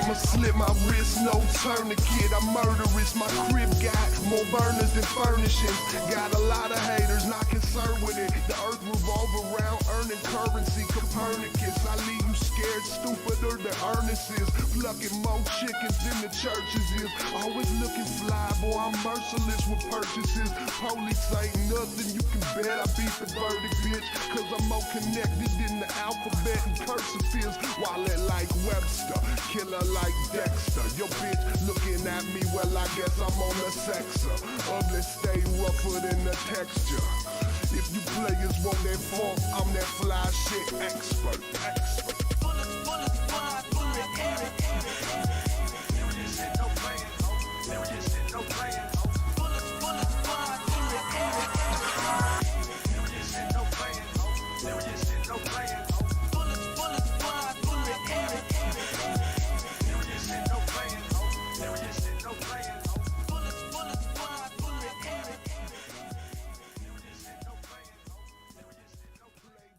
I'ma slip my wrist, no tourniquet. I'm murderous, my crib got more burners than furnishings. Got a lot of haters, not concerned with it. The earth revolve around earning currency. Copernicus, I leave you scared, stupider than Ernest is. Plucking more chickens than the churches is. Always looking fly, boy, I'm merciless with purchases. Police ain't nothing, you can bet I beat the verdict, bitch. Cause I'm more connected than the alphabet and cursive is. Wallet like Webster, killer like Dexter. Your bitch looking at me, well I guess I'm on the sexer. Ugly stay rougher than the texture. If you players want that funk, I'm that fly shit expert. Bullets fly through the air. There is no playing, there is no playing. Bullets fly through the air. There is no playing, there is no playing. Bullets fly through the air. There is no playing, there is no playing. Bullets fly through the air. There is no playing, there is no playing.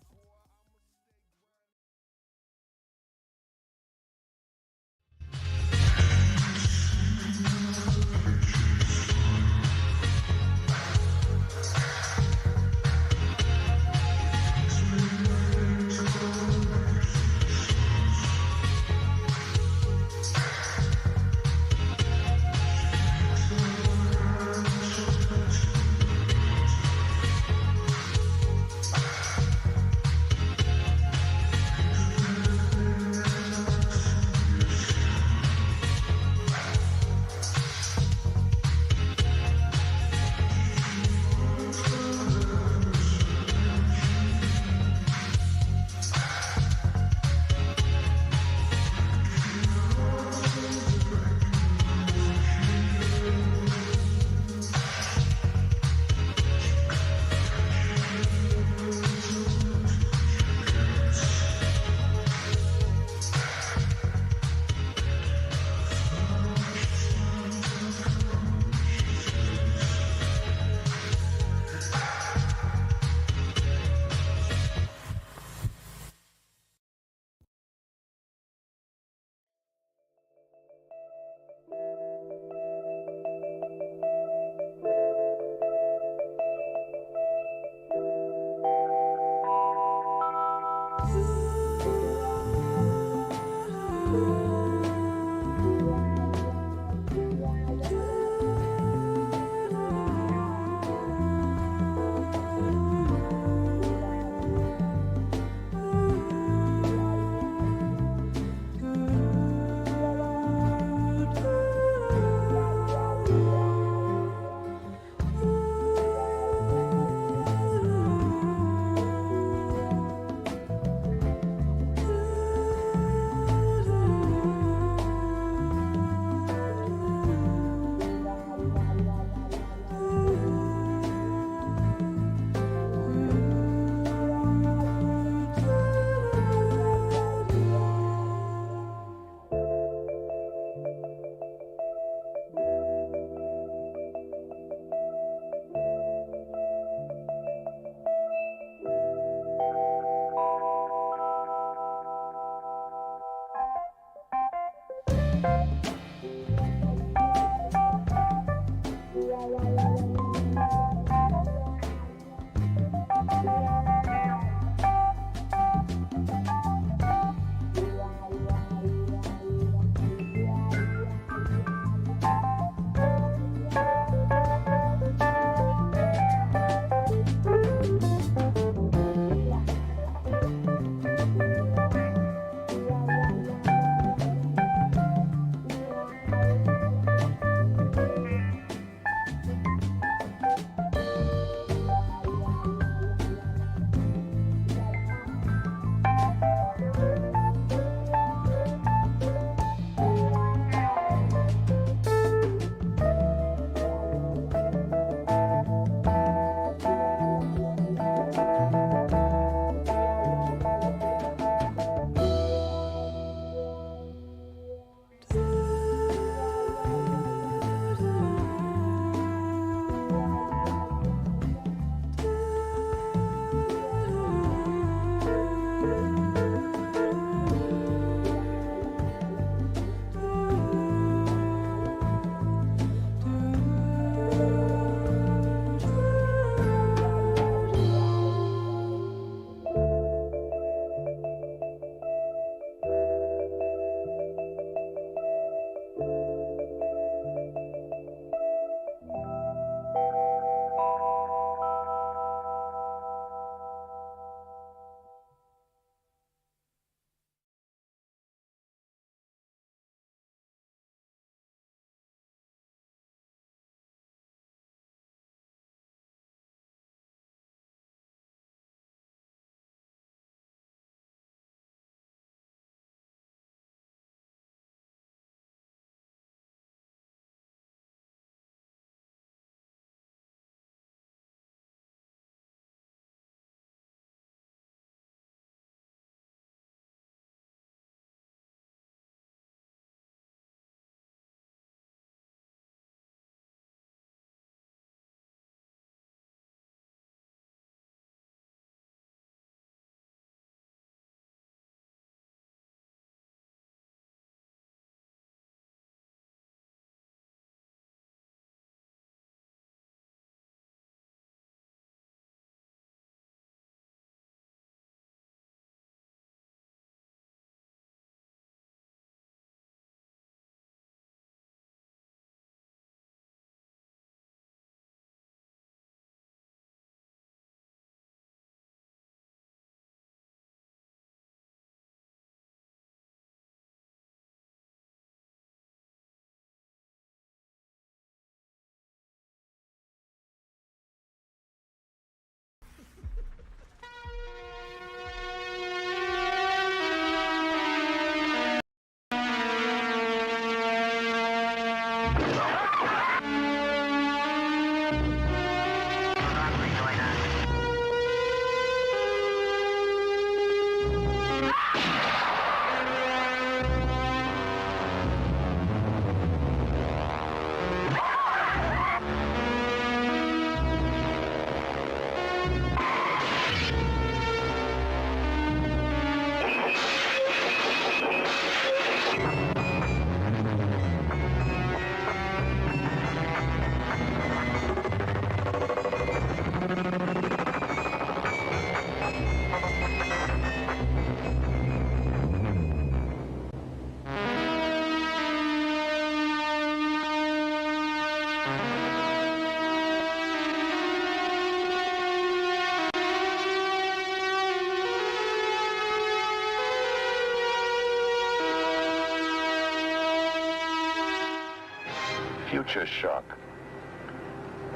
Future shock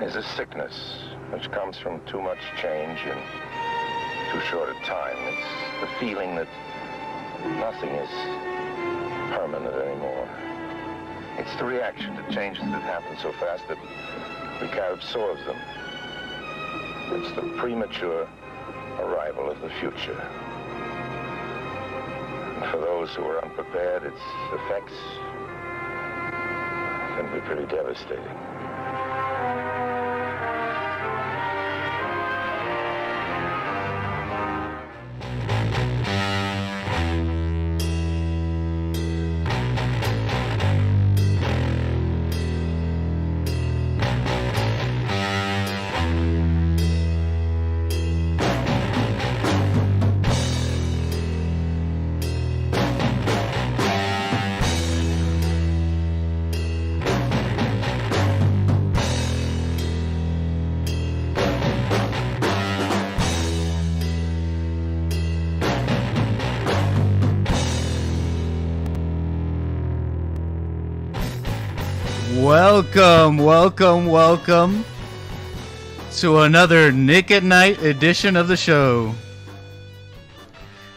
is a sickness which comes from too much change in too short a time. It's the feeling that nothing is permanent anymore. It's the reaction to changes that happen so fast that we can't absorb them. It's the premature arrival of the future. And for those who are unprepared, its effects can be pretty devastating. Welcome to another Nick at Night edition of the show.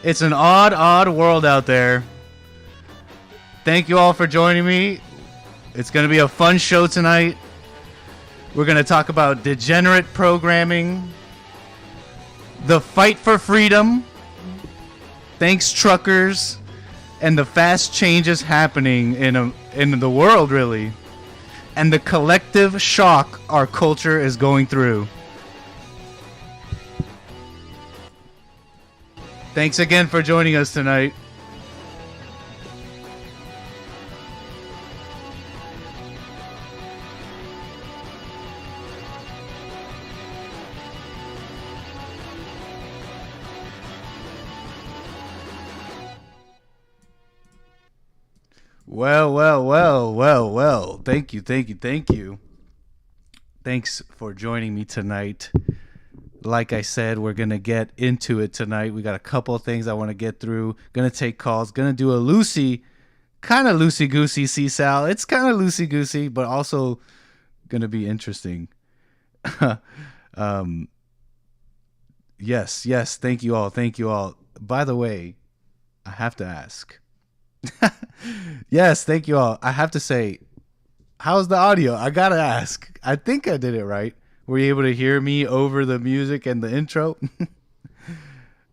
It's an odd world out there. Thank you all for joining me. It's going to be a fun show tonight. We're going to talk about degenerate programming, the fight for freedom, thanks truckers, and the fast changes happening in the world, really. And the collective shock our culture is going through. Thanks again for joining us tonight. Well. Thank you. Thanks for joining me tonight. Like I said, we're going to get into it tonight. We got a couple of things I want to get through. Going to take calls. Going to do a kind of loosey-goosey C-Sal. It's kind of loosey-goosey, but also going to be interesting. Yes. Thank you all. By the way, I have to ask. Yes, thank you all. I have to say, how's the audio? I gotta ask. I think I did it right. Were you able to hear me over the music and the intro?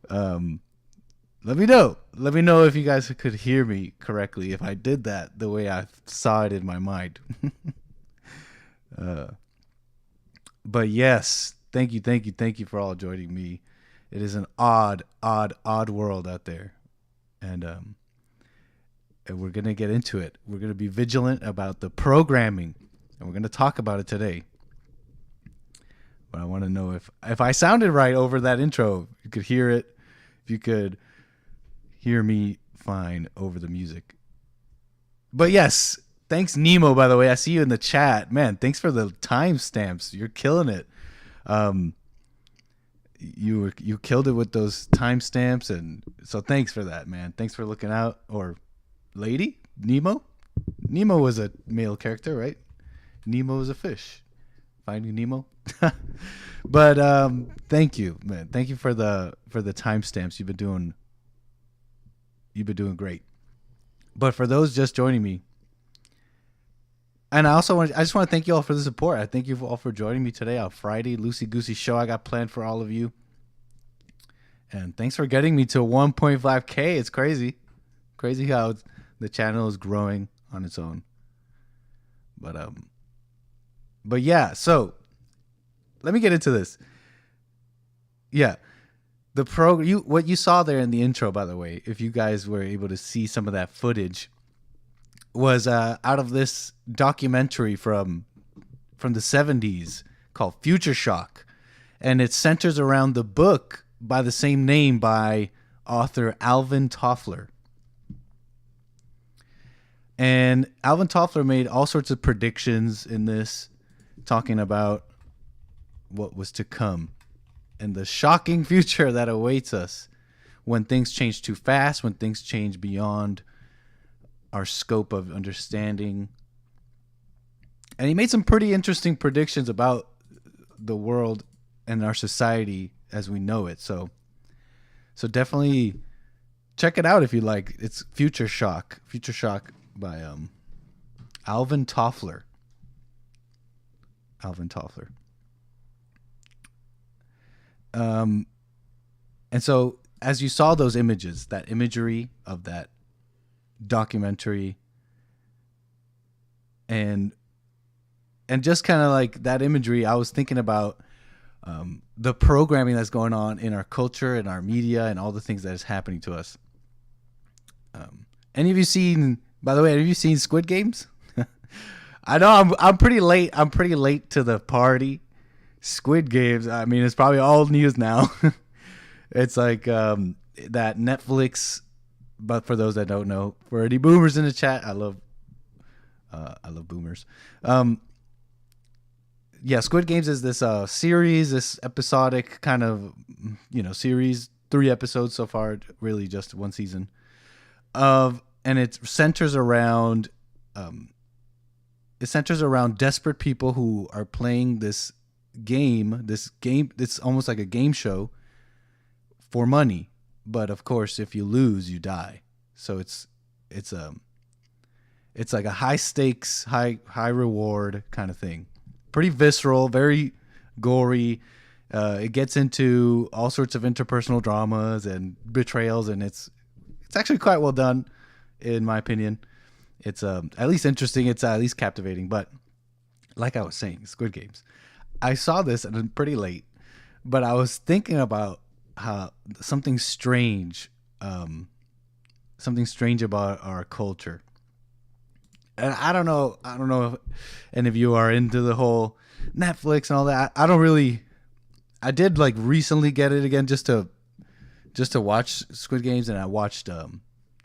Let me know. Let me know if you guys could hear me correctly, if I did that the way I saw it in my mind. But yes, thank you for all joining me. It is an odd world out there. And we're going to get into it. We're going to be vigilant about the programming, and we're going to talk about it today. But I want to know if I sounded right over that intro. You could hear it. If you could hear me fine over the music. But yes, thanks Nemo, by the way. I see you in the chat. Man, thanks for the timestamps. You're killing it. You killed it with those timestamps, and so thanks for that, man. Thanks for looking out. Or lady? Nemo was a male character, right? Nemo is a fish. Finding Nemo. But thank you, man. Thank you for the timestamps. You've been doing great. But for those just joining me, and I just want to thank you all for the support. I thank you all for joining me today on Friday, loosey goosey show I got planned for all of you. And thanks for getting me to 1.5K. It's crazy how the channel is growing on its own. But yeah, so let me get into this. Yeah. What you saw there in the intro, by the way, if you guys were able to see some of that footage, was out of this documentary from the 70s called Future Shock. And it centers around the book by the same name by author Alvin Toffler. And Alvin Toffler made all sorts of predictions in this, talking about what was to come and the shocking future that awaits us when things change too fast, when things change beyond our scope of understanding. And he made some pretty interesting predictions about the world and our society as we know it. So definitely check it out if you like. It's Future Shock. Future Shock by Alvin Toffler. Alvin Toffler. And so as you saw those images, that imagery of that documentary, and just kind of like that imagery, I was thinking about the programming that's going on in our culture and our media and all the things that is happening to us. Any of you seen, by the way, have you seen Squid Games? I know I'm pretty late. I'm pretty late to the party. Squid Games. I mean, it's probably old news now. It's like that Netflix. But for those that don't know, for any boomers in the chat, I love boomers. Yeah, Squid Games is this series, this episodic kind of series, 3 episodes so far, really just 1 season and it centers around desperate people who are playing this game. It's almost like a game show for money, but of course, if you lose, you die. So it's like a high stakes, high reward kind of thing. Pretty visceral, very gory. It gets into all sorts of interpersonal dramas and betrayals, and it's actually quite well done, in my opinion. It's at least interesting. It's at least captivating. But like I was saying, Squid Games. I saw this and I'm pretty late, but I was thinking about how something strange about our culture. And I don't know if any of you are into the whole Netflix and all that. I did like recently get it again just to watch Squid Games, and I watched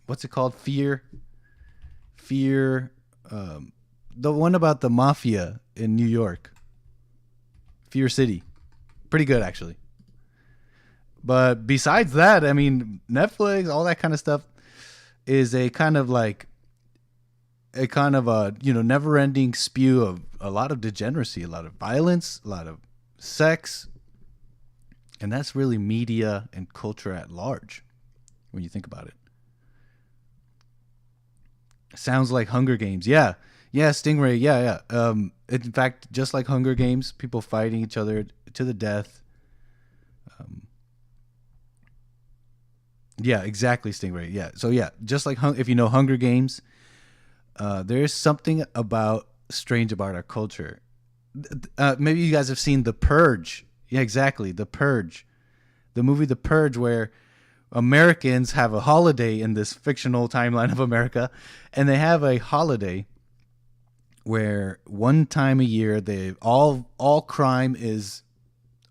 what's it called? Fear, the one about the mafia in New York. Fear City. Pretty good actually. But besides that, I mean, Netflix, all that kind of stuff is a kind of a never-ending spew of a lot of degeneracy, a lot of violence, a lot of sex. And that's really media and culture at large when you think about it. Sounds like Hunger Games. Yeah, Stingray. Yeah. In fact, just like Hunger Games, people fighting each other to the death. Yeah, exactly, Stingray. Yeah. So yeah, just like if you know Hunger Games, there's something strange about our culture. Maybe you guys have seen The Purge. Yeah, exactly. The Purge. The movie The Purge, where Americans have a holiday in this fictional timeline of America, and they have a holiday where one time a year all crime is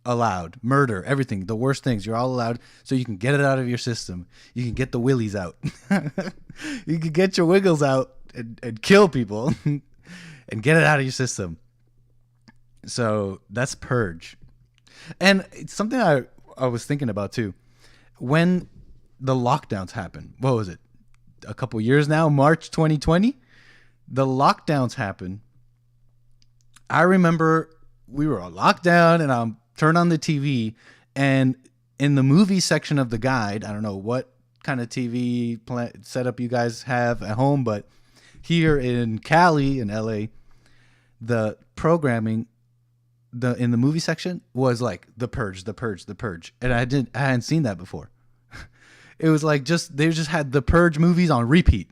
allowed. Murder, everything, the worst things, you're all allowed, so you can get it out of your system. You can get the willies out. You can get your wiggles out and kill people and get it out of your system. So that's Purge. And it's something I was thinking about too. When the lockdowns happened, what was it? A couple years now, March 2020, the lockdowns happened. I remember we were on lockdown, and I turned on the TV, and in the movie section of the guide, I don't know what kind of TV setup you guys have at home, but here in Cali, in LA, the programming in the movie section was like The Purge, and I hadn't seen that before. It was like they just had The Purge movies on repeat.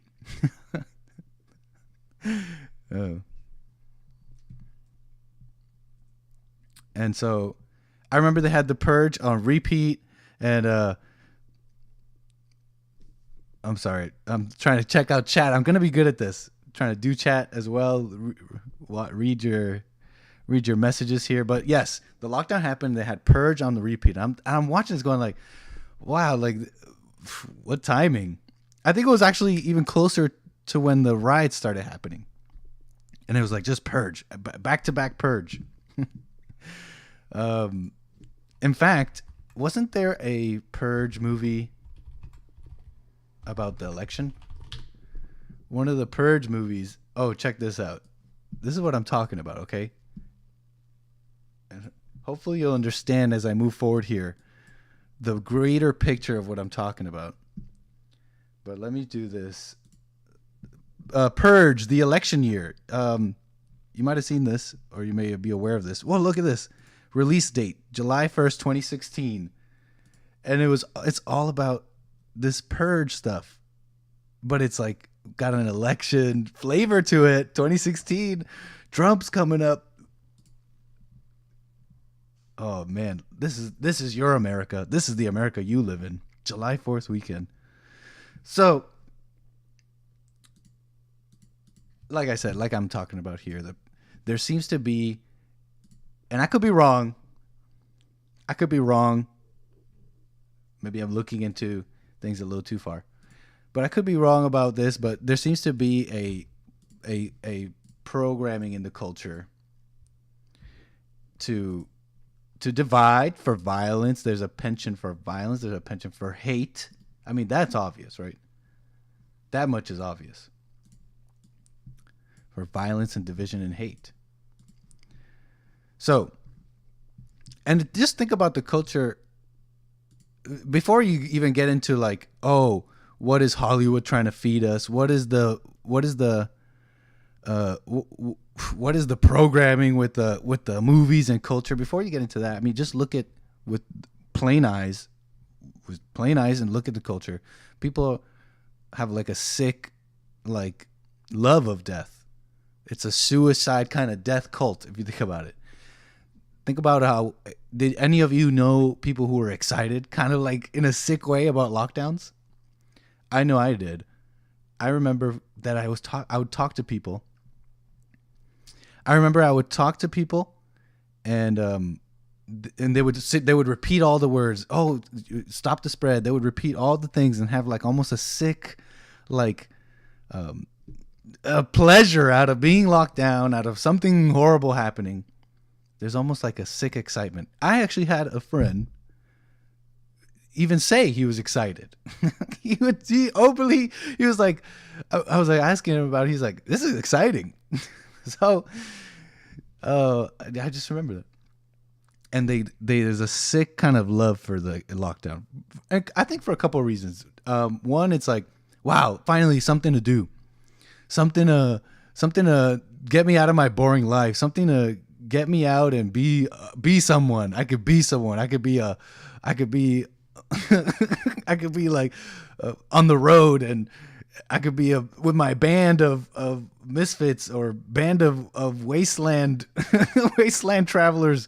Oh. And so I remember they had The Purge on repeat, and I'm sorry, I'm trying to check out chat. I'm gonna be good at this. I'm trying to do chat as well. Read your messages here. But yes, the lockdown happened. They had Purge on the repeat. I'm watching this going like, wow, like what timing? I think it was actually even closer to when the riots started happening. And it was like just Purge, back to back Purge. In fact, wasn't there a Purge movie about the election? One of the Purge movies. Oh, check this out. This is what I'm talking about, okay? And hopefully you'll understand as I move forward here the greater picture of what I'm talking about. But let me do this. Purge, the election year. You might have seen this, or you may be aware of this. Well, look at this. Release date, July 1st, 2016. And it's all about this purge stuff. But it's like got an election flavor to it. 2016. Trump's coming up. Oh man, this is your America. This is the America you live in. July 4th weekend. So, like I said, like I'm talking about here, there seems to be, and I could be wrong. Maybe I'm looking into things a little too far, but I could be wrong about this. But there seems to be a programming in the culture to divide for violence. There's a penchant for violence. There's a penchant for hate. I mean, that's obvious, right? That much is obvious. For violence and division and hate. So, and just think about the culture before you even get into like, oh, what is Hollywood trying to feed us? What is the programming with the movies and culture? Before you get into that, I mean, just look at with plain eyes and look at the culture. People have like a sick like love of death. It's a suicide kind of death cult if you think about it. Think about how, did any of you know people who were excited kind of like in a sick way about lockdowns? I know I did. I remember that I would talk to people. And they would repeat all the words. Oh, stop the spread. They would repeat all the things and have like almost a sick, like, a pleasure out of being locked down, out of something horrible happening. There's almost like a sick excitement. I actually had a friend even say he was excited. he was like, I was like asking him about it. He's like, this is exciting. So, I just remember that. And there's a sick kind of love for the lockdown. I think for a couple of reasons. One, it's like, wow, finally something to do, something to get me out of my boring life, something to get me out and be someone. I could be someone. I could be I could be like on the road, and I could be with my band of misfits or band of wasteland wasteland travelers.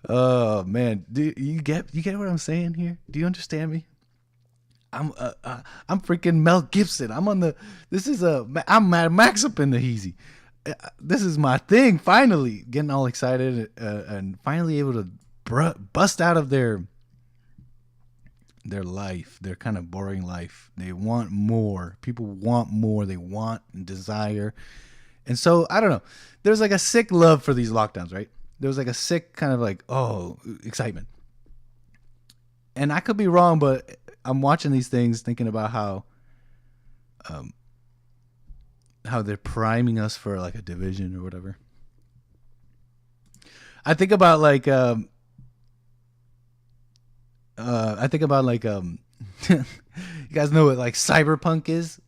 Oh man, do you get what I'm saying here? Do you understand me? I'm freaking Mel Gibson. I'm Mad Max up in the heezy. This is my thing. Finally getting all excited and finally able to bust out of their life, their kind of boring life. They want more. People want more. They want and desire. And so, I don't know. There's like a sick love for these lockdowns, right? There was like a sick kind of like, oh, excitement. And I could be wrong, but I'm watching these things thinking about how they're priming us for like a division or whatever. I think about like you guys know what like cyberpunk is?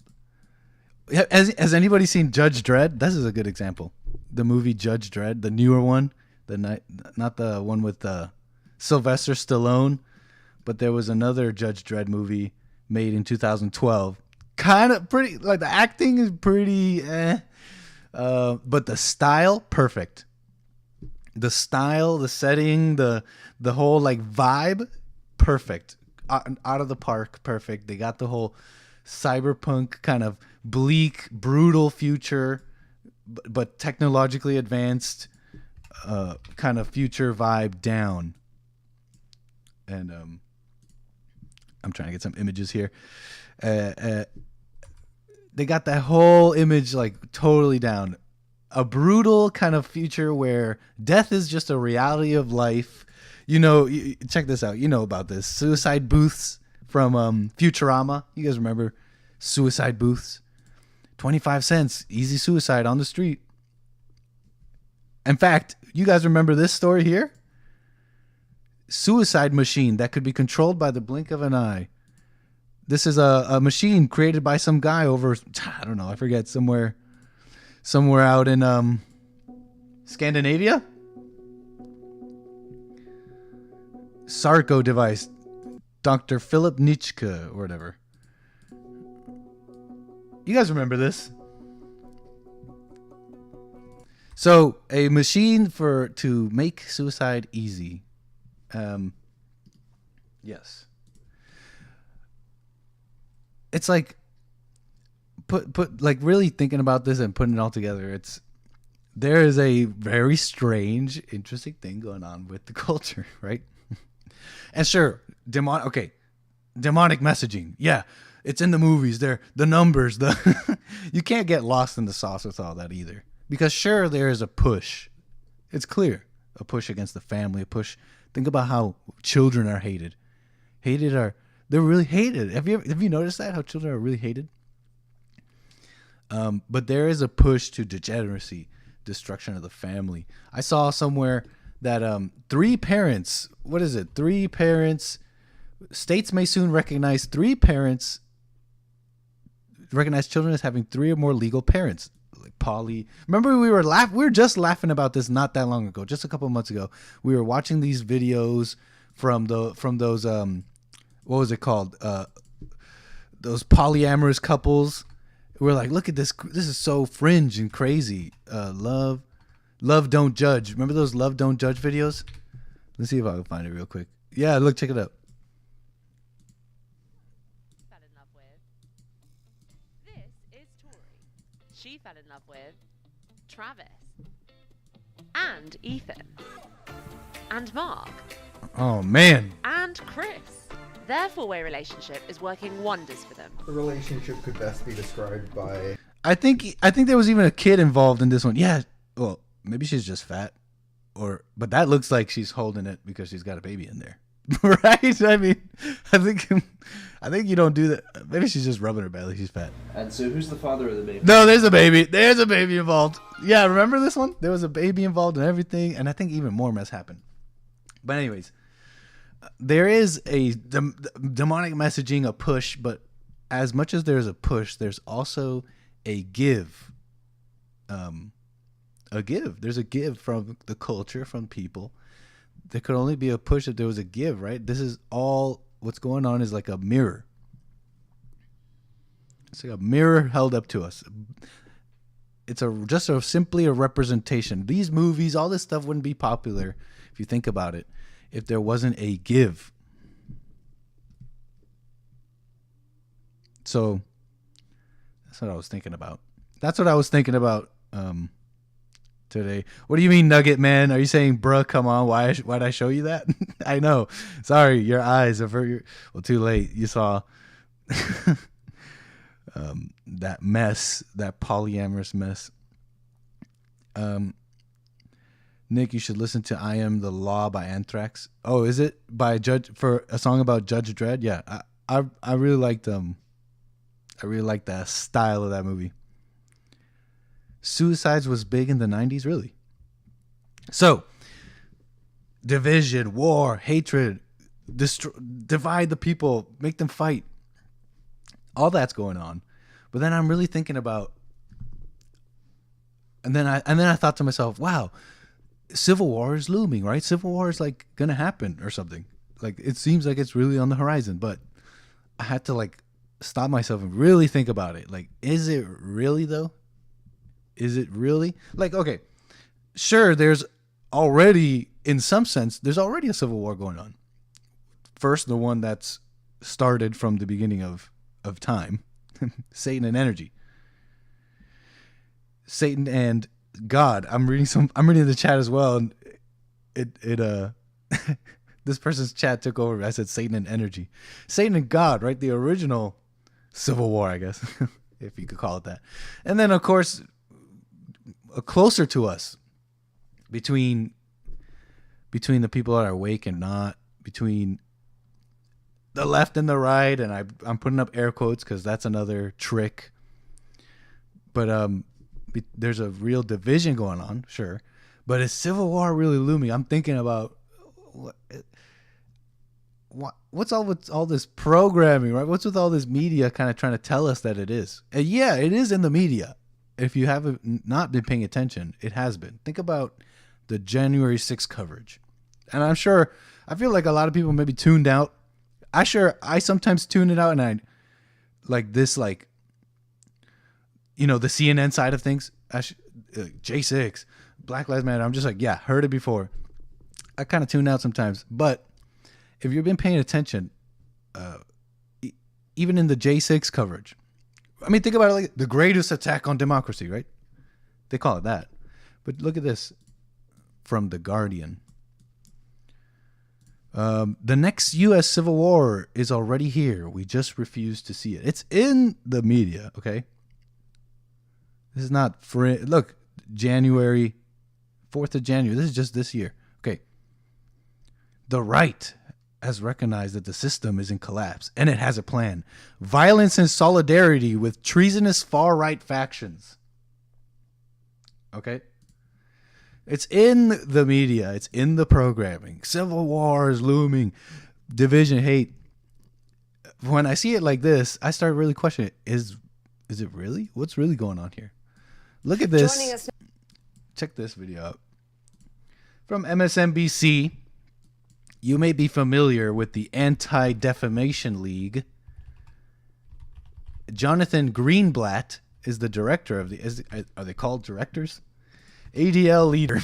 Has anybody seen Judge Dredd? This is a good example. The movie Judge Dredd, the newer one, not the one with Sylvester Stallone, but there was another Judge Dredd movie made in 2012. Kind of pretty, like the acting is pretty but the style, perfect. The style, the setting, the whole like vibe, perfect. Out of the park, perfect. They got the whole cyberpunk kind of bleak, brutal future, but technologically advanced kind of future vibe down. And I'm trying to get some images here. They got that whole image like totally down. A brutal kind of future where death is just a reality of life. You know, check this out. You know about this. Suicide booths from Futurama. You guys remember suicide booths? 25 cents. Easy suicide on the street. In fact, you guys remember this story here? Suicide machine that could be controlled by the blink of an eye. This is a machine created by some guy over, I don't know, I forget, somewhere out in Scandinavia. Sarco device, Dr. Philip Nitschke or whatever. You guys remember this? So, a machine to make suicide easy. Yes. It's like put like really thinking about this and putting it all together. There is a very strange, interesting thing going on with the culture, right? And sure, demonic messaging. Yeah, it's in the movies. The numbers. You can't get lost in the sauce with all that either. Because sure, there is a push. It's clear. A push against the family. A push. Think about how children are hated. They're really hated. Have you noticed that? How children are really hated? But there is a push to degeneracy, destruction of the family. I saw somewhere that 3 parents, what is it? 3 parents, states may soon recognize children as having 3 or more legal parents. Like poly. Remember we were just laughing about this not that long ago, just a couple of months ago. We were watching these videos from those what was it called? Those polyamorous couples. We're like, look at this. This is so fringe and crazy. Love Don't Judge. Remember those Love Don't Judge videos? Let's see if I can find it real quick. Yeah, look, check it out. Fell in love with. This is Tori. She fell in love with Travis. And Ethan. And Mark. Oh, man. And Chris. Their 4-way relationship is working wonders for them. The relationship could best be described by... I think there was even a kid involved in this one. Yeah, well, maybe she's just fat. But that looks like she's holding it because she's got a baby in there. Right? I mean, I think you don't do that. Maybe she's just rubbing her belly. She's fat. And so who's the father of the baby? No, there's a baby. There's a baby involved. Yeah, remember this one? There was a baby involved and everything. And I think even more mess happened. But anyways, there is a demonic messaging, a push. But as much as there's a push, there's also a give. There's a give from the culture, from people. There could only be a push if there was a give, right? This is all what's going on is like a mirror. It's like a mirror held up to us. It's simply a representation. These movies, all this stuff wouldn't be popular if you think about it, if there wasn't a give. So that's what I was thinking about. Today. What do you mean, Nugget Man? Are you saying, bruh, come on, why'd I show you that? I know. Sorry, your eyes are well, too late. You saw that mess, that polyamorous mess. Nick, you should listen to I Am the Law by Anthrax. Oh, is it by for a song about Judge Dredd? Yeah, I really liked I really liked the style of that movie. Suicides was big in the 90s, really. So, division, war, hatred, divide the people, make them fight. All that's going on. But then I'm really thinking about, and then I thought to myself, wow, civil war is looming, right? Civil war is like gonna happen or something. Like it seems like it's really on the horizon. But I had to like stop myself and really think about it. Like, is it really though? Is it really? Like, okay, sure, there's already, in some sense, there's already a civil war going on. First, the one that's started from the beginning of time, Satan and energy. Satan and God. I'm reading the chat as well, and it this person's chat took over. I said Satan and energy. Satan and God, right? The original civil war, I guess, if you could call it that. And then, of course, closer to us, between the people that are awake and not, between the left and the right, and I'm putting up air quotes because that's another trick. But there's a real division going on, sure, But is civil war really looming? I'm thinking about what's all with all this programming, right? What's with all this media kind of trying to tell us that it is? And yeah, it is in the media. If you haven't not been paying attention, it has been. Think about the January 6th coverage. And I feel like a lot of people maybe tuned out. I sometimes tune it out, and I like this, like, you know, the CNN side of things. J6, Black Lives Matter. I'm just like, yeah, heard it before. I kind of tune out sometimes. But if you've been paying attention, even in the J6 coverage, I mean, think about it like the greatest attack on democracy, right? They call it that. But look at this from The Guardian. The next U.S. Civil War is already here. We just refuse to see it. It's in the media, okay? This is not for... Look, January, 4th of January. This is just this year. Okay. The right has recognized that the system is in collapse, and it has a plan. Violence and solidarity with treasonous far-right factions. Okay? It's in the media. It's in the programming. Civil war is looming. Division, hate. When I see it like this, I start really questioning it. Is it really? What's really going on here? Look at this. Check this video out. From MSNBC, you may be familiar with the Anti-Defamation League. Jonathan Greenblatt is the director of the... Are they called directors? ADL leader.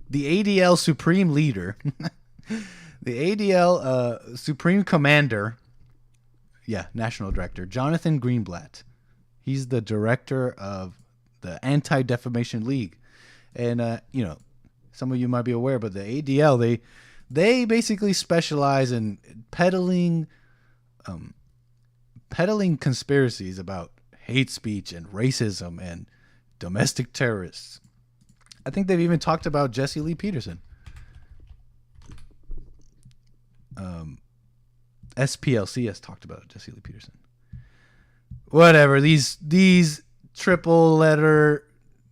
The ADL Supreme Leader. The ADL Supreme Commander. Yeah, National Director. Jonathan Greenblatt. He's the director of the Anti-Defamation League. And, you know, some of you might be aware, but the ADL, they basically specialize in peddling conspiracies about hate speech and racism and domestic terrorists. I think they've even talked about Jesse Lee Peterson. SPLC has talked about Jesse Lee Peterson. Whatever, these triple letter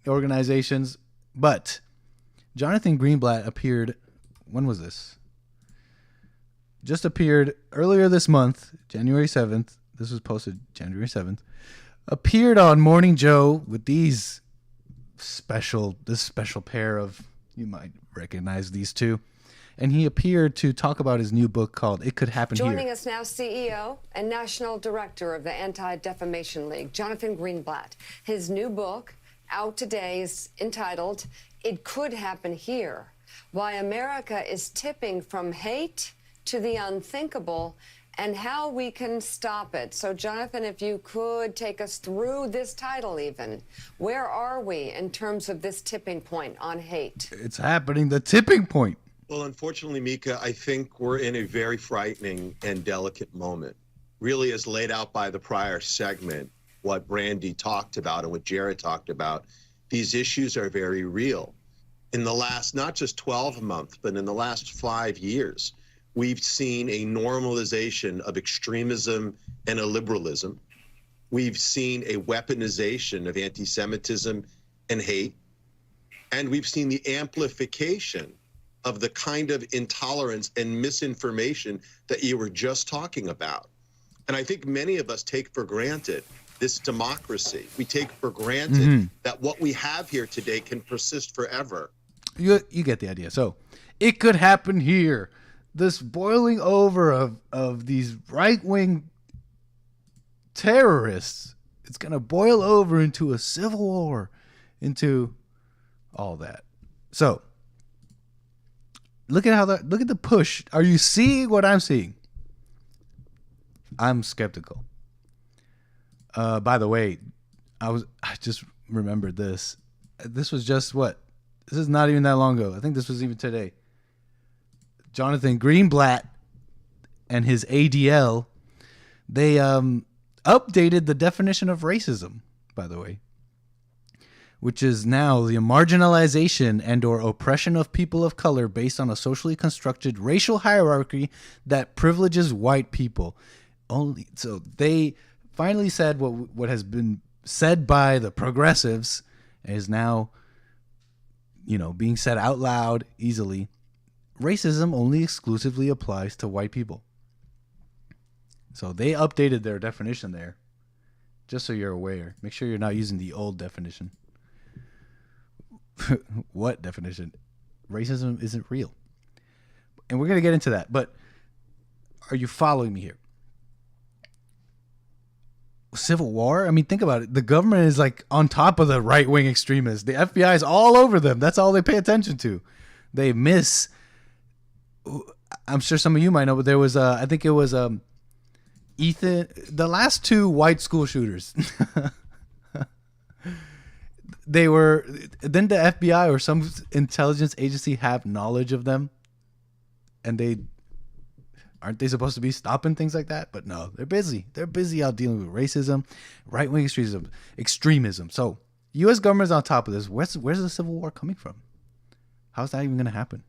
organizations. But Jonathan Greenblatt appeared, when was this? Just appeared earlier this month, January 7th. This was posted January 7th. Appeared on Morning Joe with this special pair of, you might recognize these two. And he appeared to talk about his new book called It Could Happen Here. Joining us now, CEO and National Director of the Anti-Defamation League, Jonathan Greenblatt. His new book, out today, is entitled It Could Happen Here: Why America is Tipping from Hate to the Unthinkable and How We Can Stop It. So, Jonathan, if you could take us through this title even. Where are we in terms of this tipping point on hate? It's happening, the tipping point. Well, unfortunately, Mika, I think we're in a very frightening and delicate moment. Really, as laid out by the prior segment, what Brandy talked about and what Jared talked about, these issues are very real. In the last, not just 12 months, but in the last 5 years, we've seen a normalization of extremism and illiberalism. We've seen a weaponization of anti-Semitism and hate. And we've seen the amplification of the kind of intolerance and misinformation that you were just talking about. And I think many of us take for granted this democracy. We take for granted that what we have here today can persist forever. You get the idea. So it could happen here. This boiling over of these right-wing terrorists, it's going to boil over into a civil war, into all that. So look at the push. Are you seeing what I'm seeing? I'm skeptical. By the way, I just remembered this. This was just what? This is not even that long ago. I think this was even today. Jonathan Greenblatt and his ADL, they updated the definition of racism, by the way, which is now the marginalization and or oppression of people of color based on a socially constructed racial hierarchy that privileges white people. Only so they finally said what has been said by the progressives is now being said out loud easily. Racism only exclusively applies to white people. So they updated their definition there, just so you're aware. Make sure you're not using the old definition. What definition? Racism isn't real. And we're going to get into that. But are you following me here? Civil war? I mean, think about it. The government is like on top of the right-wing extremists. The FBI is all over them. That's all they pay attention to. They miss. I'm sure some of you might know, but there was, I think it was Ethan, the last two white school shooters. They were, then the FBI or some intelligence agency have knowledge of them, and aren't they supposed to be stopping things like that? But no, they're busy. They're busy out dealing with racism, right-wing extremism. So U.S. government's on top of this. Where's the Civil War coming from? How's that even going to happen?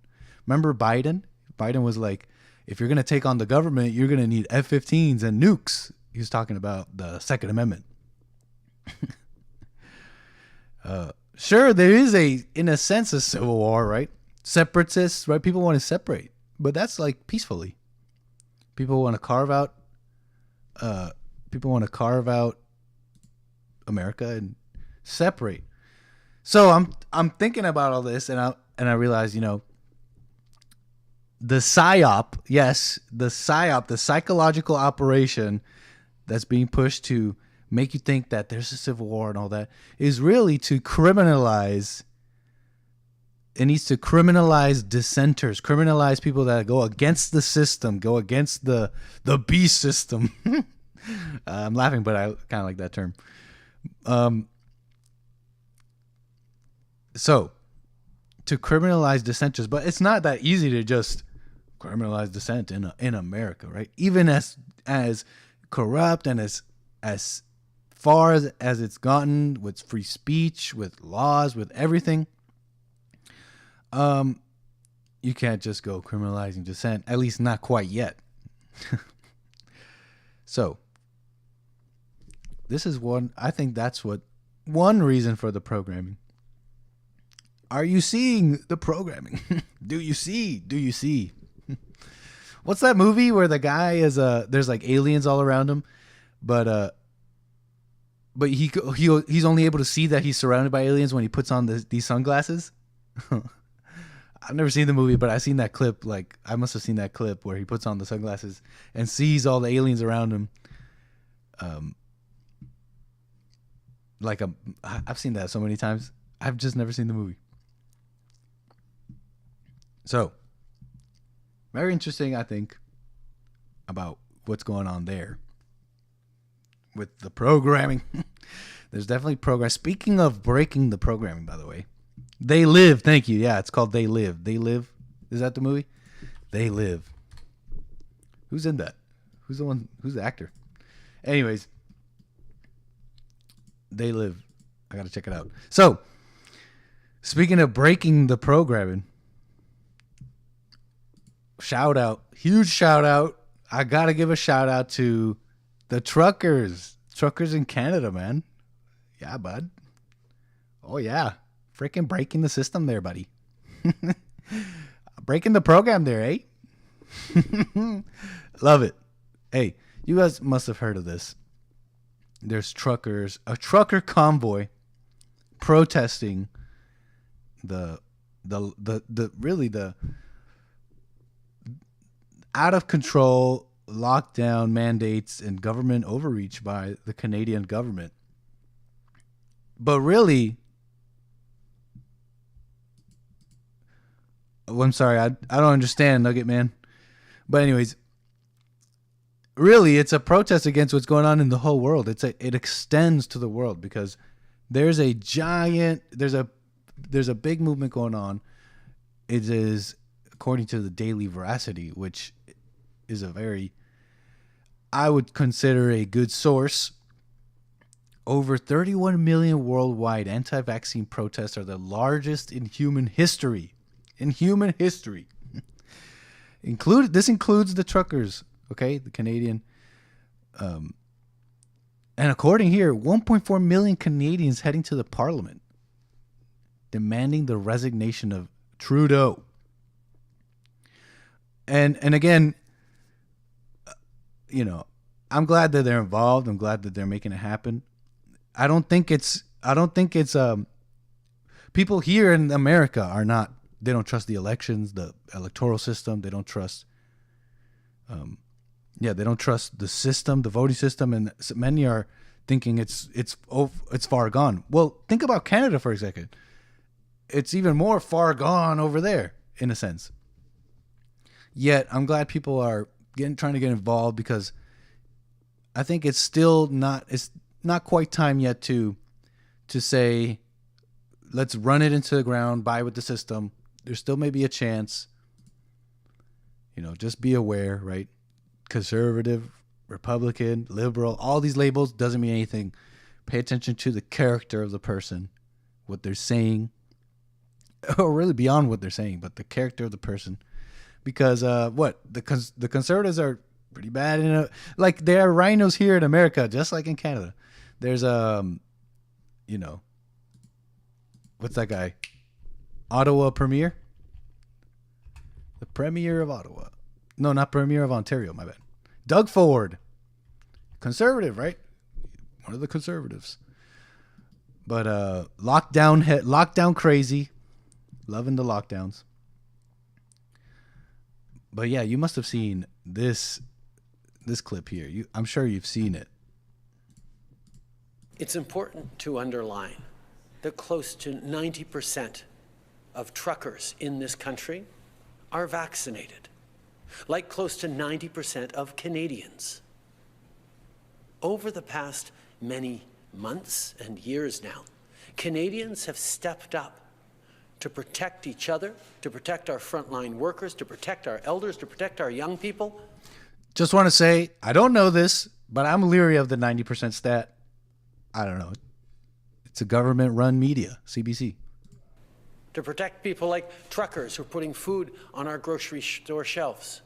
Remember Biden? Biden was like, if you're going to take on the government, you're going to need F-15s and nukes. He was talking about the Second Amendment. Sure, there is in a sense, a civil war, right? Separatists, right? People want to separate, but that's like peacefully. People want to carve out America and separate. So I'm thinking about all this, and I realize, the psyop, yes, the psychological operation that's being pushed to make you think that there's a civil war and all that, is really to criminalize. It needs to criminalize dissenters, criminalize people that go against the system, go against the beast system. I'm laughing, but I kind of like that term. So, to criminalize dissenters, but it's not that easy to just criminalize dissent in America, right? Even as corrupt and as far as it's gotten with free speech, with laws, with everything, you can't just go criminalizing dissent, at least not quite yet. So this is I think that's one reason for the programming. Are you seeing the programming? Do you see? What's that movie where the guy is there's like aliens all around him, but he's only able to see that he's surrounded by aliens when he puts on these sunglasses? I've never seen the movie, but I've seen that clip. Like, I must have seen that clip where he puts on the sunglasses and sees all the aliens around him. I've seen that so many times. I've just never seen the movie. So, very interesting, I think, about what's going on there with the programming. There's definitely progress. Speaking of breaking the programming, by the way, They Live. Thank you. Yeah, it's called They Live. They Live. Is that the movie? They Live. Who's in that? Who's the actor? Anyways, They Live. I got to check it out. So, speaking of breaking the programming, huge shout out. I got to give a shout out to the truckers in Canada, man. Yeah, bud. Oh, yeah. Freaking breaking the system there, buddy. Breaking the program there, eh? Love it. Hey, you guys must have heard of this. There's a trucker convoy protesting the out of control lockdown mandates and government overreach by the Canadian government. But really, I'm sorry, I don't understand, Nugget Man. But anyways, really, it's a protest against what's going on in the whole world. It extends to the world because there's a big movement going on. It is, according to the Daily Veracity, which is I would consider a good source. Over 31 million worldwide anti-vaccine protests are the largest in human history. This includes the truckers, okay, the Canadian. And according here, 1.4 million Canadians heading to the Parliament. demanding the resignation of Trudeau. And again, you know, I'm glad that they're involved. I'm glad that they're making it happen. I don't think it's people here in America are not, they don't trust the elections, the electoral system. They don't trust, they don't trust the system, the voting system. And many are thinking it's far gone. Well, think about Canada for a second. It's even more far gone over there in a sense. Yet I'm glad people are trying to get involved, because I think it's still not quite time yet to say, let's run it into the ground, buy with the system. There still may be a chance. You know, just be aware, right? Conservative, Republican, liberal, all these labels doesn't mean anything. Pay attention to the character of the person, what they're saying, or really beyond what they're saying, but the character of the person. Because the conservatives are pretty bad like there are rhinos here in America, just like in Canada. There's what's that guy? Ottawa Premier? The Premier of Ottawa. No, not Premier of Ontario, my bad. Doug Ford. Conservative, right? One of the conservatives. But lockdown crazy. Loving the lockdowns. But yeah, you must have seen this clip here. I'm sure you've seen it. It's important to underline that close to 90% of truckers in this country are vaccinated, like close to 90% of Canadians. Over the past many months and years now, Canadians have stepped up to protect each other, to protect our frontline workers, to protect our elders, to protect our young people. Just want to say, I don't know this, but I'm leery of the 90% stat. I don't know. It's a government-run media, CBC. To protect people like truckers who are putting food on our grocery store shelves.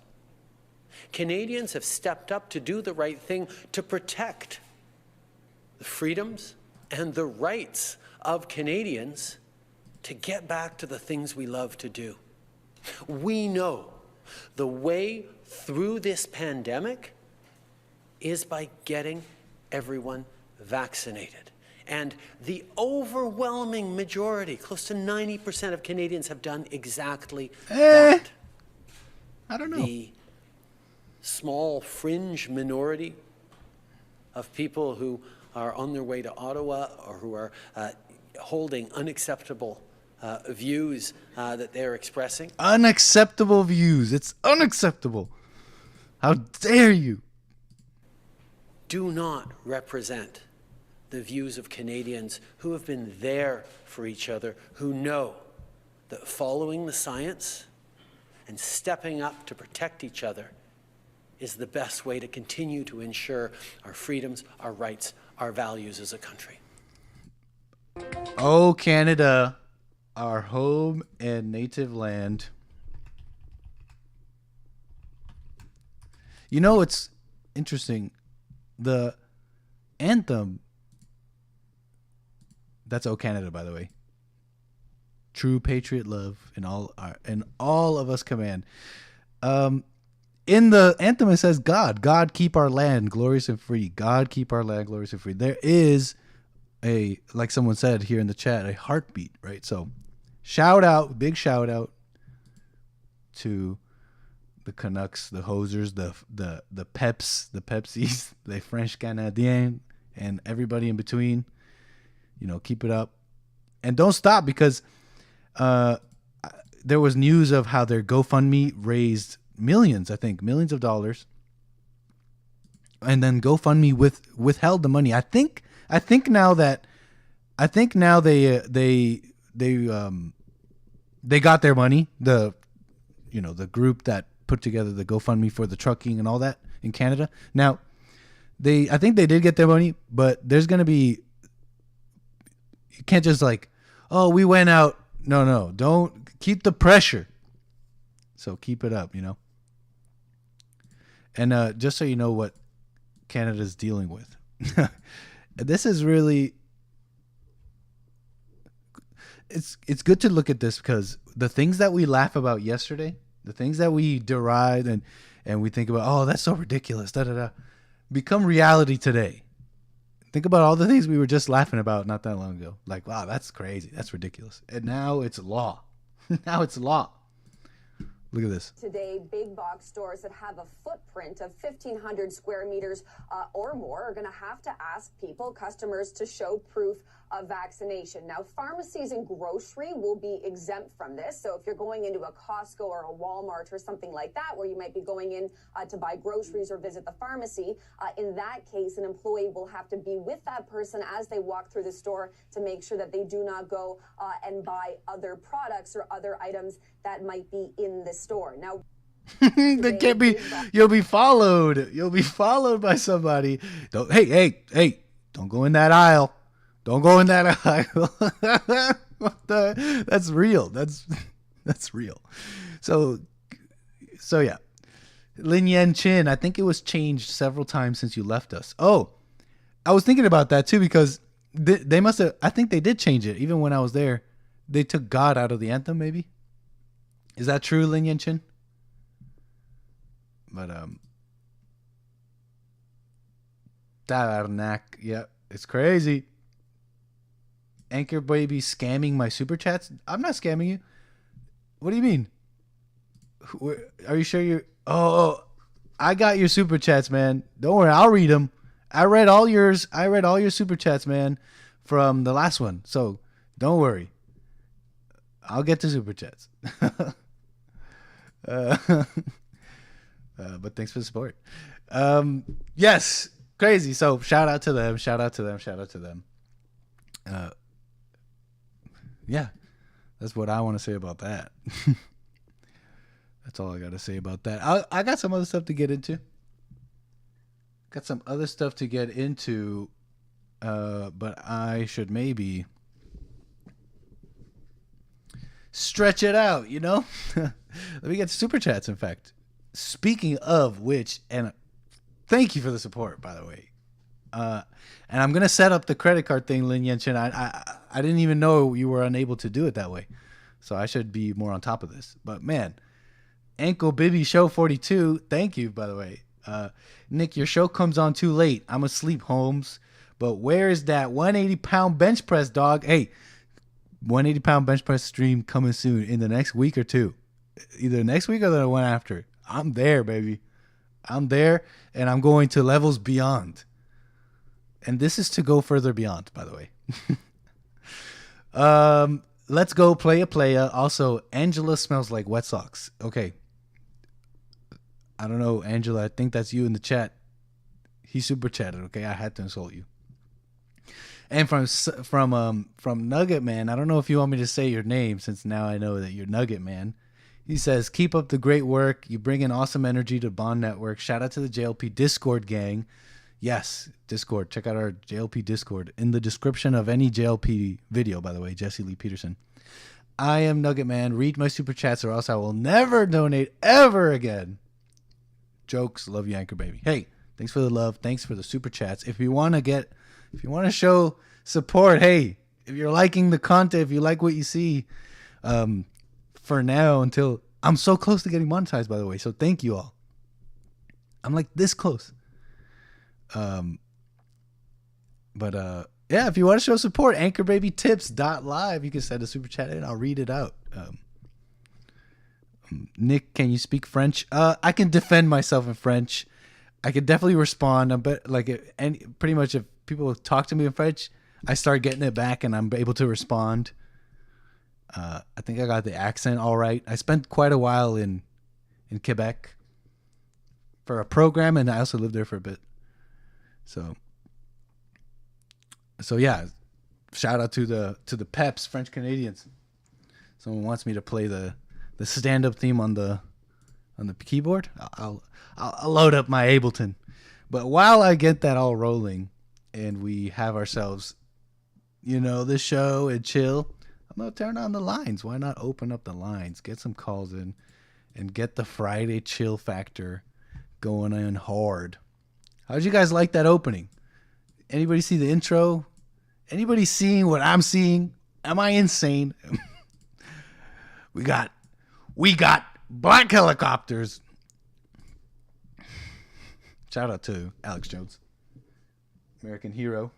Canadians have stepped up to do the right thing to protect the freedoms and the rights of Canadians to get back to the things we love to do. We know the way through this pandemic is by getting everyone vaccinated. And the overwhelming majority, close to 90% of Canadians, have done exactly that. I don't know. The small fringe minority of people who are on their way to Ottawa or who are holding unacceptable views that they're expressing. Unacceptable views. It's unacceptable. How dare you? Do not represent the views of Canadians who have been there for each other, who know that following the science and stepping up to protect each other is the best way to continue to ensure our freedoms, our rights, our values as a country. Oh, Canada, our home and native land. You know, it's interesting. The anthem, that's Oh Canada, by the way. True patriot love and all of us command. In the anthem it says God keep our land glorious and free. God keep our land glorious and free. There is a, like someone said here in the chat, a heartbeat, right? So big shout out to the Canucks, the Hosers, the Peps, the Pepsis, the French Canadiens, and everybody in between. You know, keep it up. And don't stop, because there was news of how their GoFundMe raised millions of dollars. And then GoFundMe withheld the money. I think now they got their money. The group that put together the GoFundMe for the trucking and all that in Canada. Now, I think they did get their money, but there's going to be, you can't just like, oh, we went out. No, don't, keep the pressure. So keep it up, you know. And just so you know what Canada's dealing with. This is really, it's good to look at this because the things that we laugh about yesterday, the things that we deride and we think about, oh, that's so ridiculous, da da da, become reality today. Think about all the things we were just laughing about not that long ago. Like, wow, that's crazy, that's ridiculous, and now it's law. Now it's law. Look at this. Today, big box stores that have a footprint of 1,500 square meters or more are going to have to ask customers to show proof of vaccination. Now, pharmacies and grocery will be exempt from this. So if you're going into a Costco or a Walmart or something like that, where you might be going in to buy groceries or visit the pharmacy, in that case, an employee will have to be with that person as they walk through the store to make sure that they do not go and buy other products or other items that might be in the store. Now, That can't be. You'll be followed. You'll be followed by somebody. Don't. Hey! Don't go in that aisle. Don't go in that aisle. That's real. That's real. So yeah. Lin Yan Chin. I think it was changed several times since you left us. Oh, I was thinking about that too because they must have. I think they did change it. Even when I was there, they took God out of the anthem. Maybe. Is that true, Lin Yan Chin? But Tabarnak, yeah, it's crazy. Anchor baby scamming my super chats. I'm not scamming you. What do you mean? Are you sure you're? Oh, I got your super chats, man. Don't worry, I'll read them. I read all yours. I read all your super chats, man, from the last one. So don't worry. I'll get to super chats. But thanks for the support. Yes, crazy. So shout out to them. Yeah, that's what I want to say about that. That's all I got to say about that. I got some other stuff to get into. But I should maybe stretch it out, you know? Let me get super chats, in fact. Speaking of which, and thank you for the support, by the way. And I'm going to set up the credit card thing, Lin Yan Chen. I didn't even know you were unable to do it that way. So I should be more on top of this. But man, Ankle Bibby Show 42, thank you, by the way. Nick, your show comes on too late. I'm asleep, Holmes. But where is that 180-pound bench press, dog? Hey, 180-pound bench press stream coming soon in the next week or two. Either next week or the one after. I'm there, baby. I'm there, and I'm going to levels beyond. And this is to go further beyond, by the way. Let's go playa. Also, Angela smells like wet socks. Okay. I don't know, Angela. I think that's you in the chat. He super chatted, okay? I had to insult you. And from Nugget Man, I don't know if you want me to say your name since now I know that you're Nugget Man. He says, keep up the great work. You bring in awesome energy to Bond Network. Shout out to the JLP Discord gang. Yes, Discord. Check out our JLP Discord in the description of any JLP video, by the way, Jesse Lee Peterson. I am Nugget Man. Read my super chats or else I will never donate ever again. Jokes. Love you, Anchor Baby. Hey, thanks for the love. Thanks for the super chats. If you want to show support, hey, if you're liking the content, if you like what you see, for now until I'm so close to getting monetized, by the way. So thank you all. I'm like this close. Yeah, if you want to show support, anchorbabytips.live, you can send a super chat in. I'll read it out. Nick, can you speak French? I can defend myself in French. I can definitely respond. Pretty much if people talk to me in French, I start getting it back and I'm able to respond. I think I got the accent all right. I spent quite a while in Quebec for a program, and I also lived there for a bit. So yeah, shout out to the Peps, French Canadians. Someone wants me to play the stand-up theme on the keyboard. I'll load up my Ableton. But while I get that all rolling, and we have ourselves, the show and chill, I'm gonna turn on the lines. Why not open up the lines, get some calls in, and get the Friday chill factor going in hard. How'd you guys like that opening? Anybody see the intro? Anybody seeing what I'm seeing? Am I insane? We got black helicopters. Shout out to Alex Jones, American hero.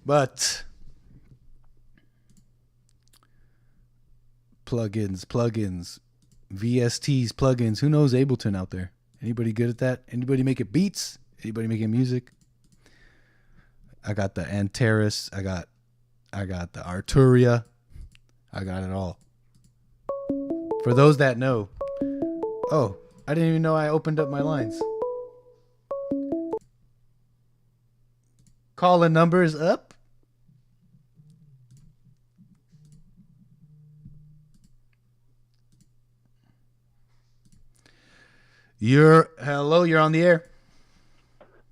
But plugins, VSTs, plugins. Who knows Ableton out there? Anybody good at that? Anybody making beats? Anybody making music? I got the Antares. I got the Arturia. I got it all. For those that know. Oh, I didn't even know I opened up my lines. Calling numbers up. You're on the air.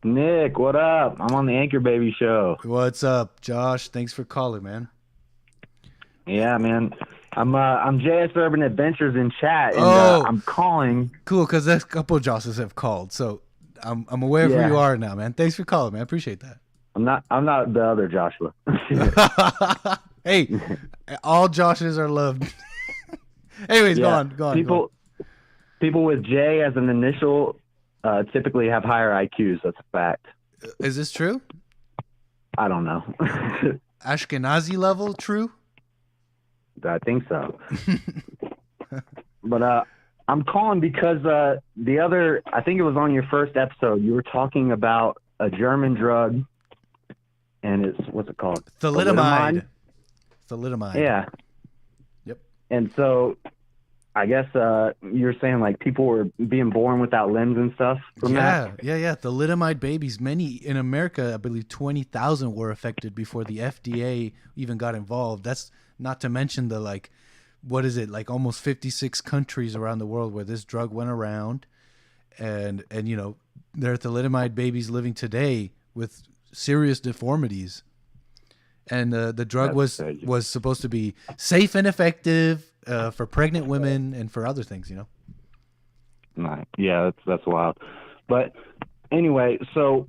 Nick, what up? I'm on the Anchor Baby show. What's up, Josh? Thanks for calling, man. Yeah, man. I'm JS Urban Adventures in chat, and I'm calling. Cool, because a couple of Joshes have called, so I'm aware of who you are now, man. Thanks for calling, man. I appreciate that. I'm not the other Joshua. Hey, all Joshes are loved. Anyways, go on. People with J as an initial typically have higher IQs. That's a fact. Is this true? I don't know. Ashkenazi level true? I think so. But I'm calling because I think it was on your first episode, you were talking about a German drug, and what's it called? Thalidomide. Yeah. Yep. And so I guess you're saying like people were being born without limbs and stuff from that? Yeah. Thalidomide babies. Many in America, I believe 20,000 were affected before the FDA even got involved. That's not to mention the almost 56 countries around the world where this drug went around. And you know, there are thalidomide babies living today with serious deformities. And the drug was supposed to be safe and effective for pregnant women and for other things, you know. Right. Yeah, that's wild. But anyway, so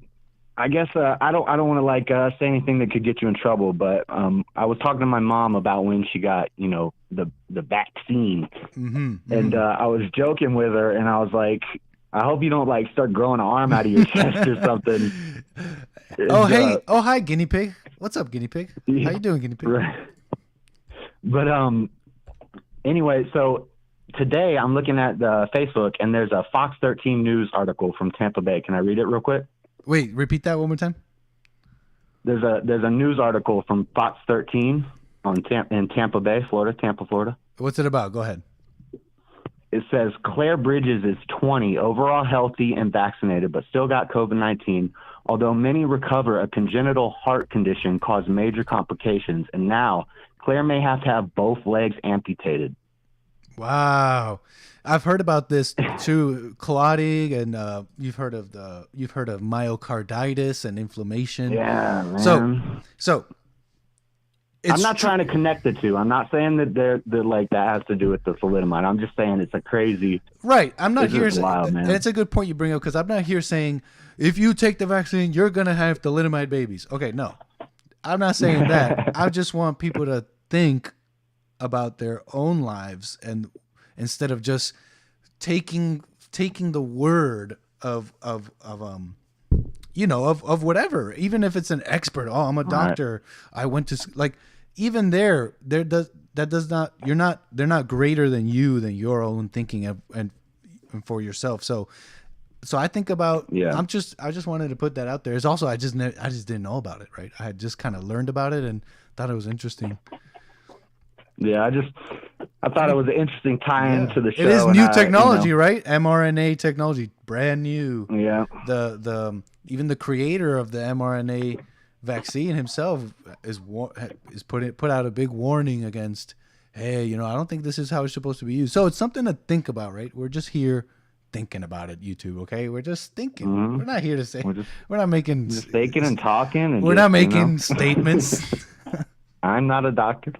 I guess I don't want to say anything that could get you in trouble. But I was talking to my mom about when she got the vaccine, and I was joking with her, and I was like, I hope you don't start growing an arm out of your chest or something. Hi, guinea pig. What's up, guinea pig? How you doing, guinea pig? Right. But anyway, so today I'm looking at Facebook, and there's a Fox 13 News article from Tampa Bay. Can I read it real quick? Wait, repeat that one more time. There's a news article from Fox 13 in Tampa Bay, Florida. Tampa, Florida. What's it about? Go ahead. It says Claire Bridges is 20, overall healthy and vaccinated, but still got COVID-19. Although many recover, a congenital heart condition caused major complications, and now Claire may have to have both legs amputated. Wow, I've heard about this too, clotting, and you've heard of myocarditis and inflammation. Yeah, man. So I'm not trying to connect the two. I'm not saying that they're like that has to do with the thalidomide. I'm just saying it's a crazy. Right. I'm not here. Wild, man. And it's a good point you bring up, because I'm not here saying if you take the vaccine, you're gonna have thalidomide babies. Okay, no, I'm not saying that. I just want people to think about their own lives, and instead of just taking the word of whatever, even if it's an expert. Oh, I'm a doctor. Right. I went to even they're not greater than your own thinking and for yourself. So I think about, I just wanted to put that out there. It's also, I just didn't know about it. Right. I had just kind of learned about it and thought it was interesting. Yeah. I thought it was an interesting tie-in to the show. It is new technology, right? mRNA technology, brand new. Yeah. Even the creator of the mRNA vaccine himself put out a big warning against, hey, I don't think this is how it's supposed to be used. So it's something to think about, right? We're just here thinking about it, YouTube, okay? We're just thinking. Mm-hmm. We're not here to say. We're not making. Just thinking and talking. We're not making statements. I'm not a doctor.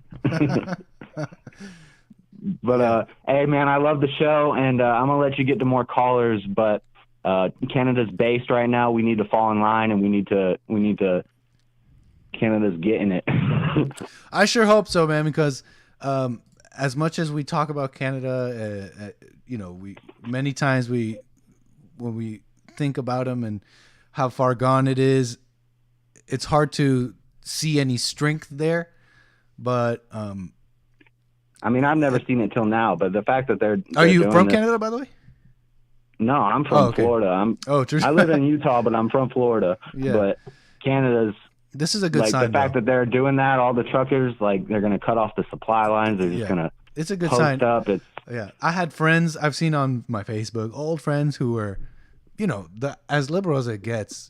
But hey, man, I love the show, and I'm gonna let you get to more callers. But Canada's based right now. We need to fall in line, and we need to Canada's getting it. I sure hope so, man, because as much as we talk about Canada, many times when we think about them and how far gone it is, it's hard to see any strength there. But I mean, I've never seen it till now, but the fact that they're are you doing from this, Canada, by the way? No, I'm from Florida. I live in Utah, but I'm from Florida. Yeah. But Canada's. This is a good sign. The fact that they're doing that, all the truckers, like, they're going to cut off the supply lines. They're just going to. It's a good post sign. Up. Yeah, I had friends I've seen on my Facebook, old friends who were, as liberal as it gets,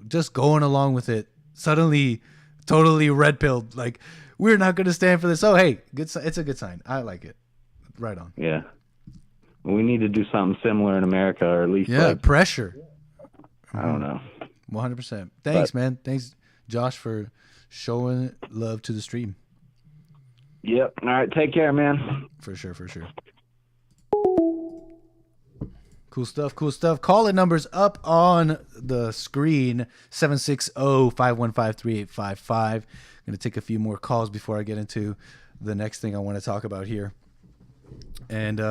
just going along with it. Suddenly, totally red pilled. Like, we're not going to stand for this. Oh, hey, it's a good sign. I like it. Right on. Yeah. We need to do something similar in America, or at least pressure. I don't know. 100%. Thanks, man. Thanks, Josh, for showing love to the stream. Yep. All right. Take care, man. For sure. Cool stuff. Call in numbers up on the screen, 760-515-3855. I'm going to take a few more calls before I get into the next thing I want to talk about here. And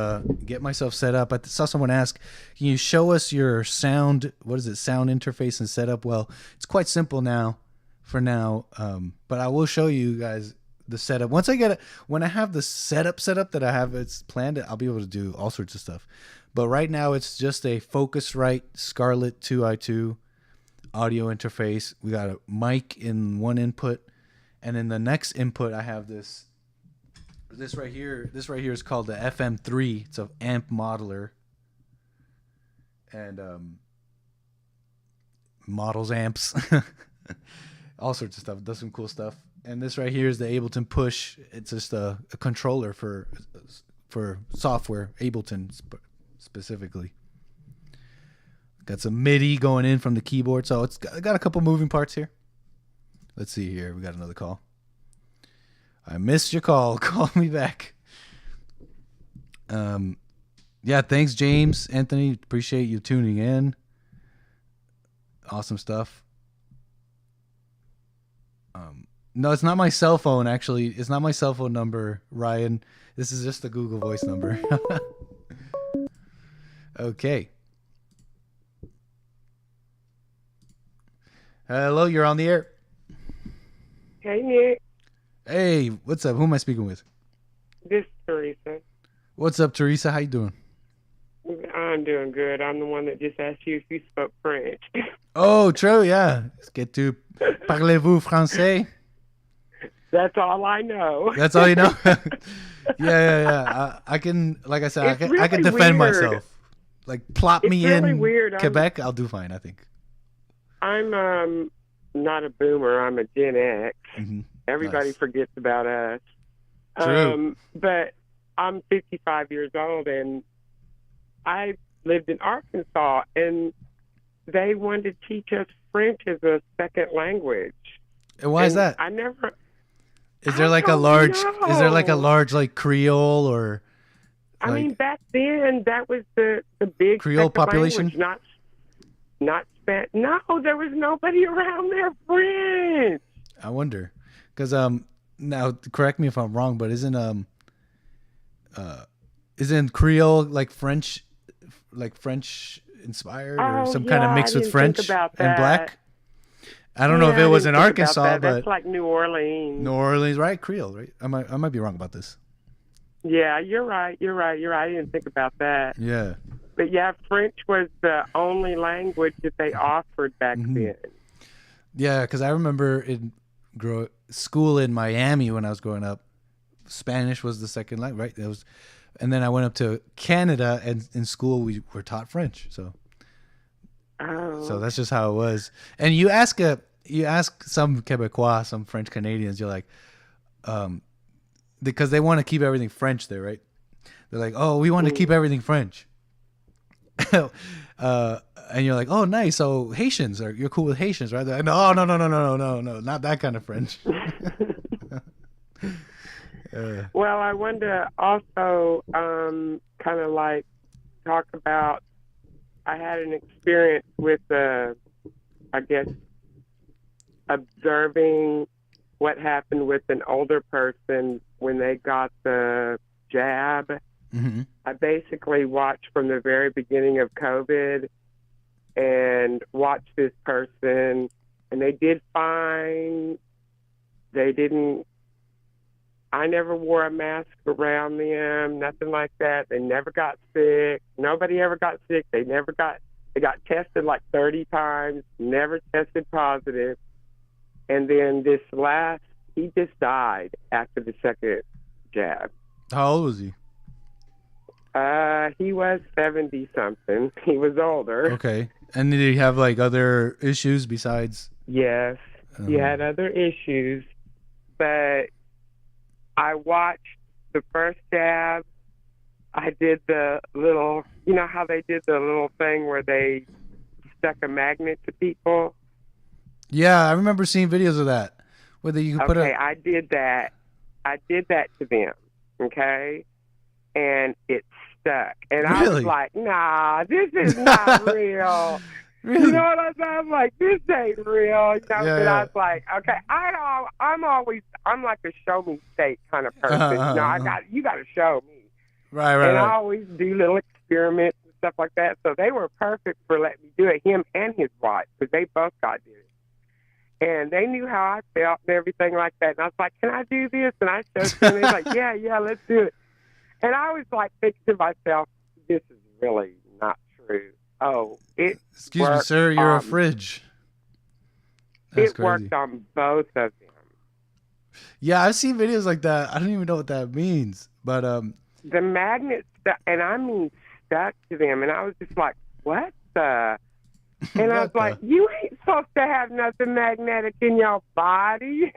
get myself set up. I saw someone ask, can you show us your sound interface and setup? Well, it's quite simple now, for now. But I will show you guys the setup. Once I get it, when I have the setup that I have, it's planned, I'll be able to do all sorts of stuff. But right now, it's just a Focusrite Scarlett 2i2 audio interface. We got a mic in one input. And in the next input, I have this right here. This right here is called the FM3. It's an amp modeler. And models amps. All sorts of stuff. Does some cool stuff. And this right here is the Ableton Push. It's just a controller for software, Ableton specifically. Got some MIDI going in from the keyboard. So it's got a couple moving parts here. Let's see here. We got another call. I missed your call. Call me back. Yeah, thanks, James. Anthony, appreciate you tuning in. Awesome stuff. No, it's not my cell phone, actually. It's not my cell phone number, Ryan. This is just the Google Voice number. Okay. Hello, you're on the air. Hey, Nick. Hey, what's up? Who am I speaking with? This is Theresa. What's up, Theresa? How you doing? I'm doing good. I'm the one that just asked you if you spoke French. Oh, true, yeah. Est-ce que parlez-vous français? That's all I know. That's all you know? Yeah. I can, like I said, I can defend myself. Like, plop me really in weird. Quebec, I'll do fine, I think. I'm not a boomer. I'm a Gen X. Mm-hmm. Everybody forgets about us. True. But I'm 55 years old, and I lived in Arkansas, and they wanted to teach us French as a second language. And why is that? I never. Is there like a large like Creole or? I mean, back then that was the big Creole population. Language, not Spanish. No, there was nobody around there French. I wonder, because now correct me if I'm wrong, but isn't Creole like French inspired or some kind of mix with French and black? I don't know if it was in Arkansas, but that's like New Orleans. New Orleans, right? Creole, right? I might be wrong about this. Yeah, you're right. I didn't think about that. Yeah. But yeah, French was the only language that they offered back then. Yeah, because I remember in school in Miami when I was growing up, Spanish was the second language, right? And then I went up to Canada, and in school we were taught French. So that's just how it was. And you ask some Quebecois, some French Canadians, you're like, because they want to keep everything French there, right? They're like, oh, we want to keep everything French. And you're like, oh, nice. So Haitians, you're cool with Haitians, right? Like, no, not that kind of French. Well, I wanted to also kind of like talk about. I had an experience with, I guess, observing what happened with an older person when they got the jab. Mm-hmm. I basically watched from the very beginning of COVID and watched this person, and they did fine. I never wore a mask around them, nothing like that. They never got sick. Nobody ever got sick. They got tested like 30 times, never tested positive. And then he just died after the second jab. How old was he? He was 70-something. He was older. Okay. And did he have like other issues besides? Yes, he had other issues, but I watched the first jab. I did the little, you know how they did the little thing where they stuck a magnet to people? Yeah, I remember seeing videos of that. Whether you could put Okay, I did that. I did that to them, okay? And it stuck. And I was Really? like, nah, this is not real. Really? You know what I'm saying? I'm like, this ain't real. You know? Yeah, But yeah. I was like, okay, I'm like a show me state kind of person. You got to show me. Right. And I always do little experiments and stuff like that. So they were perfect for letting me do it, him and his wife, because they both got did it. And they knew how I felt and everything like that. And I was like, can I do this? And I showed them. And they was like, yeah, let's do it. And I was like thinking to myself, this is really not true. Oh, Excuse me, sir, you're a fridge. That's crazy. Worked on both of them. Yeah, I've seen videos like that. I don't even know what that means. But the magnet stuck, and I mean stuck to them. And I was just like, what the? And I was like, you ain't supposed to have nothing magnetic in your body.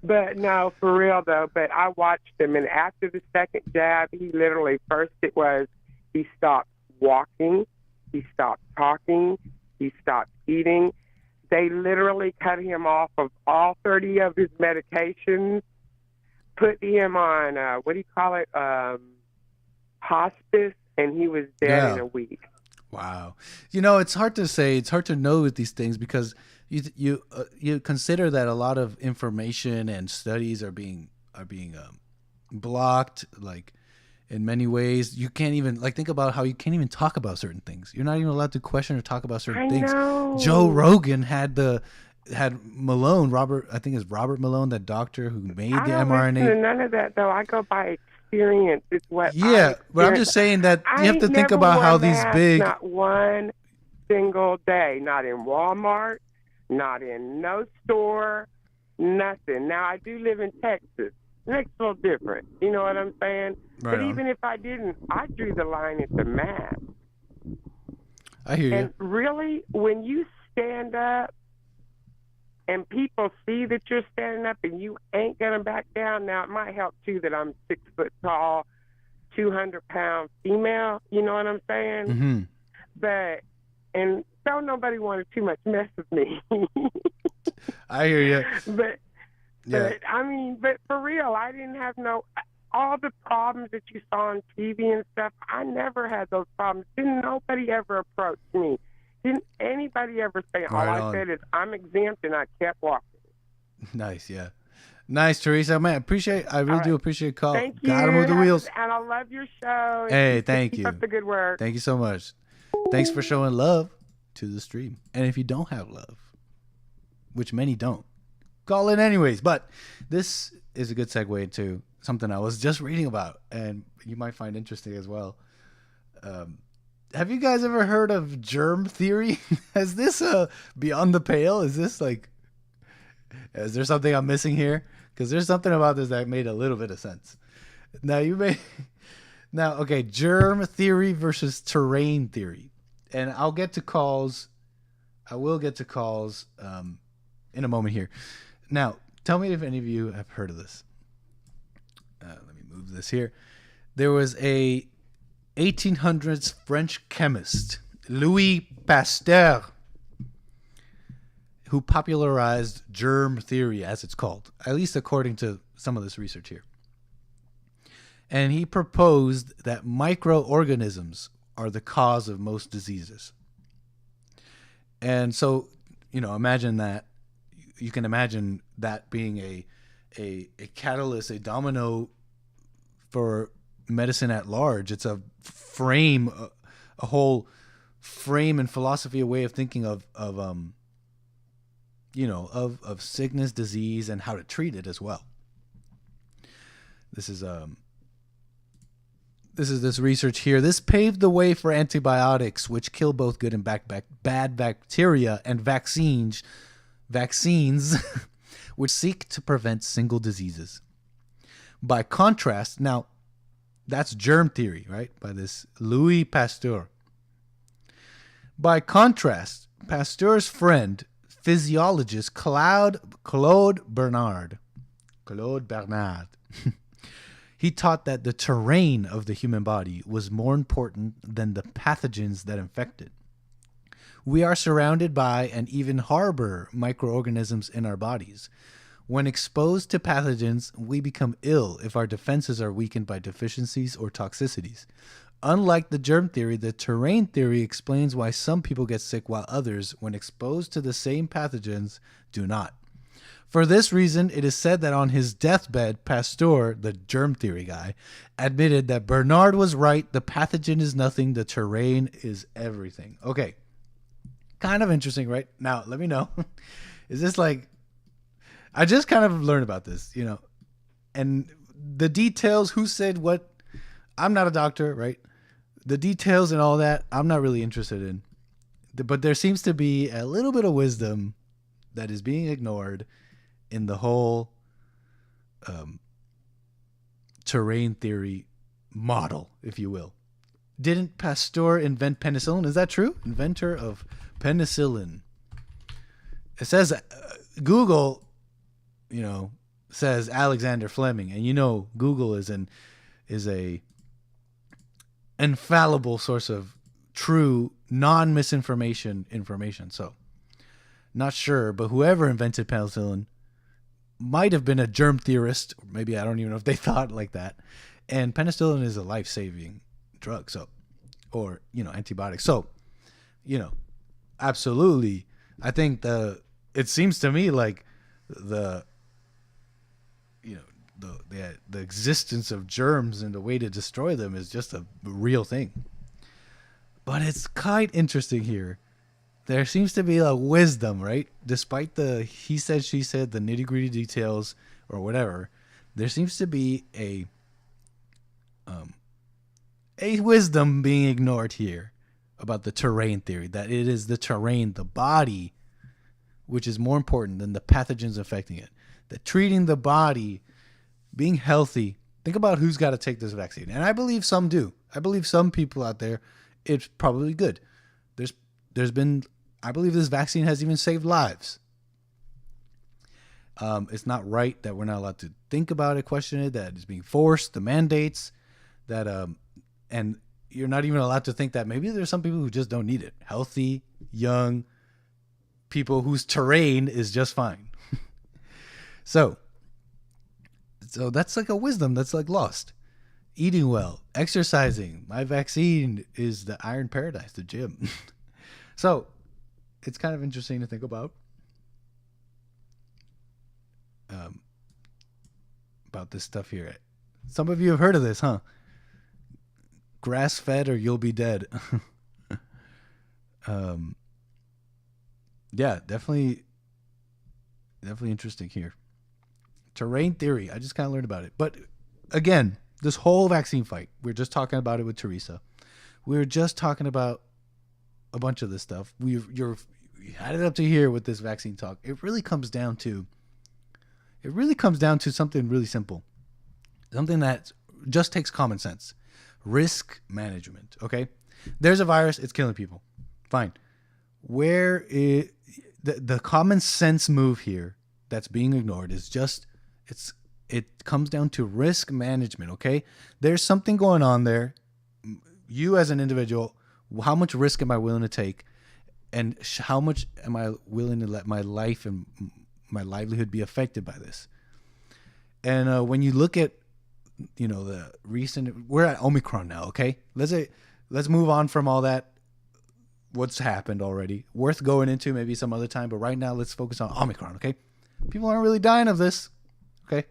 But no, for real though. But I watched him, and after the second jab, he literally, first it was, he stopped walking, he stopped talking, he stopped eating. They literally cut him off of all 30 of his medications, put him on, what do you call it, hospice, and he was dead in a week. Wow. You know, it's hard to say, it's hard to know with these things because you consider that a lot of information and studies are being blocked, like in many ways. You can't even think about how you can't even talk about certain things. You're not even allowed to question or talk about certain things. Know. Joe Rogan had Malone, I think it's Robert Malone, that doctor who made the mRNA. I don't listen to none of that though. I go by experience. It's what but I'm just saying that you have to think about how these big. Not one single day. Not in Walmart. Not in no store. Nothing. Now I do live in Texas. Makes a little different. You know what I'm saying? Right but on. even if I didn't, I drew the line at the mask. I hear you. And really, when you stand up and people see that you're standing up and you ain't gonna back down, now it might help too that I'm 6 foot tall, 200-pound female. You know what I'm saying? Mm-hmm. But and don't nobody want to too much mess with me. I hear you. But I mean, but for real, I didn't have all the problems that you saw on TV and stuff. I never had those problems. Didn't nobody ever approach me? Didn't anybody ever say? All I said is I'm exempt, and I kept walking. Nice, yeah. Nice, Theresa. Man, I really do appreciate the call. Thank you. Got him with the wheels. And I love your show. Hey, thank Keep you. up the good work. Thank you so much. Thanks for showing love to the stream. And if you don't have love, which many don't, call in anyways. But this is a good segue into something I was just reading about, and you might find interesting as well. Have you guys ever heard of germ theory? Is this beyond the pale? Is there something I'm missing here? Because there's something about this that made a little bit of sense. Okay, germ theory versus terrain theory. And I will get to calls in a moment here. Now, tell me if any of you have heard of this. Let me move this here. There was a 1800s French chemist, Louis Pasteur, who popularized germ theory, as it's called, at least according to some of this research here. And he proposed that microorganisms are the cause of most diseases. And so, imagine that you can imagine that being a catalyst, a domino for medicine at large. It's a frame, a whole frame and philosophy, a way of thinking of sickness, disease, and how to treat it as well. This is this research here. This paved the way for antibiotics, which kill both good and bad bacteria, and vaccines which seek to prevent single diseases. By contrast, now that's germ theory, right? By this Louis Pasteur. By contrast, Pasteur's friend, physiologist Claude Bernard, he taught that the terrain of the human body was more important than the pathogens that infect it. We are surrounded by and even harbor microorganisms in our bodies. When exposed to pathogens, we become ill if our defenses are weakened by deficiencies or toxicities. Unlike the germ theory, the terrain theory explains why some people get sick while others, when exposed to the same pathogens, do not. For this reason, it is said that on his deathbed, Pasteur, the germ theory guy, admitted that Bernard was right. The pathogen is nothing. The terrain is everything. Okay. Kind of interesting, right? Now, let me know. Is this like... I just kind of learned about this, and the details, who said what. I'm not a doctor, right? The details and all that, I'm not really interested in. But there seems to be a little bit of wisdom that is being ignored in the whole terrain theory model, if you will. Didn't Pasteur invent penicillin? Is that true? Inventor of penicillin. It says Google, says Alexander Fleming, and Google is a infallible source of true non-misinformation information. So, not sure, but whoever invented penicillin might have been a germ theorist. Maybe, I don't even know if they thought like that. And penicillin is a life-saving drug, or antibiotic. So, absolutely. I think it seems to me like the existence of germs and the way to destroy them is just a real thing. But it's quite interesting here. There seems to be a wisdom, right? Despite the he said, she said, the nitty-gritty details or whatever, there seems to be a wisdom being ignored here about the terrain theory, that it is the terrain, the body, which is more important than the pathogens affecting it. That treating the body, being healthy, think about who's got to take this vaccine. And I believe some do. I believe some people out there, it's probably good. I believe this vaccine has even saved lives. It's not right that we're not allowed to think about it, question it, that it's being forced, the mandates, that, and you're not even allowed to think that maybe there's some people who just don't need it. Healthy, young people whose terrain is just fine. So that's like a wisdom that's like lost. Eating well, exercising. My vaccine is the Iron Paradise, the gym. So it's kind of interesting to think about this stuff here. Some of you have heard of this, huh? Grass-fed or you'll be dead. Yeah, definitely interesting here. Terrain theory. I just kind of learned about it. But again, this whole vaccine fight, we're just talking about it with Theresa. We were just talking about a bunch of this stuff. You had it up to here with this vaccine talk. It really comes down to something really simple. Something that just takes common sense. Risk management, okay? There's a virus, it's killing people. Fine. The common sense move here that's being ignored is just it comes down to risk management, okay? There's something going on there. You as an individual, how much risk am I willing to take, and how much am I willing to let my life and my livelihood be affected by this? And when you look at the recent, we're at Omicron now, okay? Let's move on from all that. What's happened already, worth going into maybe some other time, but right now let's focus on Omicron, okay? People aren't really dying of this. Okay.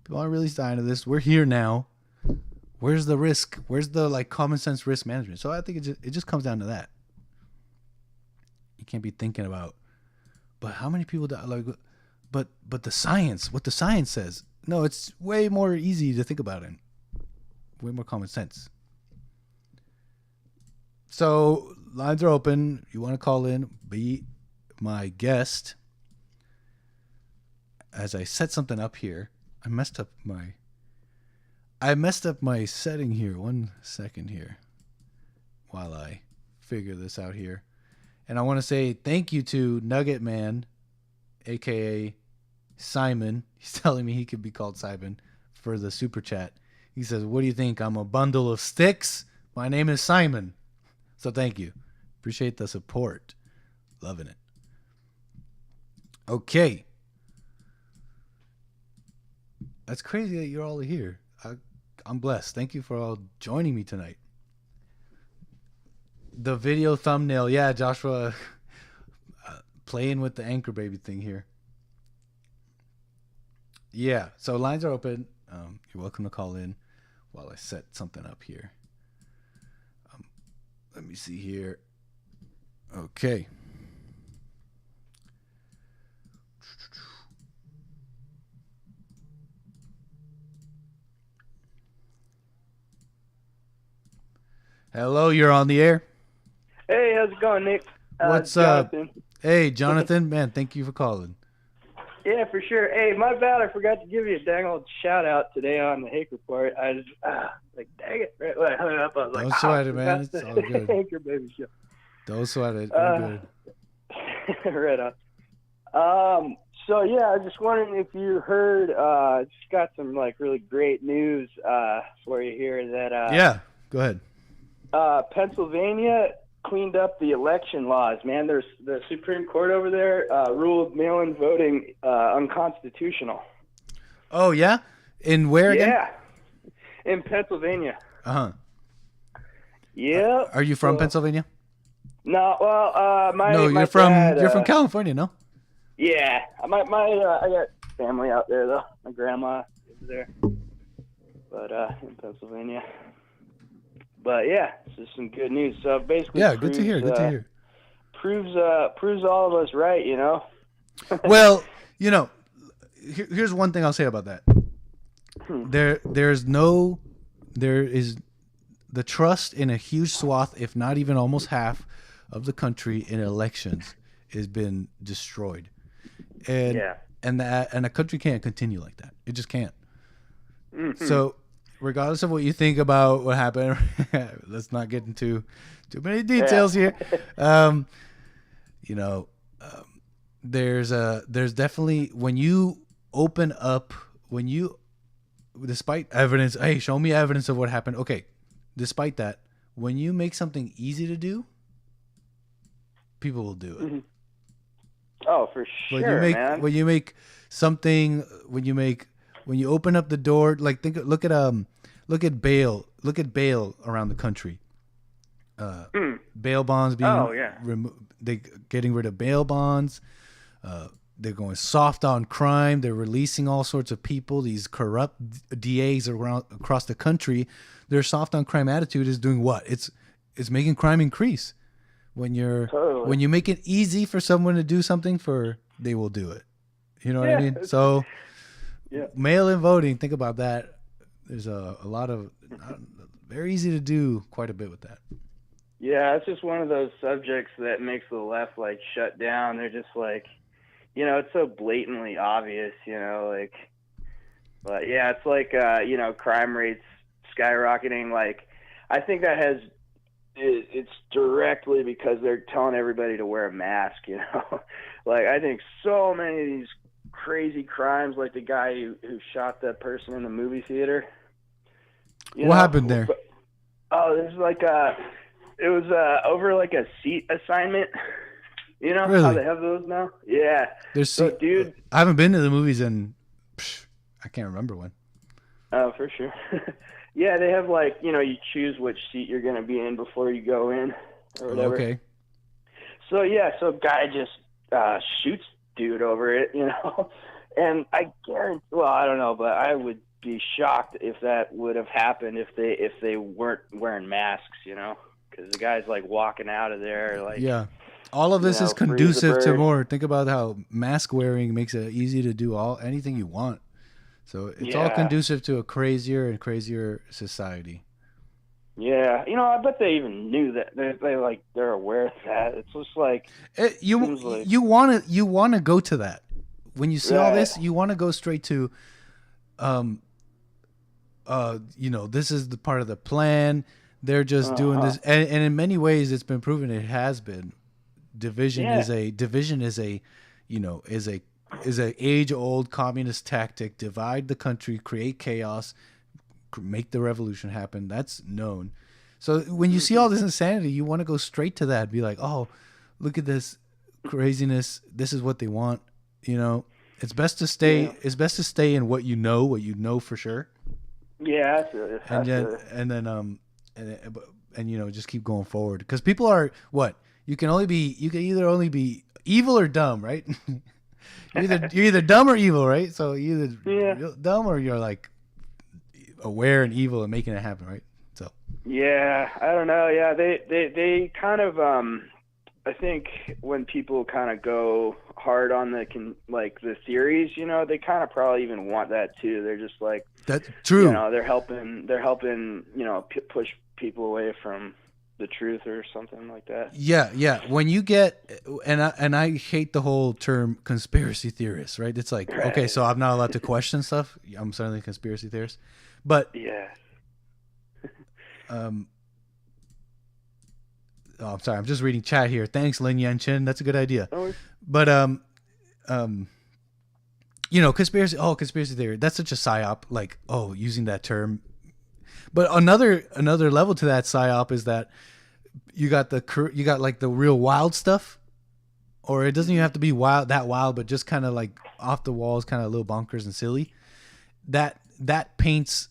People aren't really dying of this. We're here now. Where's the risk? Where's the like common sense risk management? So I think it just comes down to that. You can't be thinking about, but how many people die? Like, but the science, what the science says. No, it's way more easy to think about it. Way more common sense. So lines are open. You want to call in, be my guest. As I set something up here, I messed up my setting here. 1 second here while I figure this out here. And I want to say thank you to Nugget Man, aka Simon. He's telling me he could be called Simon for the super chat. He says, "What do you think? I'm a bundle of sticks? My name is Simon." So thank you. Appreciate the support. Loving it. Okay. That's crazy that you're all here. I'm blessed. Thank you for all joining me tonight. The video thumbnail. Yeah, Joshua playing with the anchor baby thing here. Yeah, so lines are open. You're welcome to call in while I set something up here. Let me see here. Okay. Hello, you're on the air. Hey, how's it going, Nick? What's up? Hey, Jonathan. Man, thank you for calling. Yeah, for sure. Hey, my bad. I forgot to give you a dang old shout out today on the Hake Report. I just, like, dang it. Right when I hung up, I was like, don't sweat it, man. It's all good. Anchor baby show. Don't sweat it. You're good. Right on. So, yeah, I was just wondering if you heard, just got some, like, really great news for you here that. Yeah, go ahead. Pennsylvania cleaned up the election laws, man. There's the Supreme Court over there ruled mail-in voting unconstitutional. Oh, yeah? In where again? Yeah, in Pennsylvania. Uh-huh. Yeah. Are you from Pennsylvania? No, well, you're from California, no? Yeah, I got family out there though. My grandma is there, but in Pennsylvania. But yeah, this is some good news. So basically, yeah, good to hear. Good to hear. Proves all of us right, you know. Well, you know, here's one thing I'll say about that. There is the trust in a huge swath, if not even almost half, of the country in elections has been destroyed, and a country can't continue like that. It just can't. Mm-hmm. So, regardless of what you think about what happened, let's not get into too many details here. There's definitely despite evidence, hey, show me evidence of what happened. Okay, despite that, when you make something easy to do, people will do it. Mm-hmm. Oh, for sure, man. When you open up the door, like look at bail around the country. Bail bonds being they getting rid of bail bonds. They're going soft on crime. They're releasing all sorts of people. These corrupt DAs across the country. Their soft on crime attitude is doing what? It's making crime increase. When you make it easy for someone to do something, they will do it. You know what I mean? So, mail-in voting. Think about that. There's a lot of very easy to do quite a bit with that. Yeah, it's just one of those subjects that makes the left like shut down. They're just like, you know, it's so blatantly obvious, you know, like, but yeah, it's like, you know, crime rates skyrocketing. Like, I think that it's directly because they're telling everybody to wear a mask, you know. Like, I think so many of these crazy crimes, like the guy who shot that person in the movie theater. What happened there? Oh, there's like it was over like a seat assignment. You know really? How they have those now? Yeah. Dude, I haven't been to the movies in I can't remember when. Oh, for sure. Yeah, they have like, you know, you choose which seat you're going to be in before you go in or whatever. Okay. So, yeah, guy just shoots dude over it, you know. And I guarantee, well, I don't know, but I would be shocked if that would have happened if they weren't wearing masks, you know, because the guy's like walking out of there like, yeah. All of this is conducive to more. Think about how mask wearing makes it easy to do anything you want. So it's all conducive to a crazier and crazier society. Yeah, you know, I bet they even knew that. They're aware of that. It's just like you want to go to that. When you see all this, you want to go straight to, you know, this is the part of the plan. They're just doing this, and in many ways, it's been proven it has been. Division is a you know, is a age-old communist tactic. Divide the country, create chaos, make the revolution happen. That's known. So when you see all this insanity, you want to go straight to that. Be like, oh, look at this craziness. This is what they want. You know, it's best to stay. Yeah. It's best to stay in what you know for sure. Yeah, and then you know, just keep going forward because people are what you can either only be evil or dumb, right? you're either dumb or evil, right? So you're either dumb or you're like aware and evil and making it happen, right? So yeah, I don't know. Yeah, they kind of I think when people kind of go hard on the theories, you know, they kind of probably even want that too. They're just like, that's true. You know, they're helping, you know, push people away from the truth or something like that. Yeah. When you get, and I hate the whole term conspiracy theorist, right? It's like, okay, so I'm not allowed to question stuff. I'm certainly a conspiracy theorist, but yeah. Oh, I'm sorry. I'm just reading chat here. Thanks, Lin Yan-Chin. That's a good idea. But you know, conspiracy theory. That's such a psyop. Like, oh, using that term. But another level to that psyop is that you got like the real wild stuff, or it doesn't even have to be wild, but just kind of like off the walls, kind of little bonkers and silly. That paints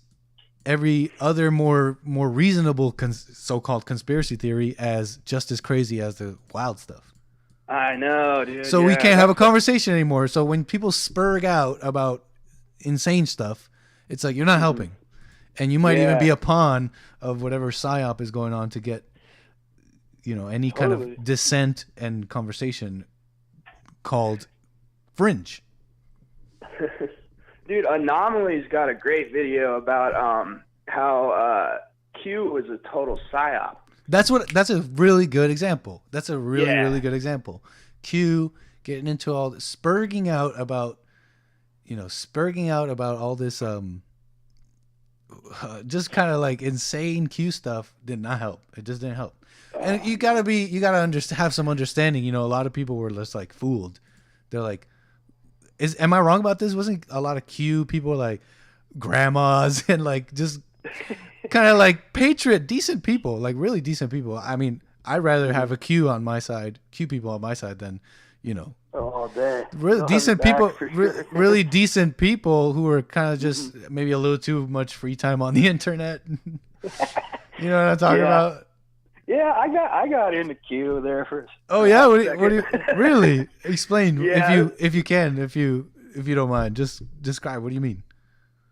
every other more reasonable so-called conspiracy theory as just as crazy as the wild stuff. I know, dude. So we can't have a conversation anymore. So when people spurg out about insane stuff, it's like you're not helping. And you might even be a pawn of whatever psyop is going on to get, you know, any kind of dissent and conversation called fringe. Dude, Anomaly's got a great video about how Q was a total psyop. That's a really good example. That's a really good example. Q getting into all this, spurging out about all this just kind of like insane Q stuff did not help. It just didn't help. And you gotta have some understanding. You know, a lot of people were just like fooled. They're like, am I wrong about this? Wasn't a lot of Q people like grandmas and like just kind of like decent people, like really decent people. I mean, I'd rather have a Q people on my side than, you know, all day. Really decent people, really decent people who are kind of just maybe a little too much free time on the internet. You know what I'm talking about? Yeah, I got into Q there for. Oh yeah, what do you really explain if you can, if you don't mind, just describe. What do you mean?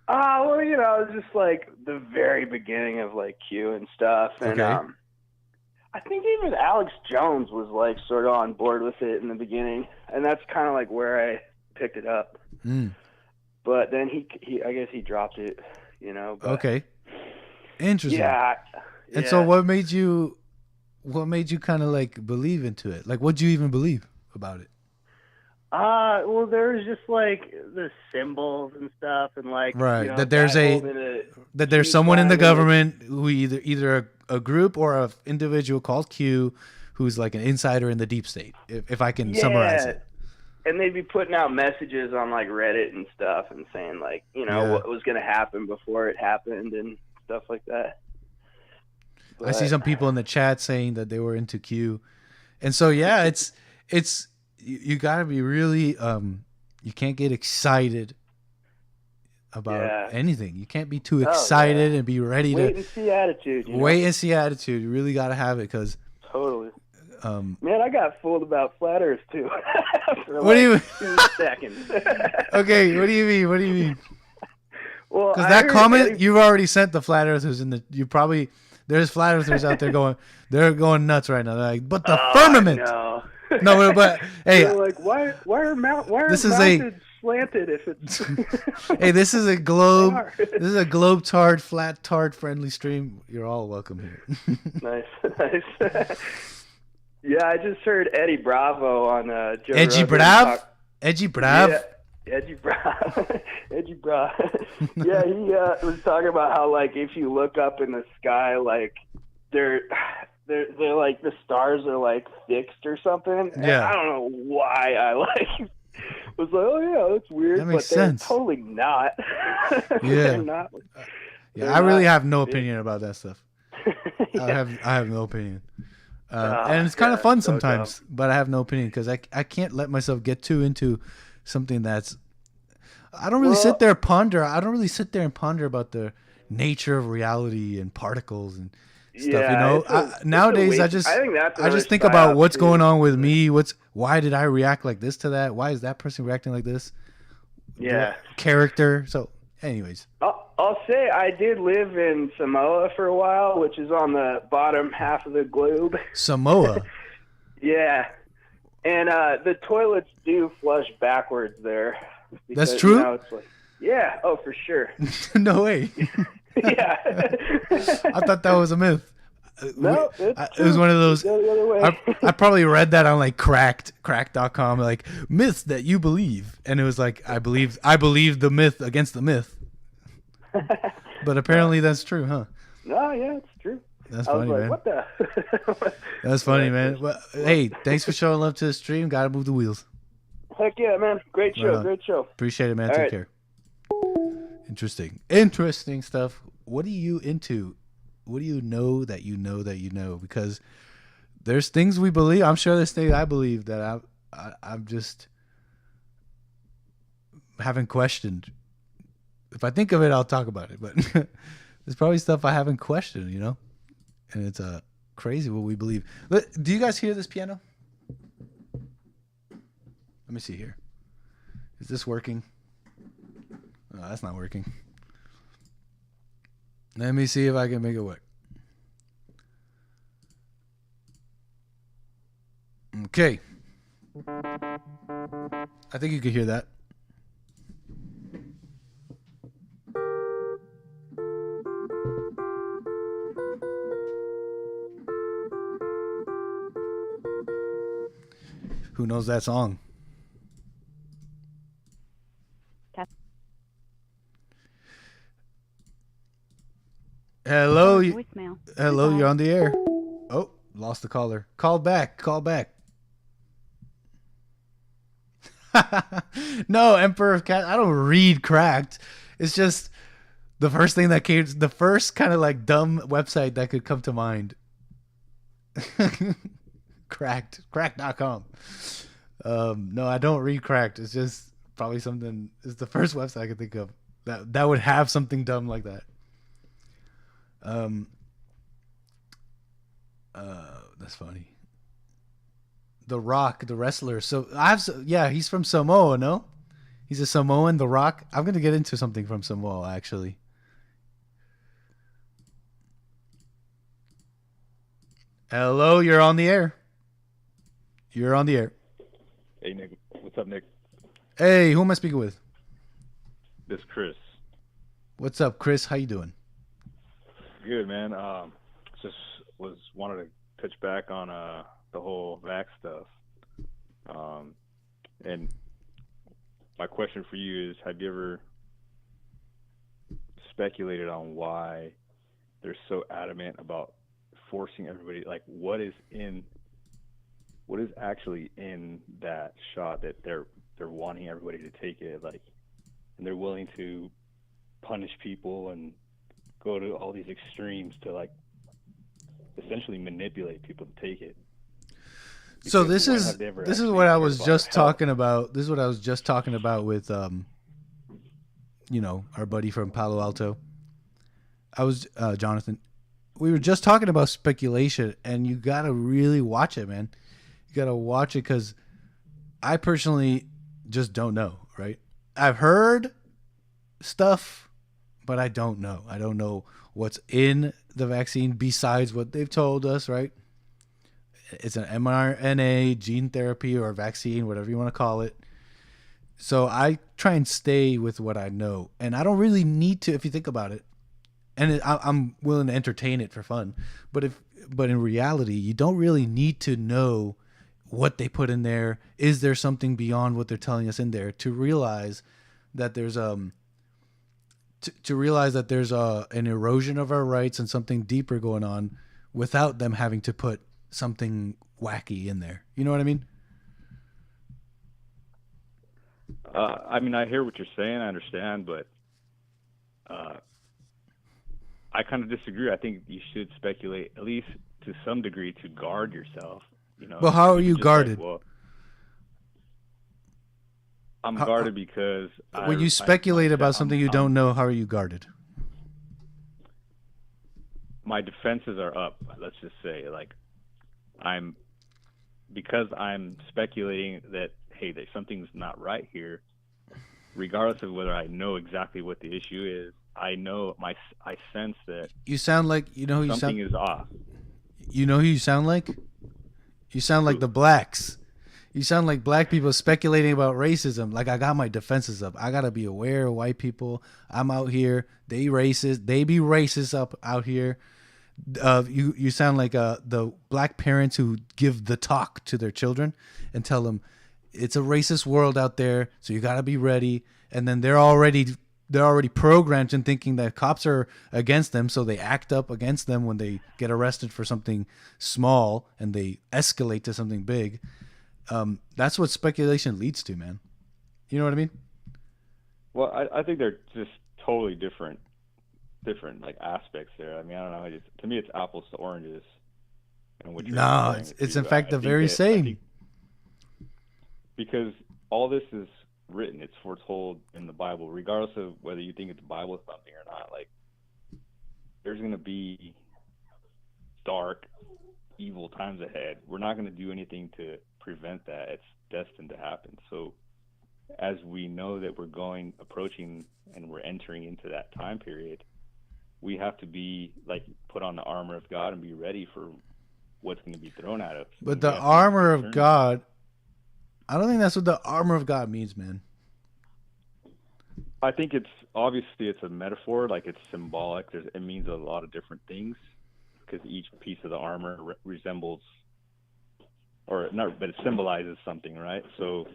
Well, you know, it was just like the very beginning of like Q and stuff, and I think even Alex Jones was like sort of on board with it in the beginning, and that's kind of like where I picked it up. But then he I guess he dropped it, you know. But, okay, interesting. Yeah. And so, what made you kind of like believe into it? Like, what did you even believe about it? Well, there was just like the symbols and stuff, and like right, you know, that there's someone in the government who either a group or an individual called Q, who's like an insider in the deep state. If I can summarize it. And they'd be putting out messages on like Reddit and stuff, and saying like, you know, what was going to happen before it happened and stuff like that. But I see some people in the chat saying that they were into Q, and so it's you got to be really you can't get excited about anything. You can't be too excited and be ready wait and see attitude. Wait and see attitude. You really got to have it because totally. Man, I got fooled about flat Earth too. For What do you- 2 seconds. Okay, what do you mean? What do you mean? Well, Because I that heard comment Eddie- you've already sent the flat earthers in the. You probably there's flat earthers out there going. They're going nuts right now. They're like, but the firmament. No. No, but hey, They're like, why are this is mountains slanted if it's hey, this is a globe. They are. This is a globe tard, flat tard friendly stream. You're all welcome here. nice. Yeah, I just heard Eddie Bravo on Joe Edgy Rogan Brav? talk- Edgy Brav? Yeah, Edgy Brav. Edgy Brav. Yeah, he was talking about how, like, if you look up in the sky, like, they're like, the stars are, like, fixed or something. And Yeah. I don't know why I, like, was like, oh, yeah, that's weird. That makes but they're sense. totally not. Yeah. They're not. Yeah, They're I really not have no fixed. opinion about that stuff. I have no opinion. Ah, And it's kind of yeah, fun so sometimes, but I have no opinion because I can't let myself get too into something that's. I don't really sit there and ponder. I don't really sit there and ponder about the nature of reality and particles and stuff. Yeah, you know, it's a nowadays waste. I think that's I just another think about psyop, what's too. going on with me. Why did I react like this to that? Why is that person reacting like this? Yeah. Character. So, anyways. I'll say I did live in Samoa for a while, which is on the bottom half of the globe. Samoa. Yeah. And the toilets do flush backwards there. That's Because, true? You know, it's like, yeah, oh, for sure. No way. Yeah. I thought that was a myth. No, It was one of those. Go the other way. I probably read that on like crack.com, like myths that you believe, and it was like I believe the myth against the myth. But apparently that's true, huh? No, yeah, it's true. That's I was funny, like, man. what the? That's funny, man. Well, hey, thanks for showing love to the stream. Gotta move the wheels. Heck yeah, man. Great show. Right on. Great show. Appreciate it, man. All Take right. care. Interesting stuff. What are you into? What do you know that you know that you know? Because there's things we believe. I'm sure there's things I believe that I'm just haven't questioned. If I think of it, I'll talk about it. But there's probably stuff I haven't questioned, you know? And it's crazy what we believe. Do you guys hear this piano? Let me see here. Is this working? No, that's not working. Let me see if I can make it work. Okay. I think you can hear that. Who knows that song? Hello. Voicemail. Hello, Goodbye. you're on the air. Oh, lost the caller. Call back. Call back. No, Emperor of Cat. I don't read Cracked. It's just the first thing that came, the first kind of like dumb website that could come to mind. Cracked.com. No, I don't read Cracked. It's just probably something. It's the first website I could think of that would have something dumb like that. That's funny. The Rock, the wrestler. So he's from Samoa, no? He's a Samoan, The Rock. I'm gonna get into something from Samoa, actually. Hello, you're on the air. You're on the air. Hey, Nick. What's up, Nick? Hey, who am I speaking with? This is Chris. What's up, Chris? How you doing? Good, man. Just wanted to touch back on the whole vax stuff. And my question for you is, have you ever speculated on why they're so adamant about forcing everybody? Like, what is actually in that shot that they're wanting everybody to take it? Like, and they're willing to punish people and go to all these extremes to, like, essentially manipulate people to take it. So Because this why is have they ever this is actually what I cared was about just health? talking about. This is what I was just talking about with our buddy from Palo Alto. I was Jonathan. we were just talking about speculation, and you gotta really watch it, man. You gotta watch it because I personally just don't know, right? I've heard stuff, but I don't know. I don't know what's in the vaccine besides what they've told us, right? It's an mRNA gene therapy or vaccine, whatever you want to call it. So I try and stay with what I know, and I don't really need to, if you think about it. And I'm willing to entertain it for fun, but in reality, you don't really need to know what they put in there. Is there something beyond what they're telling us in there to realize that there's an erosion of our rights and something deeper going on without them having to put something wacky in there. You know what I mean? I mean, I hear what you're saying. I understand, but I kind of disagree. I think you should speculate, at least to some degree, to guard yourself. You know. Well, how are you just guarded? Well, I'm guarded because when you speculate about something you don't know, how are you guarded? My defenses are up. Let's just say, like, because I'm speculating that, hey, that something's not right here, regardless of whether I know exactly what the issue is. I sense that you sound like, you know who something is off. You know who you sound like? You sound like the blacks. You sound like black people speculating about racism. Like, I got my defenses up. I gotta be aware of white people. I'm out here. They racist. They be racist out here. You sound like the black parents who give the talk to their children and tell them it's a racist world out there, so you gotta be ready. And then they're already programmed in thinking that cops are against them, so they act up against them when they get arrested for something small and they escalate to something big. That's what speculation leads to, man. You know what I mean? Well, I think they're just totally different like aspects there. I mean, I don't know. To me, it's apples to oranges. No, it's in fact the very same. Because all this is written, it's foretold in the Bible, regardless of whether you think it's Bible something or not. Like, there's going to be dark, evil times ahead. We're not going to do anything to prevent that. It's destined to happen. So as we know that we're approaching and we're entering into that time period, we have to be like, put on the armor of God and be ready for what's going to be thrown at us. But the armor of God, I don't think that's what the armor of God means, man. I think it's a metaphor, like it's symbolic. It means a lot of different things because each piece of the armor resembles, or not, but it symbolizes something, right? So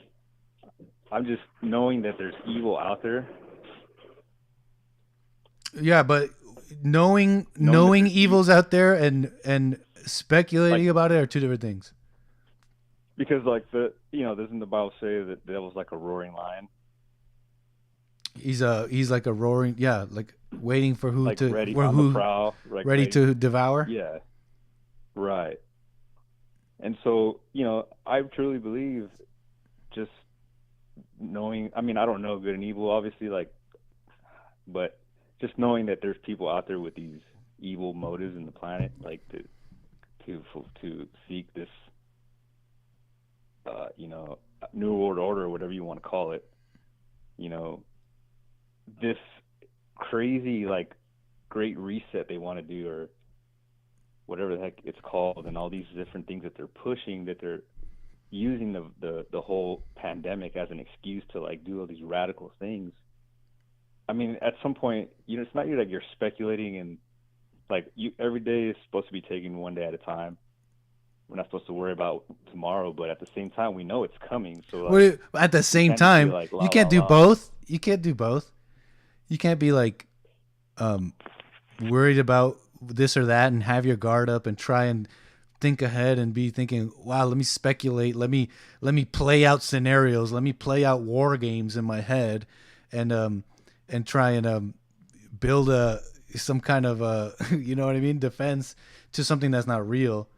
I'm just knowing that there's evil out there. Yeah, but knowing evil's out there and speculating about it are two different things. Because doesn't the Bible say that the devil's like a roaring lion? He's like a roaring, like waiting for who to ready on the prowl, like ready to devour. Yeah, right. And so I truly believe, just knowing. I mean, I don't know good and evil, obviously, but just knowing that there's people out there with these evil motives in the planet, like to seek this. New world order, or whatever you want to call it, this crazy, like, great reset they want to do, or whatever the heck it's called, and all these different things that they're pushing, that they're using the whole pandemic as an excuse to, like, do all these radical things. I mean, at some point, it's not like you're speculating, and like, every day is supposed to be taken one day at a time. We're not supposed to worry about tomorrow, but at the same time, we know it's coming. So at the same time, you can't do both. You can't do both. You can't be like worried about this or that and have your guard up and try and think ahead and be thinking, wow, let me speculate. Let me play out scenarios. Let me play out war games in my head and try and build some kind of you know what I mean, defense to something that's not real.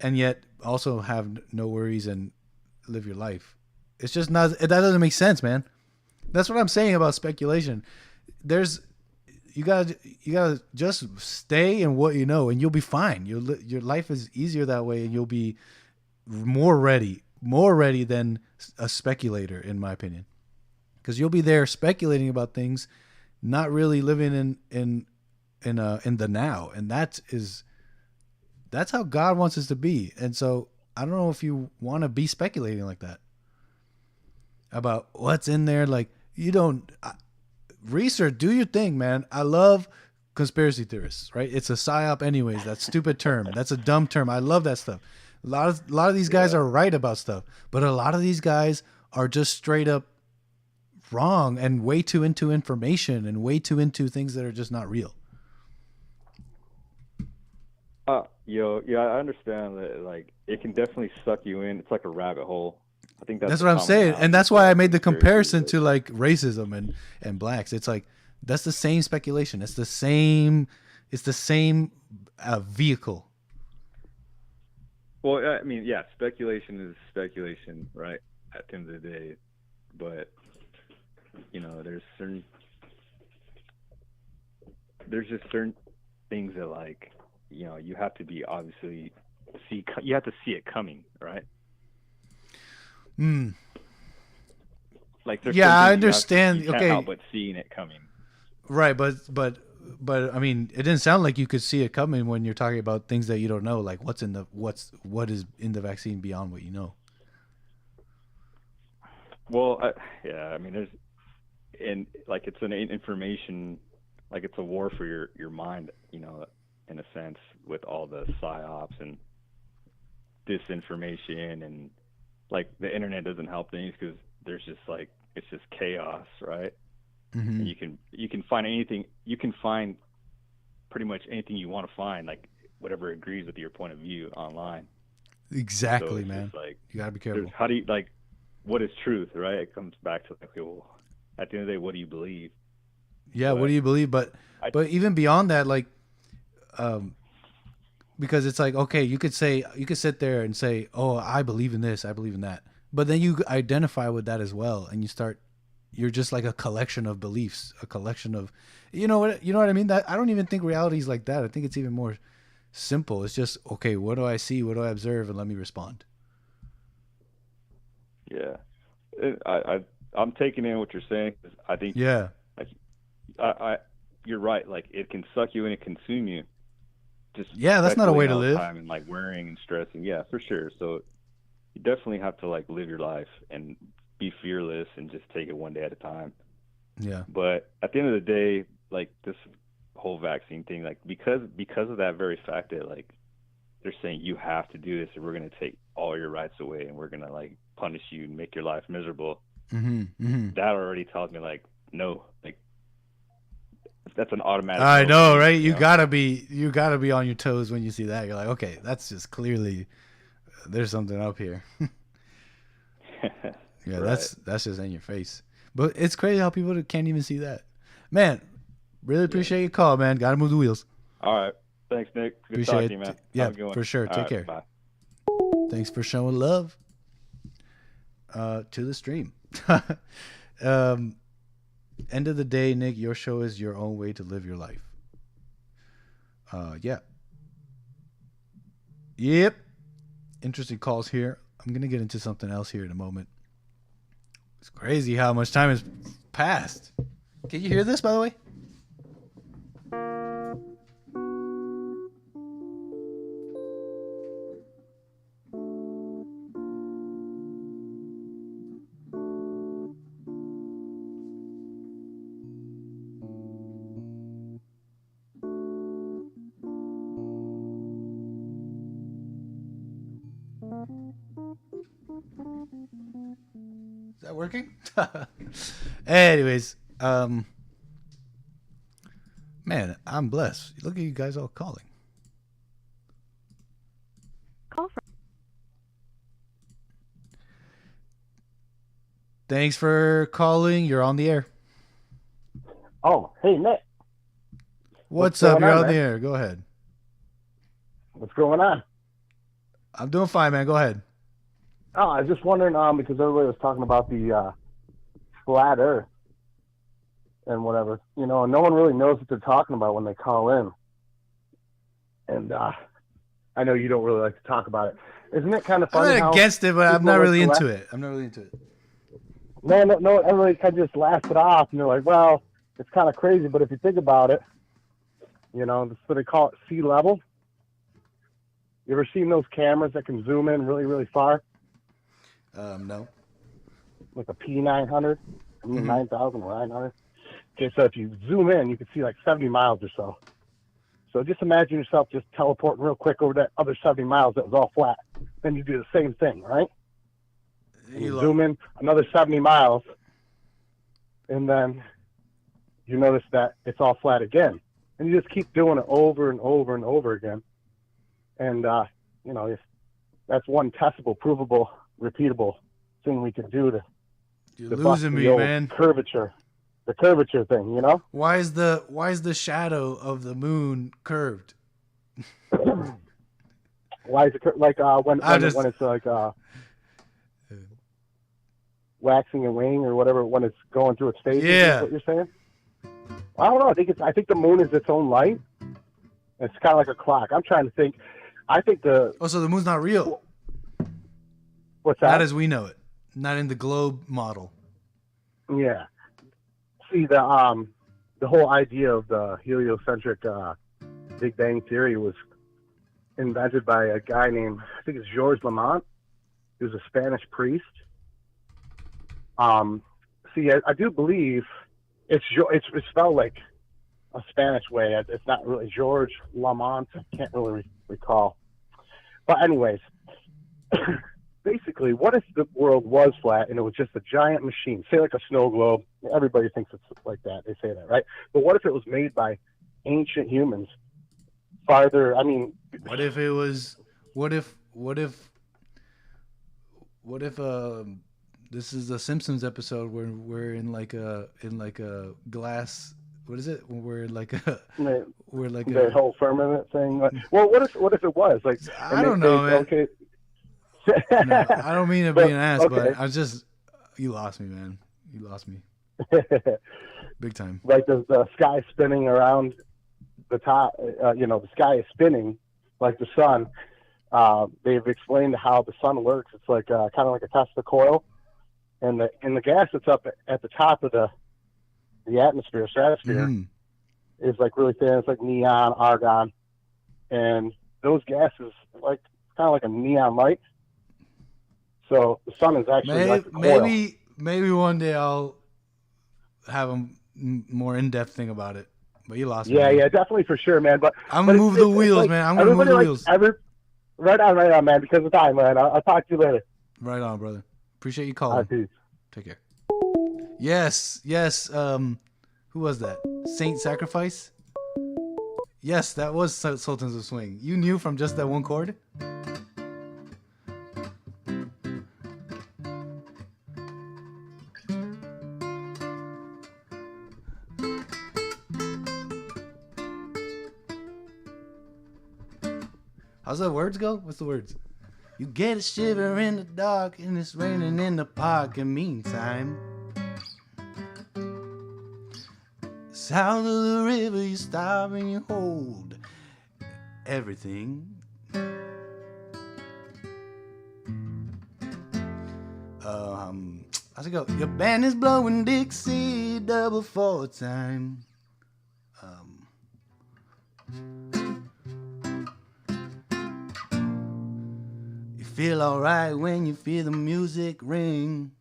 And yet also have no worries and live your life. It's just not, that doesn't make sense, man. That's what I'm saying about speculation. you gotta just stay in what you know, and you'll be fine. Your life is easier that way, and you'll be more ready than a speculator, in my opinion, because you'll be there speculating about things, not really living in the now, and that's how God wants us to be. And so I don't know if you want to be speculating like that about what's in there. Like, you don't research, do your thing, man. I love conspiracy theorists, right? It's a psyop anyways. That stupid term. That's a dumb term. I love that stuff. A lot of these guys are right about stuff, but a lot of these guys are just straight up wrong and way too into information and way too into things that are just not real. Yeah, I understand that. Like, it can definitely suck you in. It's like a rabbit hole. I think That's what I'm saying, and that's why I made the comparison to like racism and blacks. It's like that's the same speculation. It's the same vehicle. Well, I mean, yeah, speculation is speculation, right? At the end of the day, but there's just certain things that, like, you have to be obviously you have to see it coming, right? Like, there's I understand. You can't okay, help but seeing it coming. Right, but I mean, it didn't sound like you could see it coming when you're talking about things that you don't know, like what is in the vaccine beyond what you know. Well, I mean, it's an information, like, it's a war for your mind, in a sense, with all the psyops and disinformation, and like the internet doesn't help things because there's just like, it's just chaos, right? Mm-hmm. And you can find anything. You can find pretty much anything you want to find, like whatever agrees with your point of view online. Exactly, so man. Like, you gotta be careful. How do you, like, what is truth, right? It comes back to, like, okay, well, at the end of the day, what do you believe? Yeah, what do you believe? But even beyond that, like, because it's like, okay, you could sit there and say, oh, I believe in this, I believe in that, but then you identify with that as well, and you're just like a collection of beliefs, a collection of, you know what I mean? That I don't even think reality is like that. I think it's even more simple. It's just, okay, what do I see? What do I observe? And let me respond. Yeah, I'm taking in what you're saying. I think, yeah, you're right. Like, it can suck you in and consume you. Just that's not a way to live. Time and, like, worrying and stressing. Yeah, for sure. So you definitely have to, like, live your life and be fearless and just take it one day at a time. Yeah. But at the end of the day, like, this whole vaccine thing, like, because of that very fact that, like, they're saying you have to do this, or we're going to take all your rights away, and we're going to, like, punish you and make your life miserable. Mm-hmm, mm-hmm. That already tells me, like, no, like, that's an automatic. I know, right? You gotta be on your toes when you see that. You're like, okay, that's just clearly there's something up here. Yeah, right. that's just in your face. But it's crazy how people can't even see that. Man, really appreciate your call, man. Gotta move the wheels. All right. Thanks, Nick. Good talking to you, man. Yeah, Have a good one. for sure. All Take care. Bye. Thanks for showing love to the stream. End of the day, Nick, your show is your own way to live your life. Yeah. Yep. Interesting calls here. I'm going to get into something else here in a moment. It's crazy how much time has passed. Can you hear this, by the way? Is that working? Anyways, man, I'm blessed. Look at you guys all calling. Thanks for calling. You're on the air. Oh, hey, Nick. What's up? You're on the air. Go ahead. What's going on? I'm doing fine, man. Go ahead. Oh, I was just wondering, because everybody was talking about the flat Earth, and whatever, you know, and no one really knows what they're talking about when they call in. And I know you don't really like to talk about it. Isn't it kind of funny? I'm not against it, but I'm not really into it. I'm not really into it. No, everybody kind of just laughs it off, and they're like, well, it's kind of crazy, but if you think about it, you know, that's what they call it, sea level. You ever seen those cameras that can zoom in really, really far? No. Like a P900, Mm-hmm. 9,000 or 900. Okay, so if you zoom in, you can see like 70 miles or so. So just imagine yourself just teleporting real quick over that other 70 miles that was all flat. Then you do the same thing, right? And you zoom in another 70 miles, and then you notice that it's all flat again. And you just keep doing it over and over and over again. And, you know, that's one testable, provable, repeatable thing we can do to You're bust losing the me, old man. the curvature thing, you know? Why is the shadow of the moon curved? Why is it like when it's like waxing and waning or whatever, when it's going through its stages? Yeah. Is what you're saying? I don't know. I think the moon is its own light. It's kind of like a clock. I'm trying to think. I think so the moon's not real. What's that? Not as we know it. Not in the globe model. Yeah. See, the whole idea of the heliocentric Big Bang Theory was invented by a guy named, I think it's Georges Lamont. He was a Spanish priest. See, I do believe it's spelled like a Spanish way. It's not really George Lamont. I can't really recall. But anyways, basically, what if the world was flat and it was just a giant machine, say like a snow globe? Everybody thinks it's like that. They say that, right? But what if it was made by ancient humans? Farther, I mean, What if it was? What if this is a Simpsons episode where we're in like a glass. What is it? We're like the whole firmament thing. Well, what if it was like? I don't know, man. Okay. No, I don't mean to be an ass, okay. but you lost me, man. You lost me. Big time. Like the sky spinning around the top, the sky is spinning like the sun. They've explained how the sun works. It's like kind of like a Tesla coil, and the gas that's up at the top of the atmosphere, stratosphere, is like really thin. It's like neon, argon, and those gases like kind of like a neon light. So the sun is actually like a coil. Maybe one day I'll have a more in-depth thing about it. But you lost me. Yeah, definitely for sure, man. But I'm gonna move the wheels, like, man. I'm gonna move the wheels. Right on, man. Because of time, man. I'll talk to you later. Right on, brother. Appreciate you calling. Peace. Take care. Yes. Who was that? Saint Sacrifice? Yes, that was Sultans of Swing. You knew from just that one chord? How's the words go? What's the words? You get a shiver in the dark and it's raining in the park. In meantime, south of the river you stop and you hold everything. How's it go? Your band is blowing Dixie double 4 time. You feel alright when you feel the music ring.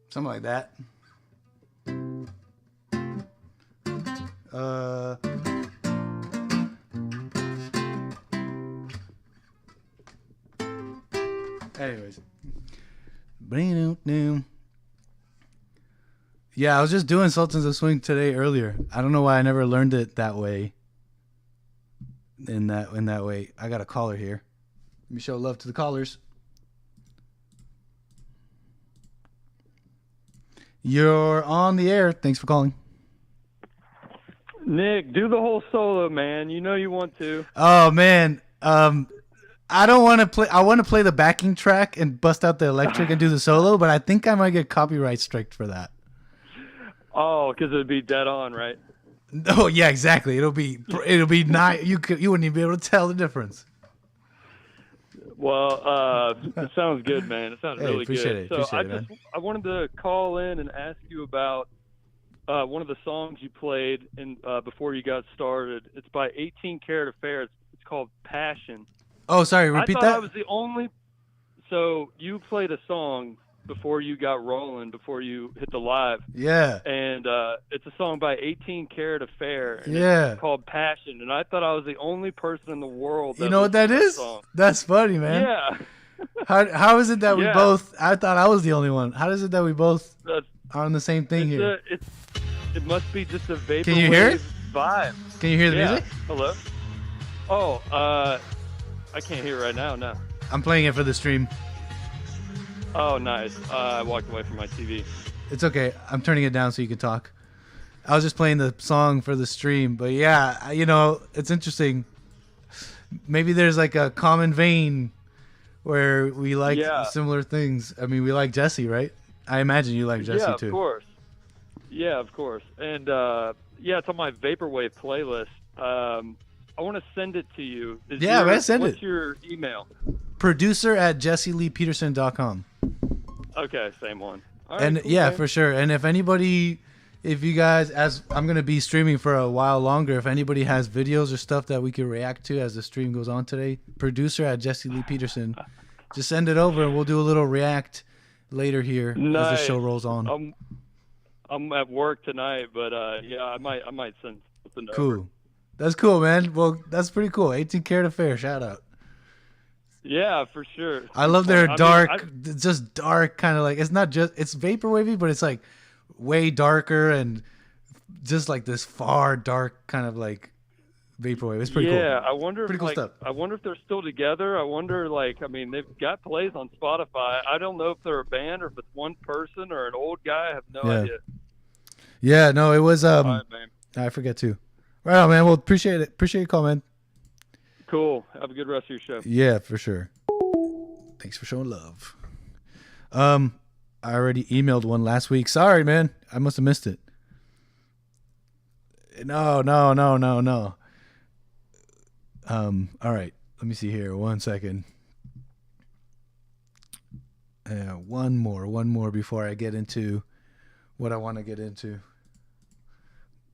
Something like that. Anyways. Yeah, I was just doing Sultans of Swing today earlier. I don't know why I never learned it that way. In that way. I got a caller here. Let me show love to the callers. You're on the air. Thanks for calling. Nick, do the whole solo, man. You know you want to. Oh man, I don't want to play. I want to play the backing track and bust out the electric and do the solo, but I think I might get copyright striked for that. Oh, because it would be dead on, right? Oh yeah, exactly. It'll be not. You wouldn't even be able to tell the difference. Well, it sounds good, man. It sounds really appreciate good. it. So Appreciate it, I wanted to call in and ask you about one of the songs you played in before you got started. It's by 18 Karat Affair. It's called Passion. Oh, sorry. Repeat I that. I was the only. So you played a song before you got rolling, before you hit the live. Yeah. And it's a song by 18 Karat Affair. And Yeah. It's called Passion. And I thought I was the only person in the world that You know what that listened to is? song. That's funny, man. Yeah. How is it that we Yeah. both? I thought I was the only one. How is it that we both That's- are on the same thing here? It must be just a vaporwave Can you hear it? vibe. Can you hear the Yeah. music? Hello? Oh, I can't hear it right now, no. I'm playing it for the stream. Oh, nice. I walked away from my TV. It's okay. I'm turning it down so you can talk. I was just playing the song for the stream, but yeah, it's interesting. Maybe there's like a common vein where we like similar things. I mean, we like Jesse, right? I imagine you like Jesse too. Yeah, of course. Yeah, of course. And it's on my vaporwave playlist. I want to send it to you. Man, send it. What's your email? Producer@jesseleepeterson.com. Okay, same one. All right, And cool, yeah, man. for sure. And if you guys, as I'm going to be streaming for a while longer, if anybody has videos or stuff that we can react to as the stream goes on today, producer@jesseleepeterson, just send it over and we'll do a little react later here as the show rolls on. I'm at work tonight, but I might send something over. Cool. That's cool, man. Well, that's pretty cool. 18 Karat Affair, shout out. Yeah, for sure. I love their I dark, mean, just dark kind of like, it's vaporwavy, but it's like way darker and just like this far dark kind of like vaporwave. It's pretty cool. Yeah, I wonder Pretty cool if stuff. I wonder if they're still together. I wonder they've got plays on Spotify. I don't know if they're a band or if it's one person or an old guy. I have no idea. Yeah, no, it was All right, man. I forget too. Right on, man. Well, appreciate it. Appreciate your call, man. Cool. Have a good rest of your show. Yeah, for sure. Thanks for showing love. I already emailed one last week. Sorry, man. I must have missed it. No. All right. Let me see here. 1 second. One more before I get into what I want to get into.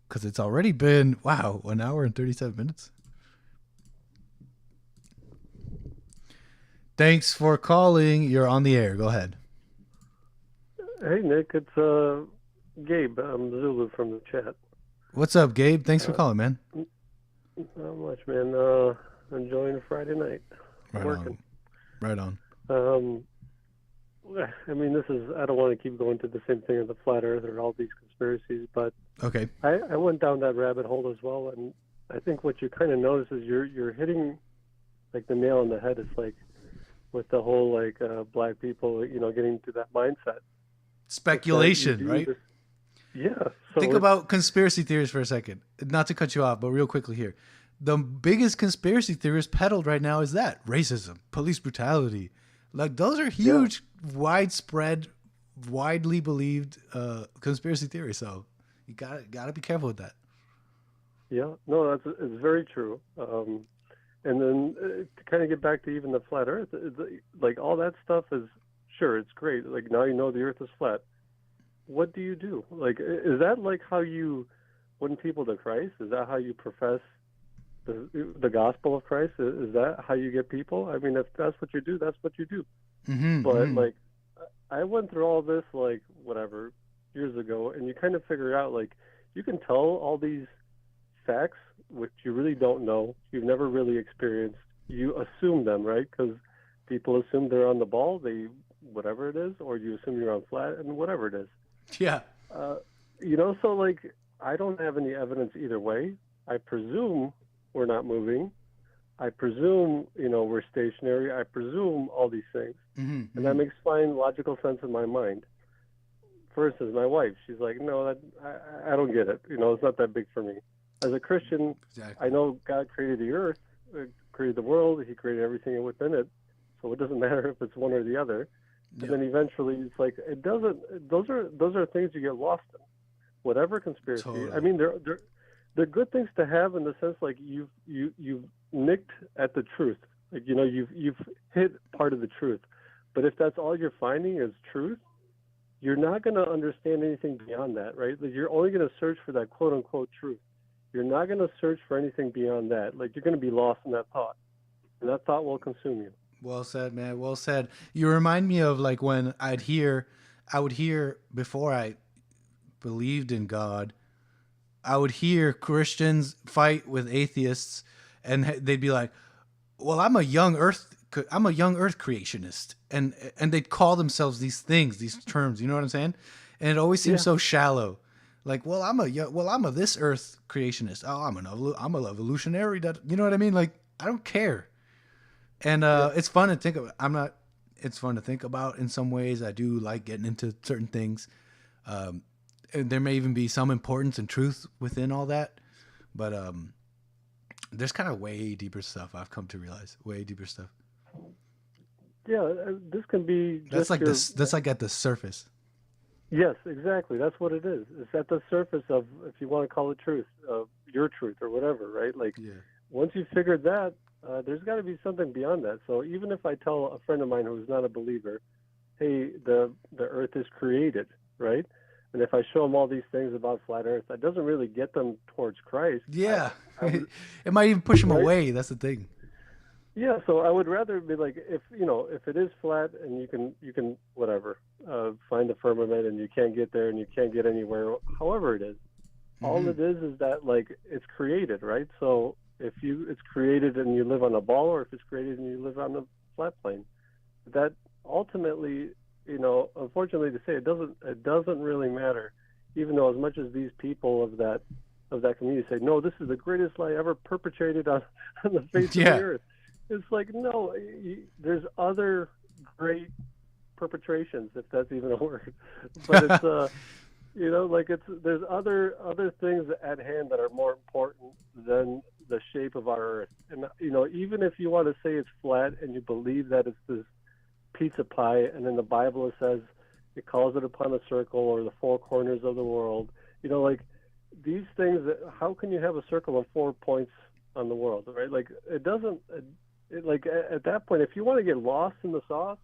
Because it's already been, 1 hour and 37 minutes. Thanks for calling. You're on the air. Go ahead. Hey, Nick. It's Gabe. I'm Zulu from the chat. What's up, Gabe? Thanks for calling, man. Not much, man. Enjoying a Friday night. Working. Right on. I mean, I don't want to keep going to the same thing of the flat earth or all these conspiracies, but okay. I went down that rabbit hole as well, and I think what you kind of notice is you're hitting like the nail on the head. It's like with the whole like black people, getting to that mindset. Speculation, right? Yeah. Think about conspiracy theories for a second. Not to cut you off, but real quickly here. The biggest conspiracy theorist peddled right now is that racism, police brutality. Like those are huge, widespread, widely believed conspiracy theories. So you gotta be careful with that. Yeah, no, it's very true. And then to kind of get back to even the flat Earth, like all that stuff is sure it's great. Like now you know the Earth is flat. What do you do? Like, is that like how you win people to Christ? Is that how you profess the gospel of Christ? Is that how you get people? I mean, if that's what you do, that's what you do. But like, I went through all this like whatever years ago, and you kind of figure out like you can tell all these facts which you really don't know, you've never really experienced. You assume them, right? Because people assume they're on the ball, whatever it is, or you assume you're on flat, and whatever it is. Yeah. So like I don't have any evidence either way. I presume we're not moving. I presume, we're stationary. I presume all these things. And that makes fine logical sense in my mind. for instance, my wife, she's like, no, I don't get it. It's not that big for me. As a Christian, I know God created the earth, created the world. He created everything within it. So it doesn't matter if it's one or the other. And then eventually it's like, it doesn't, those are things you get lost in. Whatever conspiracy. Totally. I mean, they're good things to have in the sense like you've nicked at the truth. Like, you've hit part of the truth. But if that's all you're finding is truth, you're not going to understand anything beyond that, right? Like, you're only going to search for that quote unquote truth. You're not going to search for anything beyond that. Like, you're going to be lost in that thought, and that thought will consume you. Well said, man. Well said. You remind me of like when I would hear before I believed in God, I would hear Christians fight with atheists, and they'd be like, "Well, I'm a young Earth creationist," and they'd call themselves these things, these terms. You know what I'm saying? And it always seems so shallow. Like, well, I'm a this Earth creationist. Oh, I'm an evolutionary. You know what I mean? Like, I don't care. And it's fun to think about. It's fun to think about in some ways. I do like getting into certain things. And there may even be some importance and truth within all that, but there's kind of way deeper stuff I've come to realize. Way deeper stuff. Yeah, this can be. That's like this. That's like at the surface. Yes, exactly. That's what it is. It's at the surface of, if you want to call it truth, your truth or whatever, right? Like, once you've figured that, there's got to be something beyond that. So even if I tell a friend of mine who's not a believer, hey, the earth is created, right? And if I show them all these things about flat earth, that doesn't really get them towards Christ. Yeah. It might even push them away. That's the thing. Yeah, so I would rather be like, if it is flat and you can whatever, find the firmament and you can't get there and you can't get anywhere, however it is. All it is that, like, it's created, right? So if it's created and you live on a ball, or if it's created and you live on a flat plane, that ultimately, unfortunately to say, it doesn't really matter. Even though as much as these people of that community say, no, this is the greatest lie ever perpetrated on the face of the earth. It's like, no, there's other great perpetrations, if that's even a word. But it's, there's other things at hand that are more important than the shape of our earth. And, even if you want to say it's flat and you believe that it's this pizza pie, and in the Bible it says it calls it upon a circle or the four corners of the world, these things, how can you have a circle of 4 points on the world, right? Like, it doesn't... Like, at that point, if you want to get lost in the sauce,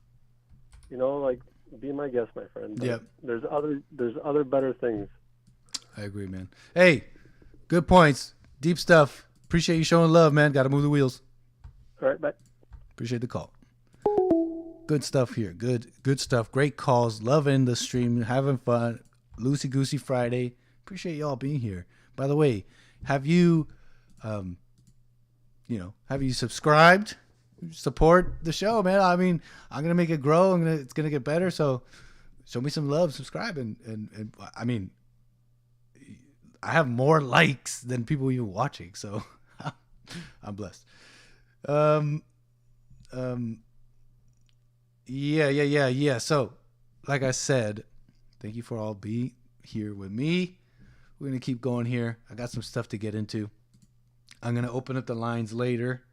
be my guest, my friend. Yeah. There's other better things. I agree, man. Hey, good points. Deep stuff. Appreciate you showing love, man. Got to move the wheels. All right, bye. Appreciate the call. Good stuff here. Good stuff. Great calls. Loving the stream. Having fun. Loosey Goosey Friday. Appreciate y'all being here. By the way, have you subscribed? Support the show, man. I mean, I'm gonna make it grow. It's gonna get better. So show me some love, subscribe, and I mean, I have more likes than people even watching, so I'm blessed. Yeah. So, like I said, thank you for all being here with me. We're gonna keep going here. I got some stuff to get into. I'm going to open up the lines later.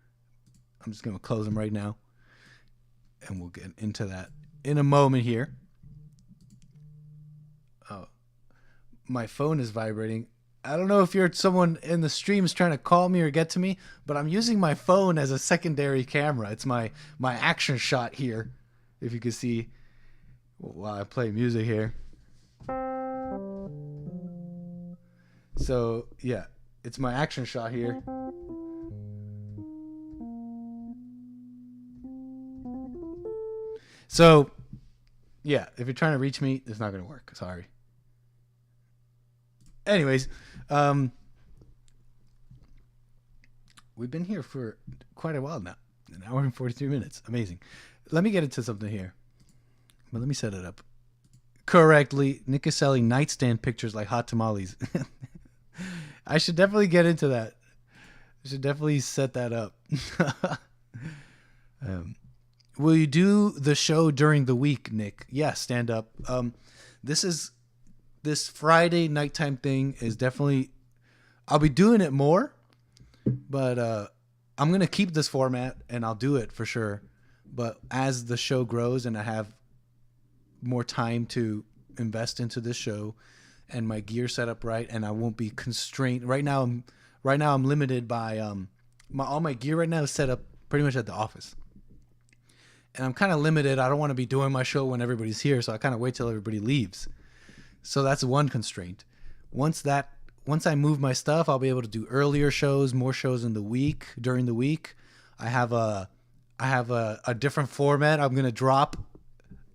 I'm just going to close them right now. And we'll get into that in a moment here. Oh, my phone is vibrating. I don't know if you're someone in the stream is trying to call me or get to me, but I'm using my phone as a secondary camera. It's my action shot here, if you can see while I play music here. So, yeah. It's my action shot here. So, yeah, if you're trying to reach me, it's not going to work. Sorry. Anyways, we've been here for quite a while now. An hour and 43 minutes. Amazing. Let me get into something here. But let me set it up correctly. Nick is selling nightstand pictures like hot tamales. I should definitely get into that. I should definitely set that up. Will you do the show during the week, Nick? Yeah, stand up. This is this Friday nighttime thing is definitely, I'll be doing it more, but I'm going to keep this format and I'll do it for sure. But as the show grows and I have more time to invest into this show and my gear set up right, and I won't be constrained. Right now I'm limited by all my gear right now is set up pretty much at the office. And I'm kind of limited. I don't want to be doing my show when everybody's here, so I kind of wait till everybody leaves. So that's one constraint. Once I move my stuff, I'll be able to do earlier shows, more shows in the week, during the week. I have a different format I'm going to drop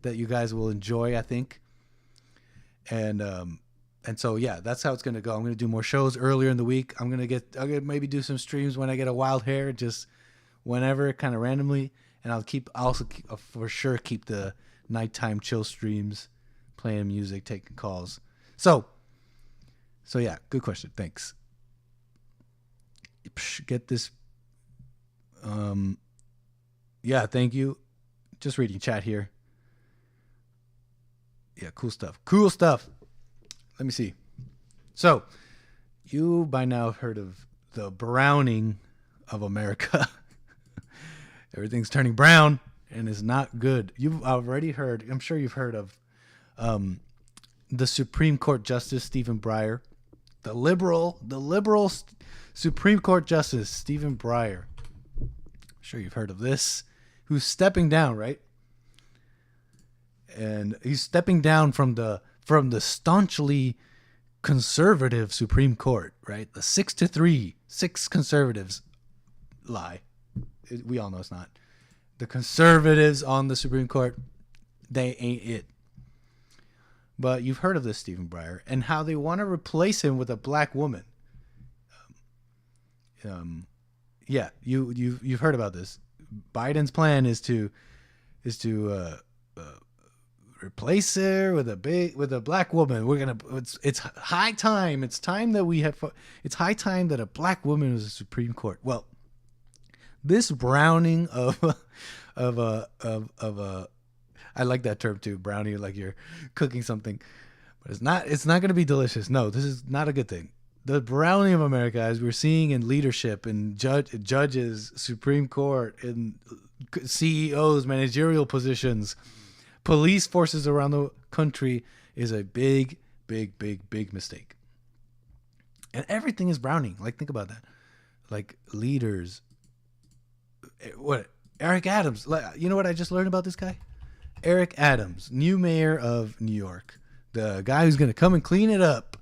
that you guys will enjoy, I think. And so, yeah, that's how it's going to go. I'm going to do more shows earlier in the week. I'm going to maybe do some streams when I get a wild hair, just whenever, kind of randomly. And I'll also for sure keep the nighttime chill streams, playing music, taking calls. So yeah, good question. Thanks. Get this. Yeah, thank you. Just reading chat here. Yeah, cool stuff. Cool stuff. Let me see. So, you by now have heard of the browning of America. Everything's turning brown and is not good. You've already heard, I'm sure you've heard of the Supreme Court Justice Stephen Breyer, the liberal Supreme Court Justice Stephen Breyer. I'm sure you've heard of this. Who's stepping down, right? And he's stepping down from the staunchly conservative Supreme Court, right? The 6-3, 6 conservatives lie. We all know it's not. The conservatives on the Supreme Court, they ain't it. But you've heard of this Stephen Breyer and how they want to replace him with a black woman. Yeah, you've heard about this. Biden's plan is to replace her with a black woman. It's high time. It's time that it's high time that a black woman is the Supreme Court. Well, this browning of I like that term too, brownie, like you're cooking something, but it's not going to be delicious. No, this is not a good thing. The browning of America, as we're seeing in leadership and judges, Supreme Court, and CEOs, managerial positions, police forces around the country, is a big mistake. And everything is browning. Like, think about that. Like, leaders. What? Eric Adams. You know what I just learned about this guy? Eric Adams, new mayor of New York. The guy who's going to come and clean it up.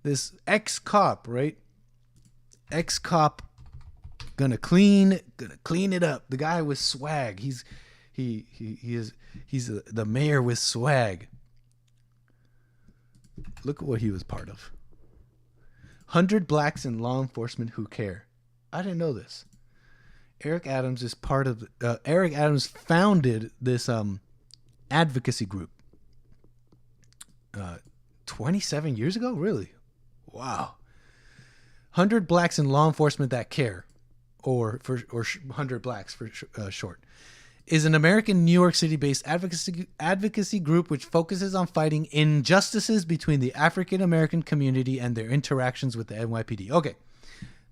This ex-cop, right? Ex-cop gonna clean it up. The guy with swag. He's the mayor with swag. Look at what he was part of. 100 blacks in law enforcement who care. I didn't know this. Eric Adams is part of. Eric Adams founded this advocacy group. 27 years ago, really? Wow. 100 blacks in law enforcement that care, or 100 blacks for short, is an American New York City-based advocacy group which focuses on fighting injustices between the African American community and their interactions with the NYPD. Okay,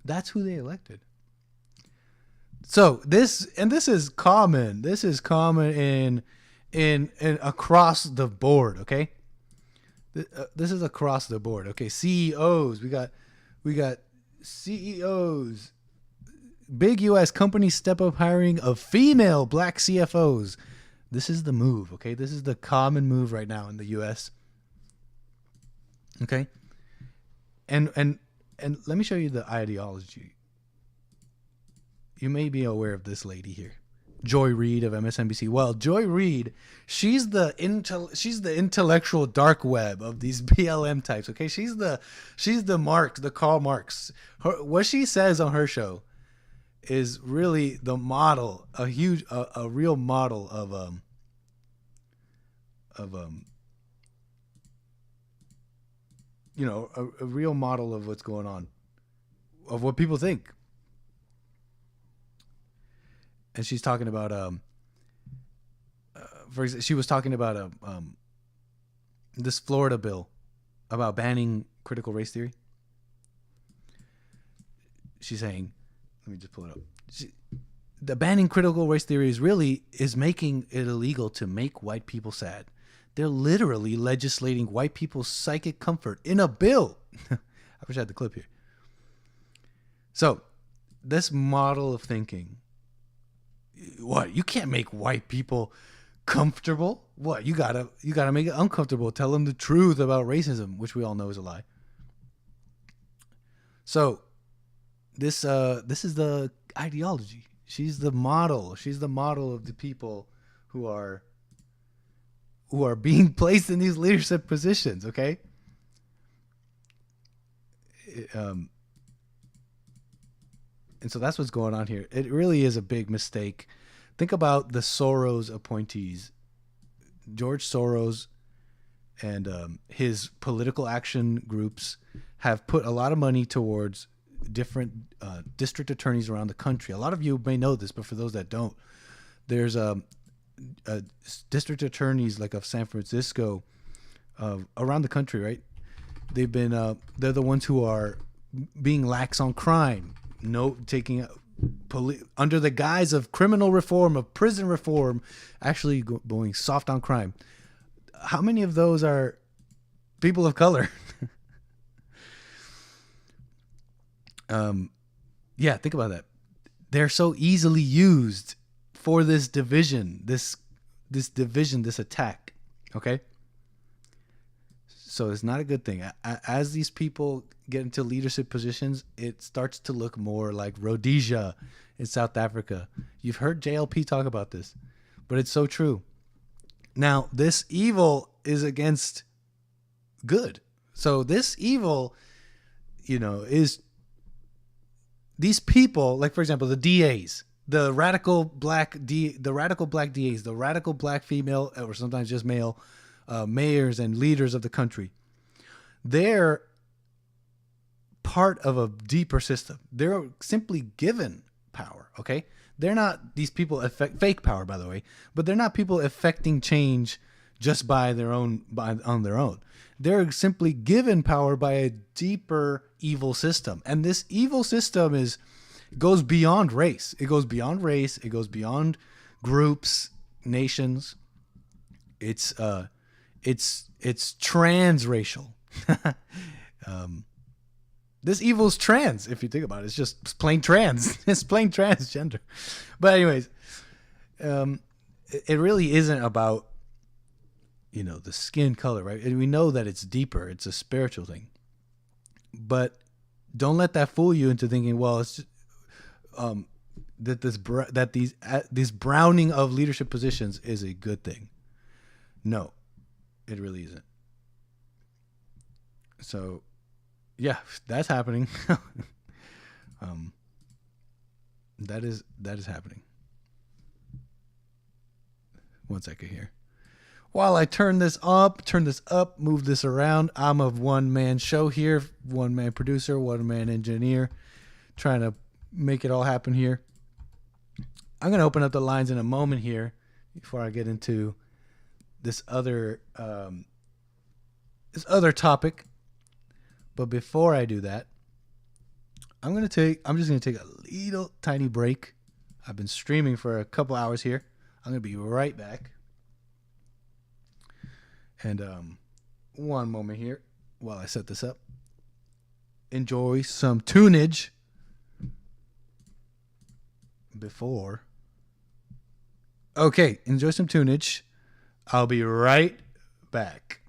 that's who they elected. So this is common. This is common in across the board. Okay, this is across the board. Okay, CEOs. We got CEOs. Big U.S. companies step up hiring of female black CFOs. This is the move, okay? This is the common move right now in the U.S. Okay? And let me show you the ideology. You may be aware of this lady here. Joy Reid of MSNBC. Well, Joy Reid, she's the intellectual dark web of these BLM types, okay? She's the Marx, the Karl Marx. What she says on her show is really the model, a real model of a real model of what's going on, of what people think. And she's talking about for example, she was talking about this Florida bill about banning critical race theory? She's saying, let me just pull it up. The banning critical race theory is making it illegal to make white people sad. They're literally legislating white people's psychic comfort in a bill. I wish I had the clip here. So, this model of thinking, what, you can't make white people comfortable? What, you gotta make it uncomfortable. Tell them the truth about racism, which we all know is a lie. So, this is the ideology. She's the model. She's the model of the people who are being placed in these leadership positions. Okay. And so that's what's going on here. It really is a big mistake. Think about the Soros appointees. George Soros and his political action groups have put a lot of money towards different district attorneys around the country. A lot of you may know this, but for those that don't, there's district attorneys like of San Francisco around the country, right? They've been they're the ones who are being lax on crime, taking under the guise of criminal reform, of prison reform, actually going soft on crime. How many of those are people of color? Yeah, think about that. They're so easily used for this division, this attack. Okay. So it's not a good thing. As these people get into leadership positions, it starts to look more like Rhodesia in South Africa. You've heard JLP talk about this, but it's so true. Now, this evil is against good. So this evil, is these people, like, for example, the DAs, the radical black DAs, the radical black female, or sometimes just male, mayors and leaders of the country. They're part of a deeper system. They're simply given power, okay? They're not these people fake power, by the way, but they're not people affecting change just on their own. They're simply given power by a deeper evil system. And this evil system goes beyond race. It goes beyond race. It goes beyond groups, nations. It's transracial. This evil's trans, if you think about it. It's just plain trans. It's plain transgender. But anyways, it really isn't about, the skin color, right? And we know that it's deeper. It's a spiritual thing. But don't let that fool you into thinking, well, it's just, that this browning of leadership positions is a good thing. No, it really isn't. So, yeah, that's happening. That is happening. One second here. While I turn this up, move this around. I'm a one-man show here, one-man producer, one-man engineer, trying to make it all happen here. I'm going to open up the lines in a moment here before I get into this other topic. But before I do that, I'm just going to take a little tiny break. I've been streaming for a couple hours here. I'm going to be right back. And one moment here while I set this up. Enjoy some tunage before. Okay, enjoy some tunage. I'll be right back.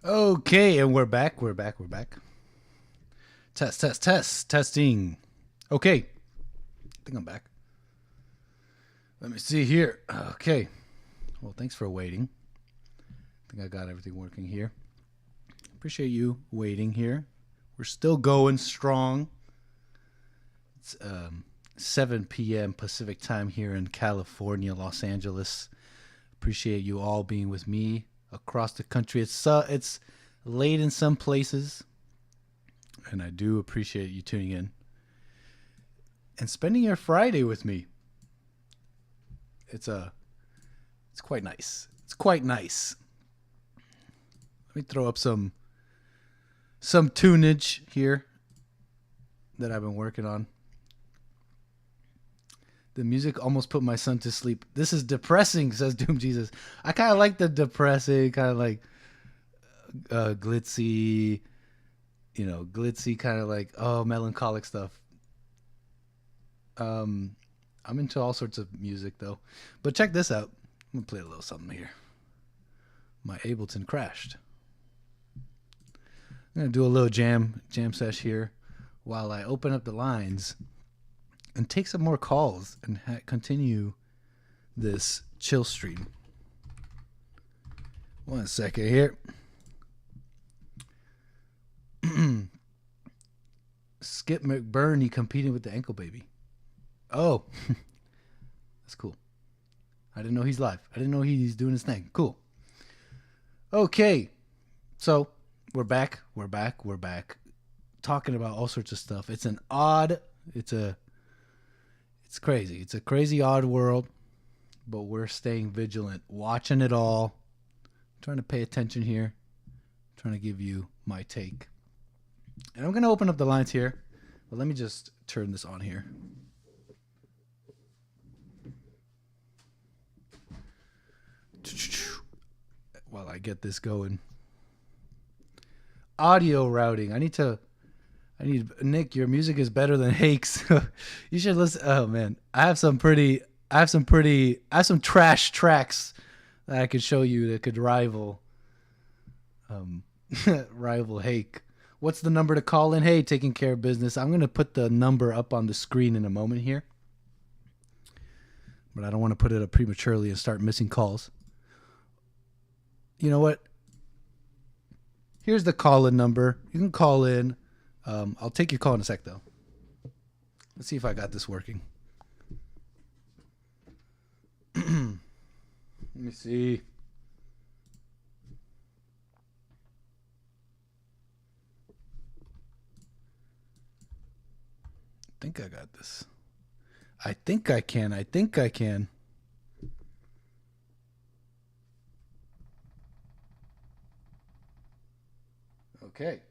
Okay, and we're back. We're back. Testing. Okay. I think I'm back. Let me see here. Okay. Well, thanks for waiting. I think I got everything working here. Appreciate you waiting here. We're still going strong. It's 7 p.m. Pacific time here in California, Los Angeles. Appreciate you all being with me across the country. It's late in some places, and I do appreciate you tuning in and spending your Friday with me. It's quite nice. It's quite nice. Let me throw up some tunage here that I've been working on. The music almost put my son to sleep. This is depressing, says Doom Jesus. I kind of like the depressing, kind of like glitzy, kind of like, melancholic stuff. I'm into all sorts of music, though. But check this out. I'm going to play a little something here. My Ableton crashed. I'm going to do a little jam sesh here while I open up the lines and take some more calls and continue this chill stream. 1 second here. Skip McBurney competing with the Ankle Baby. Oh, that's cool. I didn't know he's live. I didn't know he's doing his thing. Cool. Okay, so we're back. Talking about all sorts of stuff. It's crazy. It's a crazy odd world, but we're staying vigilant, watching it all, trying to pay attention here, trying to give you my take. And I'm going to open up the lines here, but let me just turn this on here. While I get this going. Audio routing. I need Nick, your music is better than Hake's. You should listen. Oh man, I have some trash tracks that I could show you that could rival Hake. What's the number to call in? Hey, taking care of business. I'm going to put the number up on the screen in a moment here, but I don't want to put it up prematurely and start missing calls. You know what? Here's the call-in number. You can call in. I'll take your call in a sec, though. Let's see if I got this working. Let me see. I think I got this. I think I can. Okay.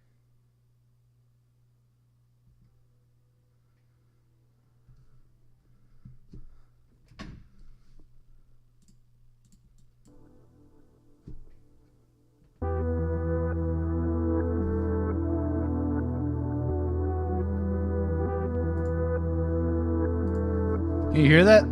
Can you hear that?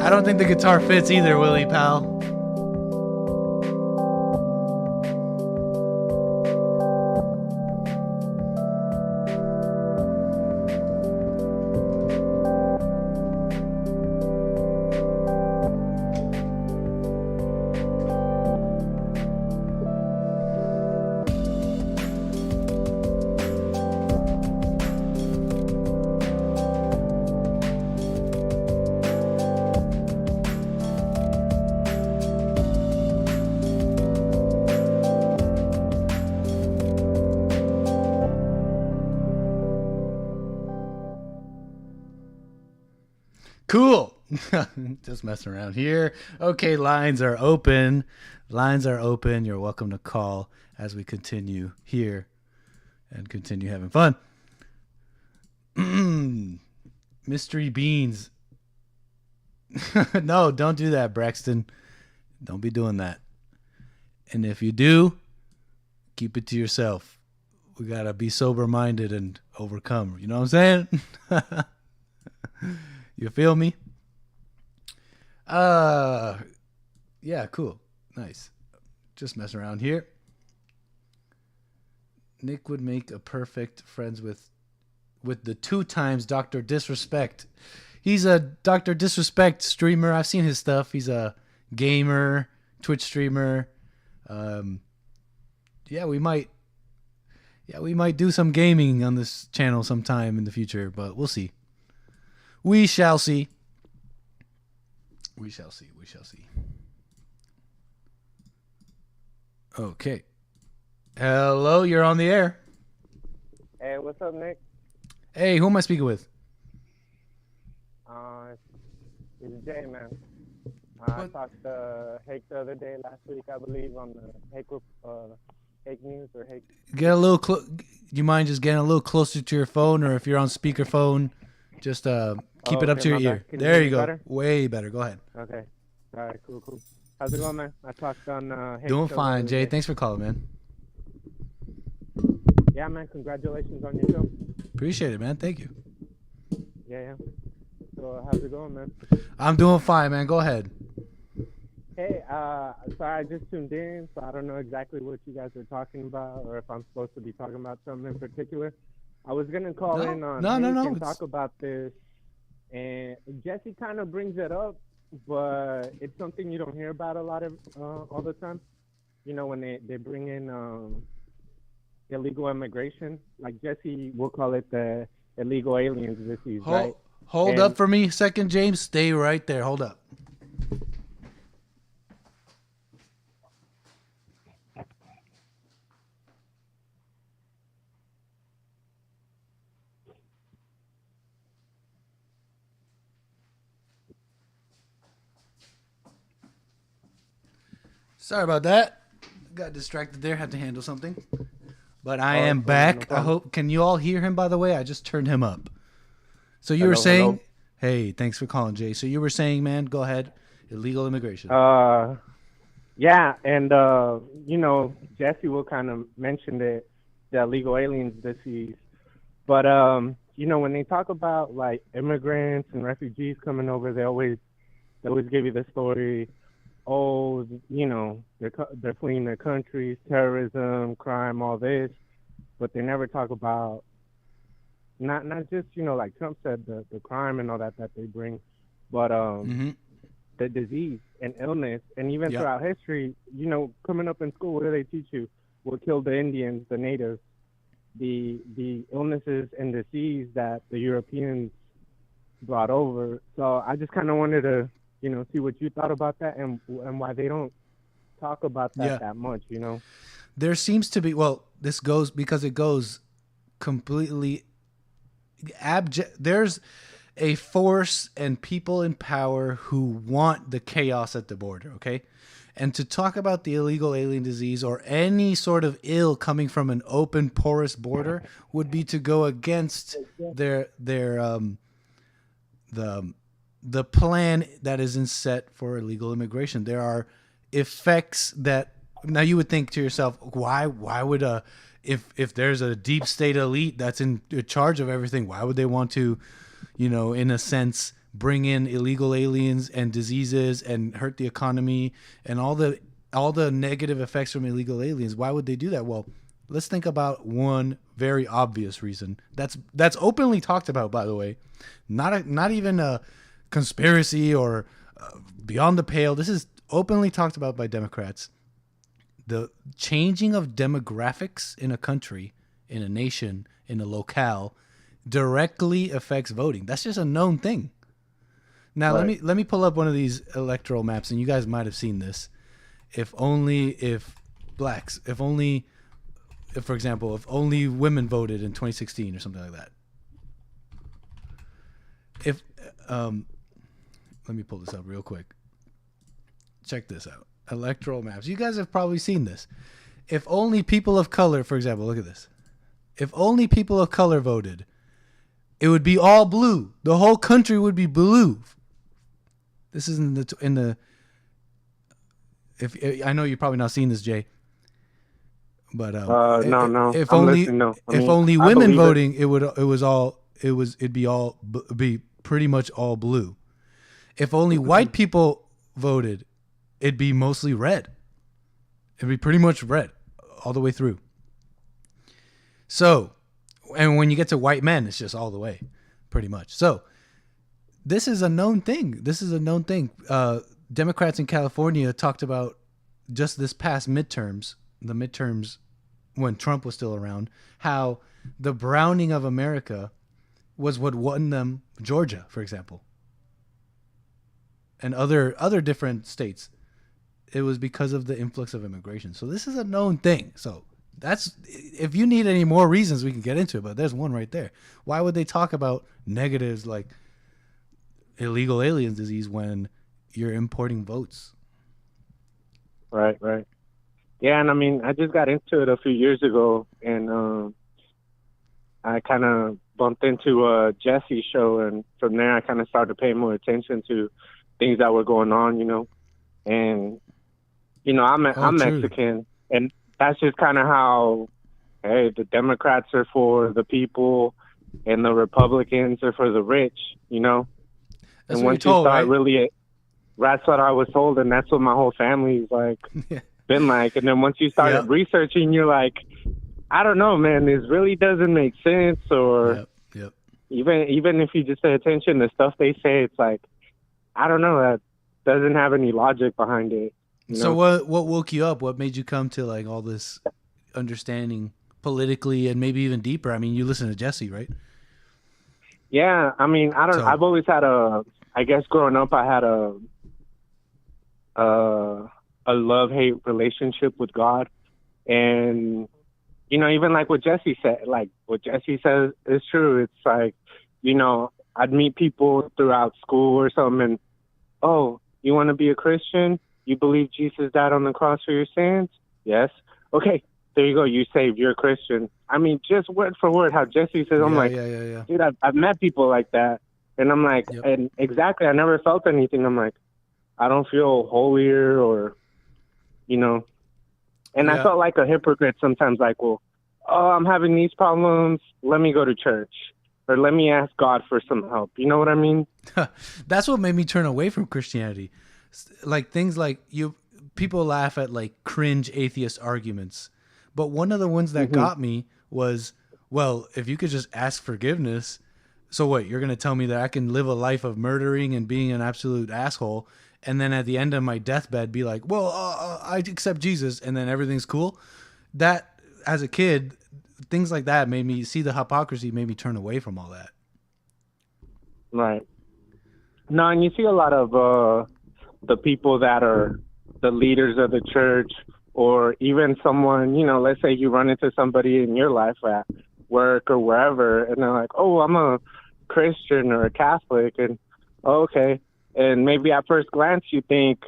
I don't think the guitar fits either, Willie, pal. Cool. Just messing around here. Okay, lines are open. Lines are open. You're welcome to call as we continue here and continue having fun. Mystery beans. No, don't do that, Braxton. Don't be doing that. And if you do, keep it to yourself. We got to be sober-minded and overcome. You know what I'm saying? You feel me? Yeah, cool. Nice. Just mess around here. Nick would make a perfect friends with the 2 times Dr. Disrespect. He's a Dr. Disrespect streamer. I've seen his stuff. He's a gamer, Twitch streamer. Yeah, we might do some gaming on this channel sometime in the future, but we'll see. We shall see. We shall see. We shall see. Okay. Hello, you're on the air. Hey, what's up, Nick? Hey, who am I speaking with? It's Jay, man. I talked to Hake the other day, last week, I believe, on the Hake News or Hake. Get a little do you mind just getting a little closer to your phone, or if you're on speakerphone, just keep it up to your ear. There you go. Better? Way better. Go ahead. Okay. All right, cool. How's it going, man? I talked on Hake Doing show fine, the Jay. other day. Thanks for calling, man. Yeah, man. Congratulations on your show. Appreciate it, man. Thank you. Yeah. So how's it going, man? I'm doing fine, man. Go ahead. Hey, sorry, I just tuned in, so I don't know exactly what you guys are talking about, or if I'm supposed to be talking about something in particular. I was gonna call in on No. talk about this, and Jesse kind of brings it up, but it's something you don't hear about a lot of all the time. You know, when they bring in illegal immigration, like Jesse will call it the illegal aliens disease, right? Hold up for me a second, James. Stay right there. Hold up. Sorry about that. Got distracted there. Had to handle something. But I am back. I hope. Can you all hear him, by the way? I just turned him up. So you were saying... Hello. Hey, thanks for calling, Jay. So you were saying, man, go ahead. Illegal immigration. Yeah, and, you know, Jesse will kind of mention the illegal aliens disease. But, you know, when they talk about, like, immigrants and refugees coming over, they always give you the story, oh, you know, they're fleeing their countries, terrorism, crime, all this. But they never talk about not just, you know, like Trump said, the crime and all that they bring, but the disease and illness. And even throughout history, you know, coming up in school, what do they teach you? What killed the Indians, the natives, the illnesses and disease that the Europeans brought over. So I just kind of wanted to, you know, see what you thought about that and why they don't talk about that that much, you know? There seems to be, well, this goes because it goes completely abject. There's a force and people in power who want the chaos at the border, okay? And to talk about the illegal alien disease or any sort of ill coming from an open, porous border would be to go against the plan that is in set for illegal immigration. There are effects that now you would think to yourself, why would if there's a deep state elite that's in charge of everything, why would they want to, you know, in a sense, bring in illegal aliens and diseases and hurt the economy and all the negative effects from illegal aliens. Why would they do that? Well, let's think about one very obvious reason that's openly talked about, by the way. Not even a conspiracy or beyond the pale. This is openly talked about by Democrats. The changing of demographics in a country, in a nation, in a locale directly affects voting. That's just a known thing. Now, Right. let me pull up one of these electoral maps, and you guys might have seen this. If blacks, if, for example, if only women voted in 2016 or something like that. If let me pull this up real quick. Check this out. Electoral maps. You guys have probably seen this. If only people of color, for example, look at this. If only people of color voted, it would be all blue. The whole country would be blue. This is in the. If I know you're probably not seeing this, Jay. But no. If I'm only listening, no. I mean, only I women believe voting, it'd be pretty much all blue. If only white people voted, it'd be mostly red. It'd be pretty much red all the way through. So, and when you get to white men, it's just all the way, pretty much. So, this is a known thing. Democrats in California talked about just this past midterms, the midterms when Trump was still around, how the browning of America was what won them Georgia, for example, and other different states. It was because of the influx of immigration. So this is a known thing. So that's, if you need any more reasons, we can get into it, but there's one right there. Why would they talk about negatives like illegal aliens disease when you're importing votes? Right. Yeah, and I mean, I just got into it a few years ago, and I kind of bumped into Jesse's show, and from there I kind of started paying more attention to things that were going on, and I'm Mexican, and that's just kind of how, hey, the Democrats are for the people, and the Republicans are for the rich, That's and what once you're you told, start right? really, that's what I was told, and that's what my whole family's like been like. And then once you started researching, you're like, I don't know, man, this really doesn't make sense. Or Yep. even if you just pay attention to stuff they say, it's like, I don't know, that doesn't have any logic behind it. So what woke you up? What made you come to like all this understanding politically and maybe even deeper? I mean, you listen to Jesse, right? Yeah, I mean, I've always had I guess growing up, I had a love-hate relationship with God. And, even like what Jesse said, like what Jesse says is true. It's like, I'd meet people throughout school or something, and, oh, you want to be a Christian? You believe Jesus died on the cross for your sins? Yes. Okay, there you go. You saved. You're a Christian. I mean, just word for word how Jesse says. I'm like, dude, I've met people like that. And I'm like, and exactly, I never felt anything. I'm like, I don't feel holier or, And I felt like a hypocrite sometimes, like, well, oh, I'm having these problems. Let me go to church. Or let me ask God for some help. You know what I mean? That's what made me turn away from Christianity. Like things like people laugh at like cringe atheist arguments. But one of the ones that got me was, well, if you could just ask forgiveness, so what, you're going to tell me that I can live a life of murdering and being an absolute asshole, and then at the end of my deathbed be like, well, I accept Jesus, and then everything's cool? That, as a kid, things like that made me see the hypocrisy, made me turn away from all that. Right. No, and you see a lot of the people that are the leaders of the church, or even someone, let's say you run into somebody in your life at work or wherever, and they're like, oh, I'm a Christian or a Catholic, and okay. And maybe at first glance you think,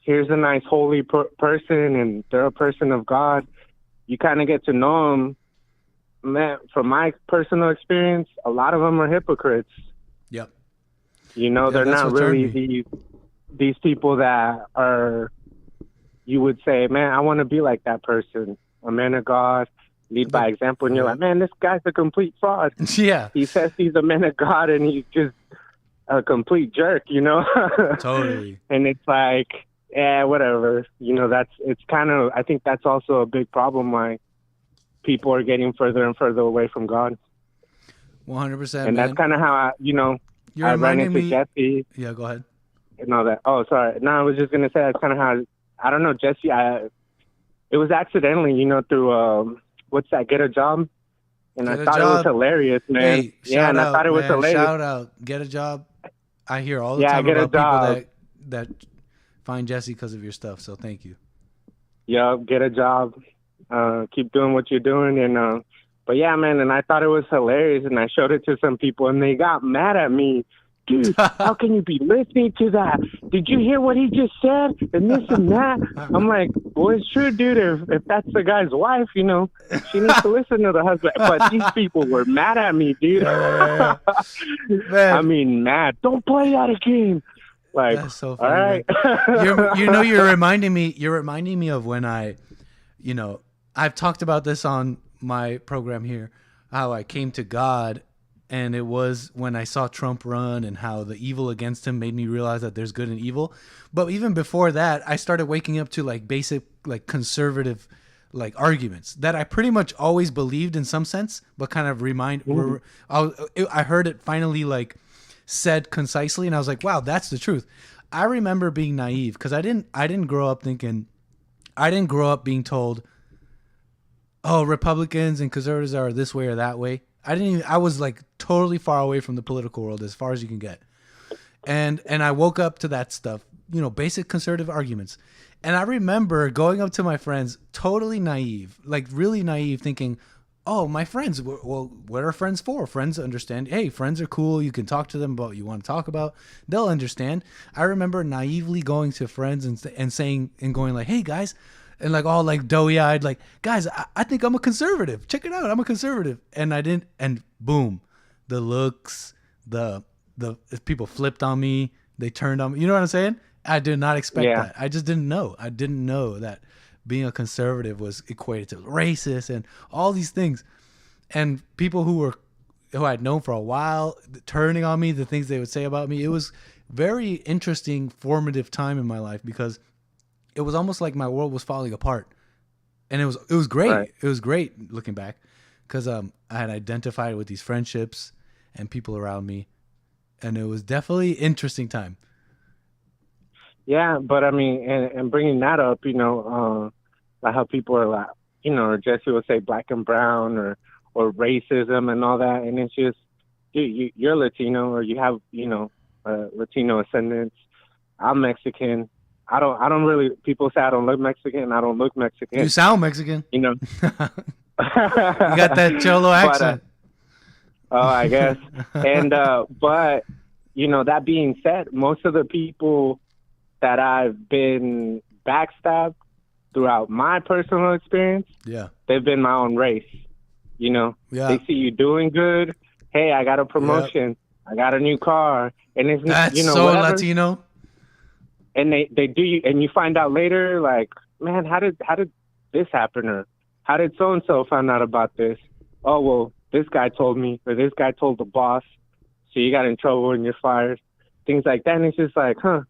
here's a nice holy person, and they're a person of God. You kind of get to know them. Man, from my personal experience, a lot of them are hypocrites. Yep. They're not really these people that are, you would say, man, I want to be like that person, a man of God, lead by example. And you're like, man, this guy's a complete fraud. Yeah. He says he's a man of God, and he's just a complete jerk, you know? Totally. And it's like, yeah, whatever. You know, I think that's also a big problem why people are getting further and further away from God. 100%. And that's kind of how You're I ran reminding into me. Jesse Yeah, go ahead. and all that. Oh, sorry. No, I was just gonna say that's kind of how I don't know, Jesse. It was accidentally, you know, through what's that? Get a Job. And Get I a thought it was job. hilarious, man. Hey, yeah, and I thought it was hilarious. Shout out. Get a job. I hear all the Yeah, time get a about people job. that find Jesse because of your stuff. So thank you. Yeah, get a job. Keep doing what you're doing. And but yeah, man, and I thought it was hilarious, and I showed it to some people, and they got mad at me. Dude, how can you be listening to that? Did you hear what he just said? And this and that. I'm like, well, it's true, dude. If that's the guy's wife, you know, she needs to listen to the husband. But these people were mad at me, dude. Yeah. I mean, mad. Don't play that again. Like, that's so all funny. right. You're reminding me of when I've talked about this on my program here, how I came to God. And it was when I saw Trump run and how the evil against him made me realize that there's good and evil. But even before that, I started waking up to like basic, like conservative, like arguments that I pretty much always believed in some sense, but kind of I heard it finally like said concisely. And I was like, wow, that's the truth. I remember being naive because I didn't grow up being told, oh, Republicans and conservatives are this way or that way. I was like totally far away from the political world as far as you can get. And I woke up to that stuff, you know, basic conservative arguments. And I remember going up to my friends, totally naive, like really naive, thinking, oh, my friends, well, what are friends for? Friends understand. Hey, friends are cool. You can talk to them about what you want to talk about. They'll understand. I remember naively going to friends and saying and going like, hey, guys, and like all like doughy eyed, like, guys, I think I'm a conservative. Check it out. I'm a conservative. And I didn't. And boom, the looks, the people flipped on me. They turned on me. You know what I'm saying? I did not expect that. I just didn't know. I didn't know that being a conservative was equated to racist and all these things. And people who I'd known for a while, turning on me, the things they would say about me. It was very interesting, formative time in my life because it was almost like my world was falling apart, and it was great. Right. It was great looking back, because I had identified with these friendships and people around me, and it was definitely an interesting time. Yeah, but I mean, and bringing that up, you know, like how people are like, you know, or Jesse will say black and brown or racism and all that, and it's just, dude, you're Latino or you have, you know, Latino ascendants. I'm Mexican. I don't really, people say I don't look Mexican. I don't look Mexican. You sound Mexican. You know. You got that Cholo accent. I guess. And, but, you know, that being said, most of the people that I've been backstabbed throughout my personal experience, they've been my own race. You know, they see you doing good. Hey, I got a promotion. I got a new car. And it's, that's you know, so whatever. Latino. And they do you, and you find out later, like, man, how did this happen, or how did so and so find out about this? Oh, well, this guy told me, or this guy told the boss, so you got in trouble and you're fired. Things like that, and it's just like, huh?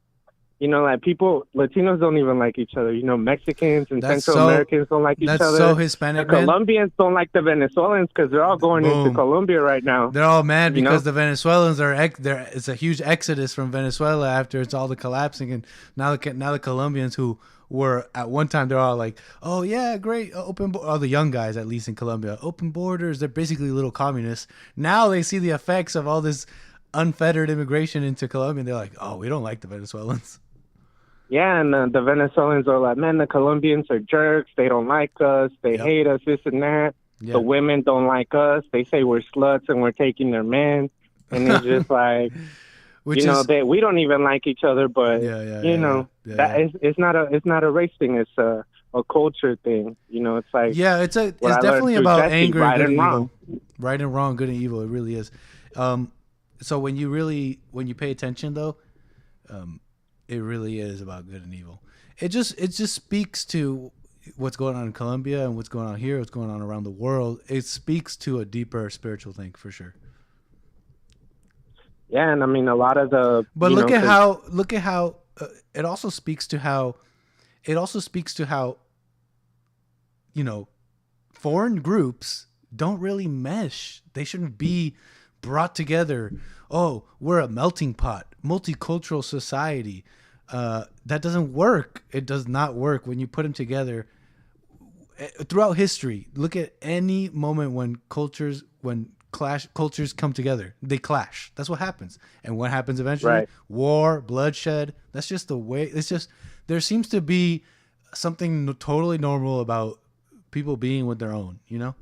You know, like Latinos don't even like each other. You know, Mexicans and Central Americans don't like each other. That's so Hispanic. The Colombians don't like the Venezuelans because they're all going into Colombia right now. They're all mad because the Venezuelans it's a huge exodus from Venezuela after it's all the collapsing, and now the Colombians who were at one time, they're all like, oh yeah, great, open. All the young guys, at least in Colombia, open borders. They're basically little communists. Now they see the effects of all this unfettered immigration into Colombia, and they're like, oh, we don't like the Venezuelans. Yeah, and the Venezuelans are like, man, the Colombians are jerks. They don't like us. They hate us, this and that. Yep. The women don't like us. They say we're sluts and we're taking their men. And it's just like, we don't even like each other. But it's not a race thing. It's a culture thing. You know, it's like it's definitely about anger, right and wrong, right and wrong, good and evil. It really is. So when you pay attention though, it really is about good and evil. It just speaks to what's going on in Colombia and what's going on here, what's going on around the world. It speaks to a deeper spiritual thing for sure. Yeah, and I mean a lot of the. But you look know, at 'cause- how it also speaks to how you know, foreign groups don't really mesh. They shouldn't be brought together. Oh, we're a melting pot, multicultural society. That doesn't work. It does not work when you put them together. Throughout history, look at any moment when cultures come together. They clash. That's what happens. And what happens eventually? Right. War, bloodshed. That's just the way. It's just there seems to be something totally normal about people being with their own, you know?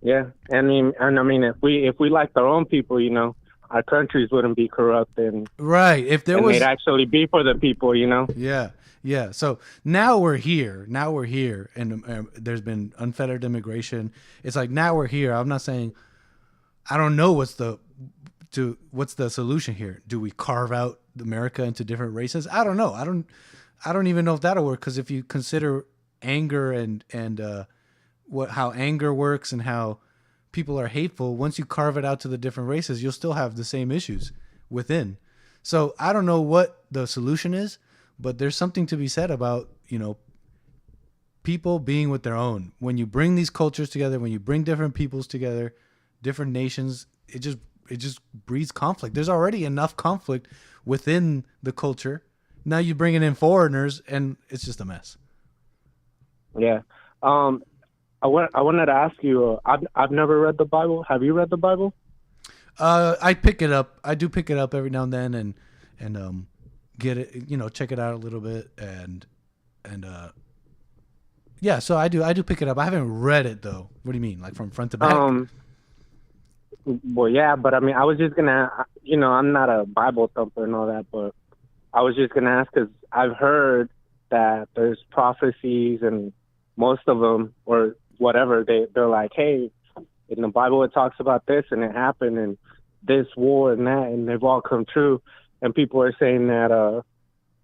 Yeah, I mean, if we liked our own people, you know, our countries wouldn't be corrupt, and right. If there was, they'd actually be for the people, you know. Yeah, yeah. So now we're here, and there's been unfettered immigration. It's like now we're here. I'm not saying I don't know what's the solution here. Do we carve out America into different races? I don't know. I don't even know if that'll work, because if you consider anger and how anger works and how people are hateful, once you carve it out to the different races, you'll still have the same issues within. So I don't know what the solution is, but there's something to be said about, you know, people being with their own. When you bring these cultures together, when you bring different peoples together, different nations, it just breeds conflict. There's already enough conflict within the culture. Now you bring in foreigners, and it's just a mess. Yeah. I wanted to ask you. I've never read the Bible. Have you read the Bible? I pick it up. I do pick it up every now and then, and get it. You know, check it out a little bit, and yeah. So I do pick it up. I haven't read it though. What do you mean, like from front to back? Well, yeah, but I mean, I was just gonna. You know, I'm not a Bible thumper and all that, but I was just gonna ask because I've heard that there's prophecies, and most of them, or whatever, they're like, hey, in the Bible it talks about this and it happened, and this war and that, and they've all come true. And people are saying that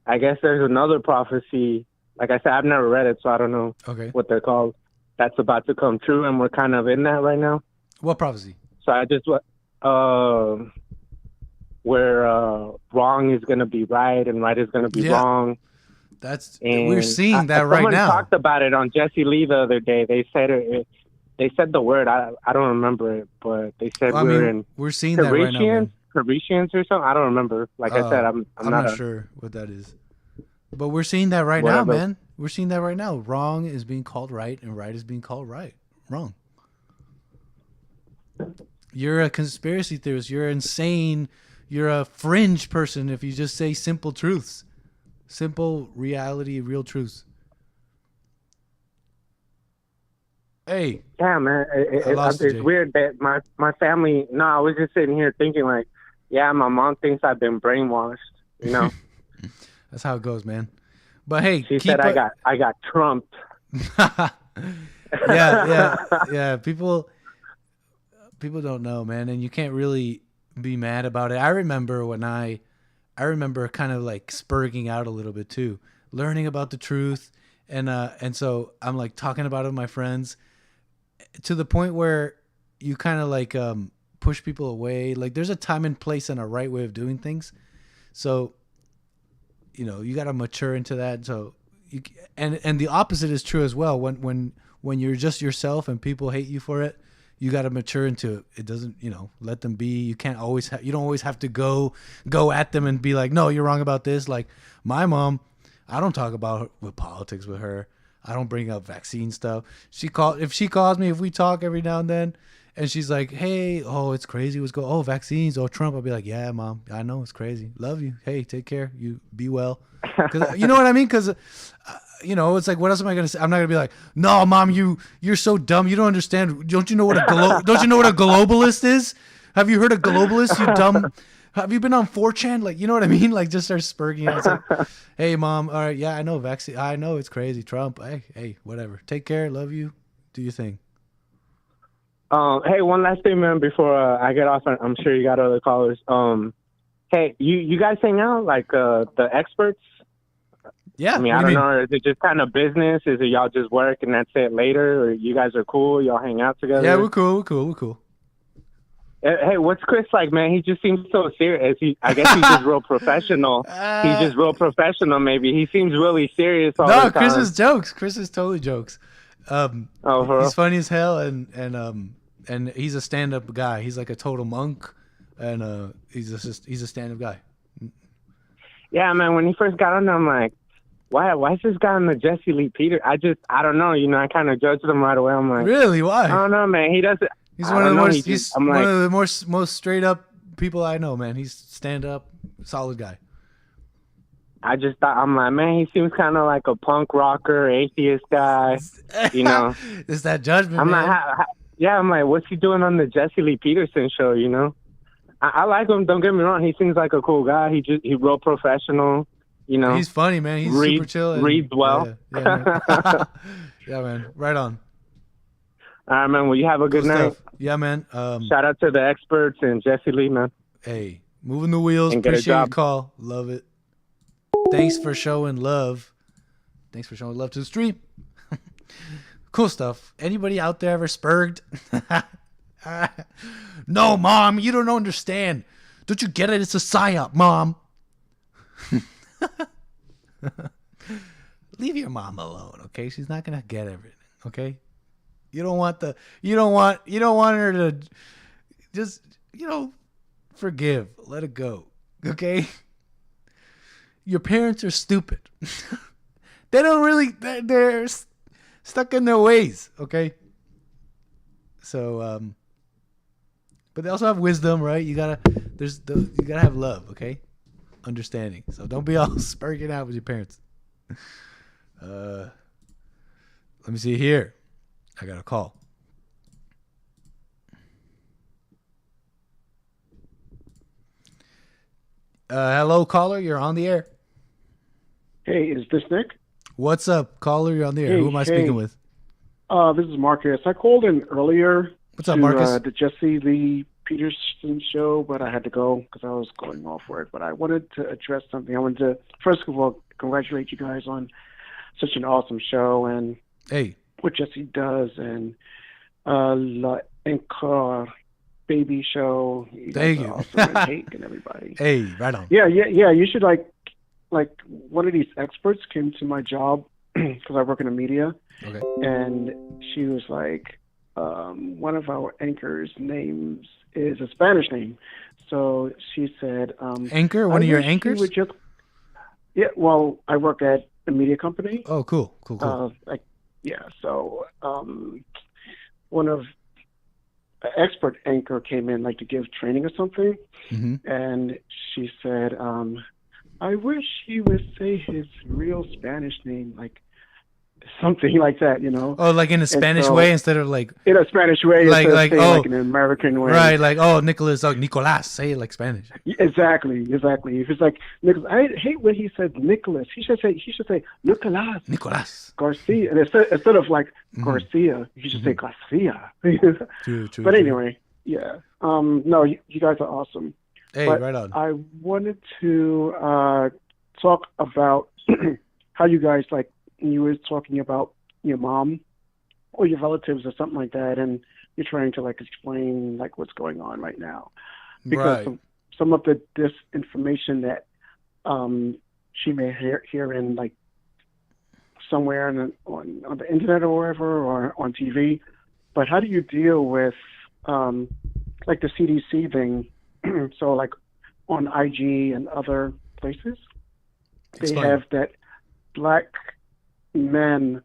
I guess there's another prophecy. Like I said, I've never read it, so I don't know what they're called. That's about to come true, and we're kind of in that right now. What prophecy? So I just where wrong is going to be right and right is going to be wrong. We're seeing that right now. Someone talked about it on Jesse Lee the other day. They said they said the word. I don't remember it, but they said we're seeing that right now. Parisians or something. I don't remember. Like I said, I'm not sure what that is. But we're seeing that right now, man. We're seeing that right now. Wrong is being called right, and right is being called wrong. You're a conspiracy theorist. You're insane. You're a fringe person if you just say simple truths. Simple reality, real truths. Hey. Yeah, man. It's weird that my family... No, I was just sitting here thinking like, yeah, my mom thinks I've been brainwashed, you know? That's how it goes, man. But hey... She said I got trumped. Yeah. People don't know, man. And you can't really be mad about it. I remember kind of like spurging out a little bit too, learning about the truth. And so I'm like talking about it with my friends to the point where you kind of like push people away. Like there's a time and place and a right way of doing things. So, you know, you got to mature into that. So and the opposite is true as well. When you're just yourself and people hate you for it, you got to mature into it. It doesn't, you know, let them be. You can't always you don't always have to go at them and be like, no, you're wrong about this. Like my mom, I don't talk about with politics with her. I don't bring up vaccine stuff. If she calls me, if we talk every now and then, and she's like, hey, oh, it's crazy. Vaccines, Trump. I'll be like, yeah, Mom, I know it's crazy. Love you. Hey, take care. You be well. Cause, you know what I mean? Because, you know, it's like, what else am I going to say? I'm not going to be like, no, Mom, you're so dumb. You don't understand. Don't you know what a globalist is? Have you heard of globalists, you dumb? Have you been on 4chan? Like, you know what I mean? Like, just start spurging out. It's like, hey, Mom, all right, yeah, I know vaccine. I know it's crazy. Trump, hey, whatever. Take care. Love you. Do your thing. Hey, one last thing, man, before I get off. I'm sure you got other callers. Hey, you guys hang out, like the experts? Yeah. I mean, I don't know. Is it just kind of business? Is it y'all just work and that's it later? Or you guys are cool? Y'all hang out together? Yeah, we're cool. Hey, what's Chris like, man? He just seems so serious. I guess he's just real professional. He's just real professional, maybe. He seems really serious all the time. No, Chris is jokes. Chris is totally jokes. He's funny as hell, and he's a stand-up guy. He's like a total monk, and he's a stand-up guy. Yeah, man. When he first got on there, I'm like, why is this guy on the Jesse Lee Peter? I don't know. I kind of judged him right away. I'm like, really? Why? I don't know, man. He doesn't. He's one of the most straight up people I know, man. He's stand up, solid guy. I just thought, I'm like, man, he seems kind of like a punk rocker, atheist guy, It's that judgment, I'm man. like, I'm like, what's he doing on the Jesse Lee Peterson show? I like him. Don't get me wrong. He seems like a cool guy. He real professional. He's funny, man. He's super chill. Reads well. Man. Yeah, man. Right on. All right, man. Well, you have a good night. Stuff. Yeah, man. Shout out to the experts and Jesse Lee, man. Hey, moving the wheels. Appreciate your call. Love it. Thanks for showing love. Thanks for showing love to the stream. Cool stuff. Anybody out there ever spurged? No, Mom, you don't understand. Don't you get it? It's a psyop, Mom. Leave your mom alone, okay? She's not gonna get everything, okay? You don't want her to just, forgive. Let it go. Okay? Your parents are stupid. They're stuck in their ways, okay? So, but they also have wisdom, right? You gotta have love, okay? Understanding. So don't be all spurging out with your parents. Let me see here. I got a call. Hello, caller. You're on the air. Hey, is this Nick? What's up, caller? You're on the air. Who am I speaking with? This is Marcus. I called in earlier. What's up, Marcus? The Jesse Lee Peterson show, but I had to go because I was going off work. But I wanted to address something. I wanted to, first of all, congratulate you guys on such an awesome show and what Jesse does, and La Encore baby show. Thank you. Awesome, and Hank and everybody. Hey, right on. Yeah. You should like one of these experts came to my job because I work in the media. Okay. And she was like, one of our anchors' names is a Spanish name. So she said, Anchor? One of your anchors? Yeah, well, I work at a media company. Oh, cool. So one of expert anchor came in like to give training or something. Mm-hmm. And she said, I wish he would say his real Spanish name, like something like that, Oh, like in a Spanish way instead of like in a Spanish way, like in an American way, right? Like Nicolas, say it like Spanish. Exactly. If it's like Nicholas, I hate when he said Nicholas. He should say Nicolas Garcia, and instead of like Garcia, he should say Garcia. True. But anyway, yeah. No, you guys are awesome. Hey, but right on. I wanted to talk about how you guys you were talking about your mom or your relatives or something like that, and you're trying to explain what's going on right now, because some of the disinformation that she may hear in somewhere on the internet or wherever, or on TV. But how do you deal with the CDC thing? So on IG and other places, they have that black men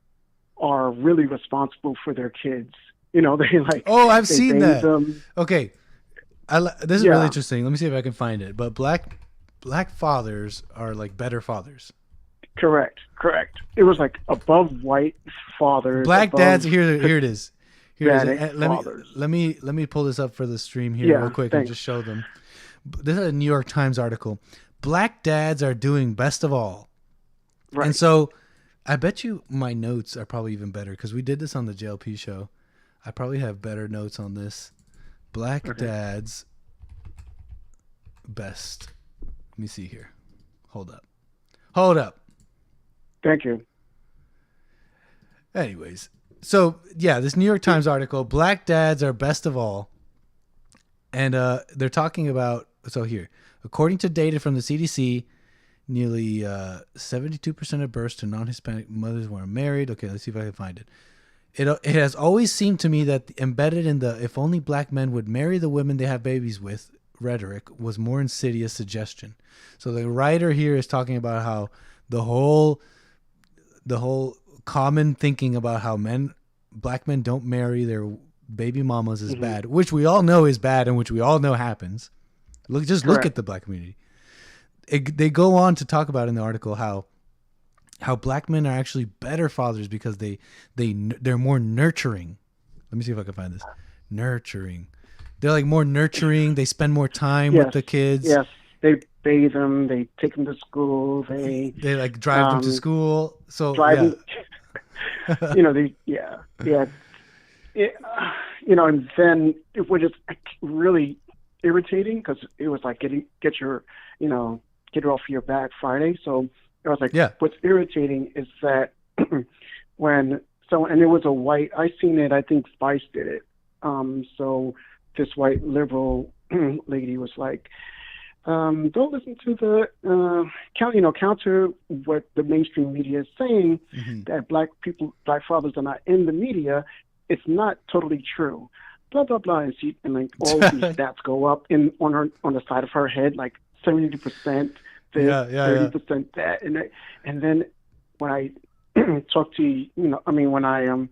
are really responsible for their kids. They I've seen that. Them. Okay, this is really interesting. Let me see if I can find it. But black fathers are better fathers. Correct. It was above white fathers. Black dads. Here it is. Let me pull this up for the stream here real quick and just show them. This is a New York Times article. Black dads are doing best of all. Right. And so I bet you my notes are probably even better because we did this on the JLP show. I probably have better notes on this. Black dads best. Let me see here. Hold up. Thank you. Anyways, so yeah, this New York Times article, black dads are best of all. And they're talking about, so here, according to data from the CDC, nearly 72% of births to non-Hispanic mothers were married. Okay, let's see if I can find it. It has always seemed to me that embedded in the "if only black men would marry the women they have babies with" rhetoric was more insidious suggestion. So the writer here is talking about how the whole common thinking about how black men don't marry their baby mamas is bad, which we all know is bad and which we all know happens. Look at the black community. They go on to talk about in the article how black men are actually better fathers because they're more nurturing. Let me see if I can find this. Nurturing. They're like more nurturing. They spend more time with the kids. Yes, they bathe them. They take them to school. They like drive them to school. So driving, you know, and then it was just really irritating because it was like get her off your back Friday. So I was like, what's irritating is that and it was a white, I seen it, I think Spice did it. So this white liberal lady was like, don't listen to the counter what the mainstream media is saying, that black fathers are not in the media. It's not totally true. Blah blah blah, and like all these stats go up on the side of her head, like 70% this, 30% that, and then when I talk to when I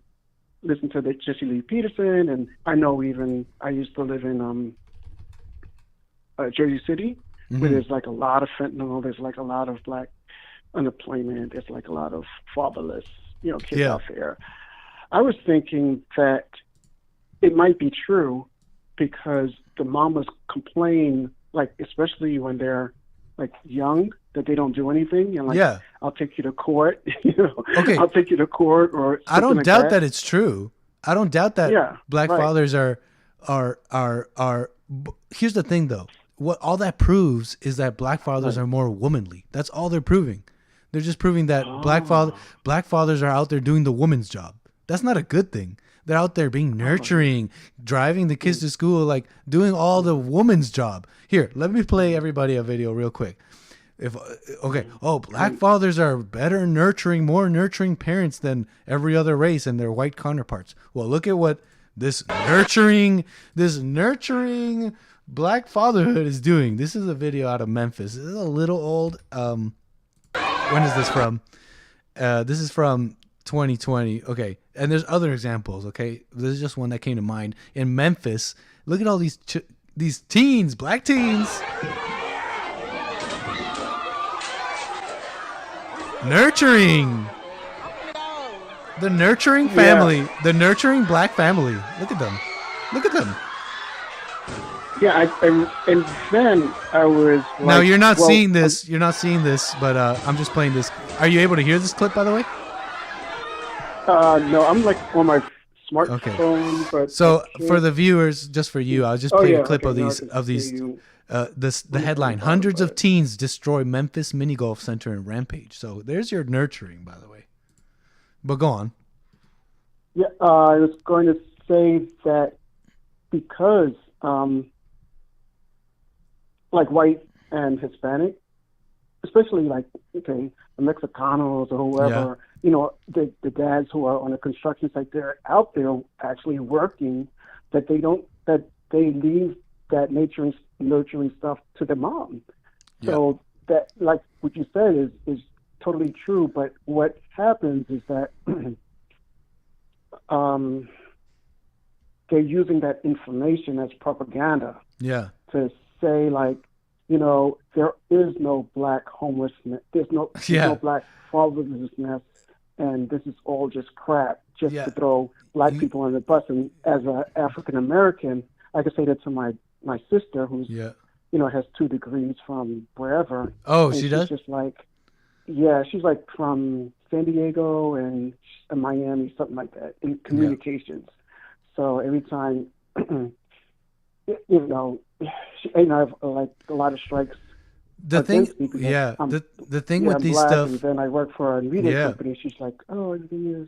listen to the Jesse Lee Peterson, and I know even I used to live in Jersey City, where there's like a lot of fentanyl, there's like a lot of black unemployment, there's like a lot of fatherless kids out there. I was thinking that it might be true because the mamas complain, like especially when they're like young, that they don't do anything, and like I'll take you to court, Okay. I'll take you to court, or I don't like doubt that it's true. I don't doubt that black fathers are. Here's the thing, though. What all that proves is that black fathers are more womanly. That's all they're proving. They're just proving that black fathers are out there doing the woman's job. That's not a good thing. They're out there being nurturing, driving the kids to school, like doing all the woman's job. Here, let me play everybody a video real quick. Black fathers are better nurturing, more nurturing parents than every other race and their white counterparts. Well, look at what this nurturing black fatherhood is doing. This is a video out of Memphis. This is a little old. When is this from? This is from 2020. Okay. And there's other examples. Okay. This is just one that came to mind. In Memphis, look at all these teens, black teens. Nurturing. The nurturing family. The nurturing black family. Look at them. Look at them. Yeah, and then I was like, now you're not seeing this. You're not seeing this, but I'm just playing this. Are you able to hear this clip, by the way? No, I'm like on my smartphone. Okay. But so for the viewers, just for you, I'll just play a clip of these. The headline: Hundreds of teens destroy Memphis mini golf center in rampage. So there's your nurturing, by the way. But go on. Yeah, I was going to say that because like white and Hispanic, especially like the Mexicanos or whoever, the dads who are on a construction site, they're out there actually working, that they leave that nurturing stuff to the mom. So that, like what you said, is totally true. But what happens is that they're using that information as propaganda. Yeah. To say like, there is no black homelessness. There's no black fatherlessness, and this is all just crap, just to throw black people on the bus. And as an African American, I could say that to my sister, who's has 2 degrees from wherever. Oh, and she does? Just like, she's like from San Diego and Miami, something like that, in communications. So every time, she ain't have like a lot of strikes. The thing with these black, stuff. And then I work for a media company. She's like, "Oh, it is,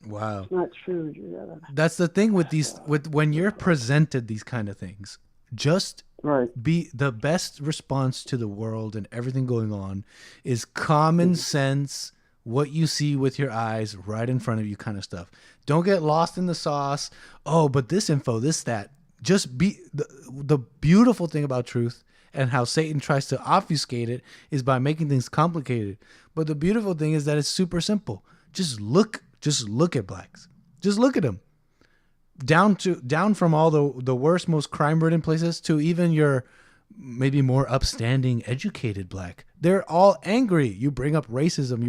wow, it's not true." That's the thing with these. When you're presented these kind of things, Just right. be the best response to the world and everything going on is common sense, what you see with your eyes right in front of you kind of stuff. Don't get lost in the sauce. Oh, but this info, this, that. Just be the beautiful thing about truth and how Satan tries to obfuscate it is by making things complicated. But the beautiful thing is that it's super simple. Just look at blacks. Just look at them. Down from all the worst, most crime-ridden places to even your maybe more upstanding, educated black. They're all angry. You bring up racism.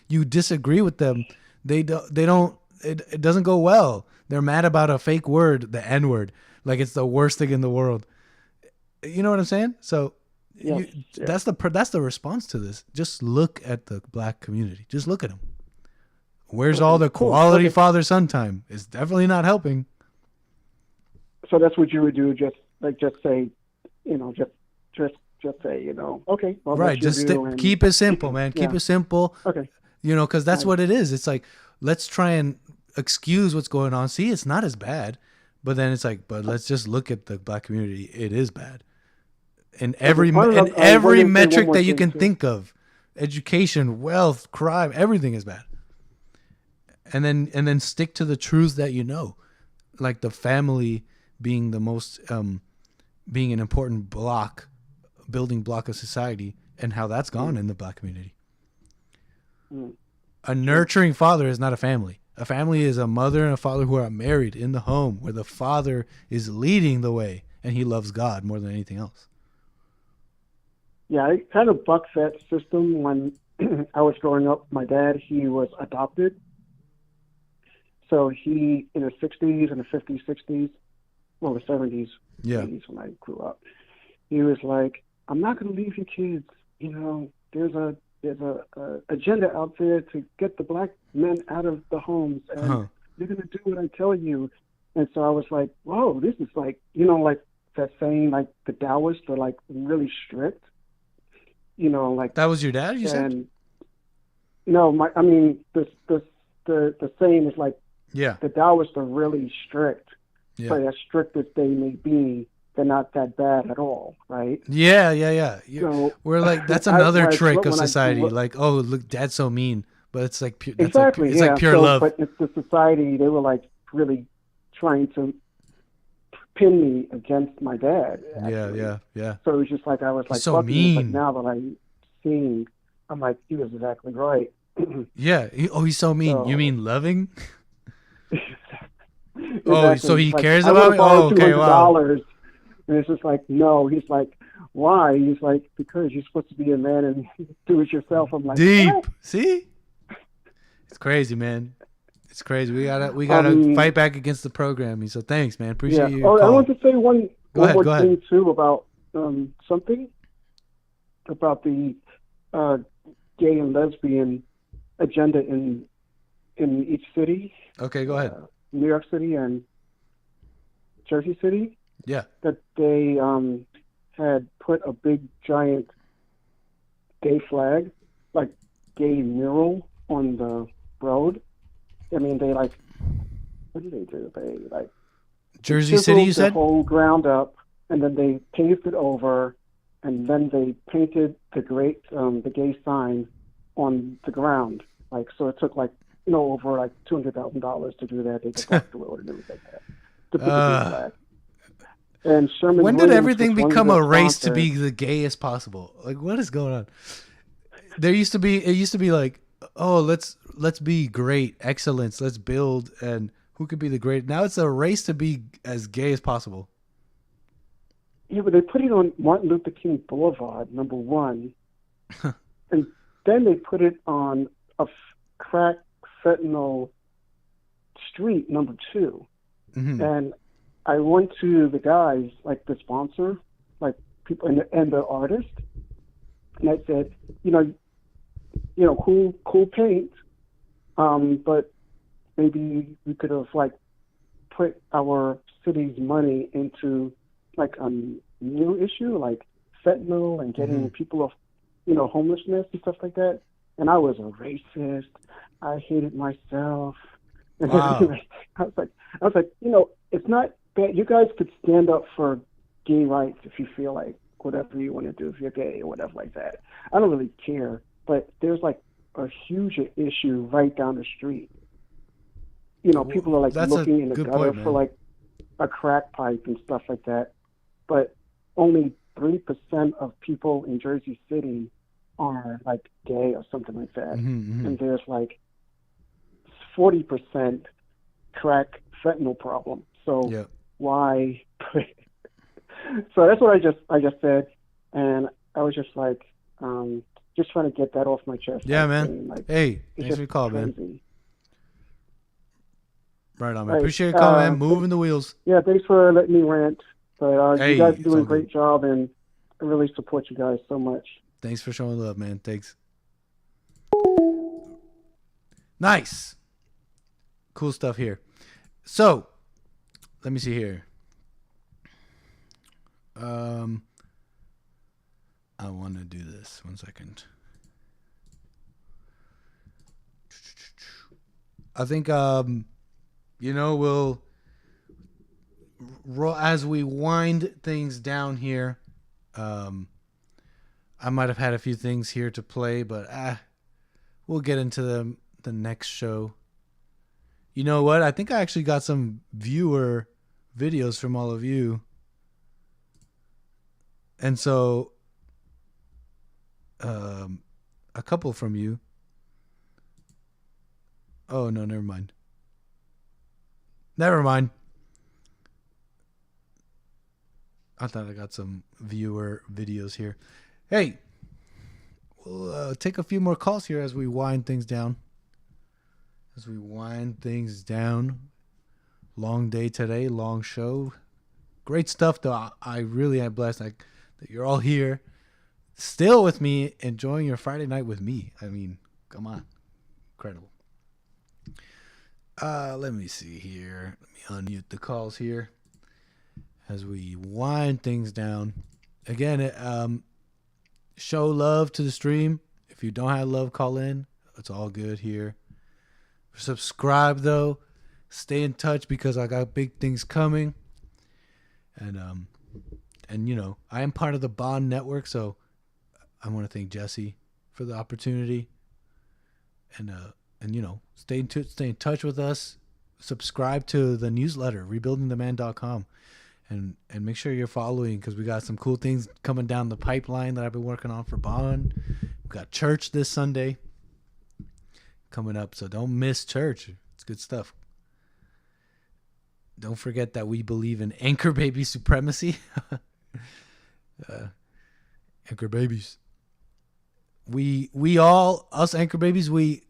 You disagree with them. It doesn't go well. They're mad about a fake word, the N-word, like it's the worst thing in the world. You know what I'm saying? So that's the response to this. Just look at the black community. Just look at them. Where's all the quality father-son time? It's definitely not helping. So that's what you would do. Just say, just say, okay. Well, right. Just keep it simple, man. Keep it simple. Okay. Because that's what it is. It's like, let's try and excuse what's going on. See, it's not as bad. But then it's like, but let's just look at the black community. It is bad. In every metric that you can think of. Education, wealth, crime, everything is bad. And then stick to the truths that you know, like the family being the most, being an important building block of society, and how that's gone in the black community. A nurturing father is not a family. A family is a mother and a father who are married in the home, where the father is leading the way and he loves God more than anything else. Yeah, I kind of bucked that system when I was growing up. My dad, he was adopted. So he, in the 60s and the 50s, 60s, well, the 70s, 80s when I grew up, he was like, I'm not going to leave you kids. There's a agenda out there to get the black men out of the homes, and you're going to do what I tell you. And so I was like, whoa, this is like, like that saying, like the Taoists are like really strict. Like that was your dad, you said? No, the saying is like, the Taoists are really strict, but as strict as they may be, they're not that bad at all, right? Yeah. So, we're like, that's another trick of society. Like, oh, look, dad's so mean, but it's like it's like pure love. But it's the society. They were like really trying to pin me against my dad. Actually. Yeah. So it was just like I was like, so mean. But now that I'm seeing, I'm like, he was exactly right. Yeah. He's so mean. So, you mean loving? Exactly. Oh, so he cares about me? Oh, okay, wow. And it's just like, no. He's like, why? He's like, because you're supposed to be a man and do it yourself. I'm like, deep. what? See? It's crazy, man. It's crazy. We gotta fight back against the programming. So thanks, man. Appreciate you. I want to say one more go thing too about something about the gay and lesbian agenda in each city. Okay, go ahead. New York City and Jersey City. Yeah. That they had put a big giant gay flag, like gay mural on the road. I mean, they like, what did they do? They like Jersey City, you said? The whole ground up, and then they paved it over, and then they painted the gay sign on the ground. Like, so it took like, over like $200,000 to do that. They just walked the road and everything like that to put the gay flag. And Sherman when Williams did everything become a race to sponsors. be the gayest possible? Like, what is going on? It used to be like, oh, let's be great, excellence, let's build, and who could be the great. Now it's a race to be as gay as possible. Yeah, but they put it on Martin Luther King Boulevard, number 1, and then they put it on a crack fentanyl street, number 2. Mm-hmm. And I went to the guys, like the sponsor, like people and the artist, and I said, cool paint, but maybe we could have like put our city's money into like a new issue, like fentanyl and getting people off, homelessness and stuff like that. And I was a racist. I hated myself. Wow. I was like, it's not bad. You guys could stand up for gay rights if you feel like whatever you want to do if you're gay or whatever like that. I don't really care, but there's like a huge issue right down the street. You know, people are like That's looking a in the good gutter point, for man. like a crack pipe and stuff like that, but only 3% of people in Jersey City are like gay or something like that, and there's like 40% crack fentanyl problem. So why? So that's what I just said, and I was just like, just trying to get that off my chest. Yeah, like, man. saying, like, Hey, it's thanks for your call, man. crazy. Right on, man. Right, Appreciate your call, man. Moving the wheels. Yeah, thanks for letting me rant. But Hey, you guys are it's doing all a great job, and I really support you guys so much. Thanks for showing love, man. Thanks. Nice. Cool stuff here. So, let me see here. I want to do this. 1 second. I think, we'll, as we wind things down here, I might have had a few things here to play, but we'll get into the next show. You know what? I think I actually got some viewer videos from all of you. And so, a couple from you. Oh, no, never mind. Never mind. I thought I got some viewer videos here. Hey, we'll take a few more calls here as we wind things down. Long day today, long show. Great stuff, though. I really am blessed that you're all here, still with me, enjoying your Friday night with me. I mean, come on. Incredible. Let me see here. Let me unmute the calls here as we wind things down. Again, show love to the stream. If you don't have love, call in. It's all good here. Subscribe, though. Stay in touch because I got big things coming. And you know, I am part of the Bond Network, so I want to thank Jesse for the opportunity. And you know, stay in touch with us. Subscribe to the newsletter, rebuildingtheman.com. And make sure you're following because we got some cool things coming down the pipeline that I've been working on for Bond. We got church this Sunday coming up, so don't miss church. It's good stuff. Don't forget that we believe in anchor baby supremacy. Anchor babies. We all, us anchor babies, we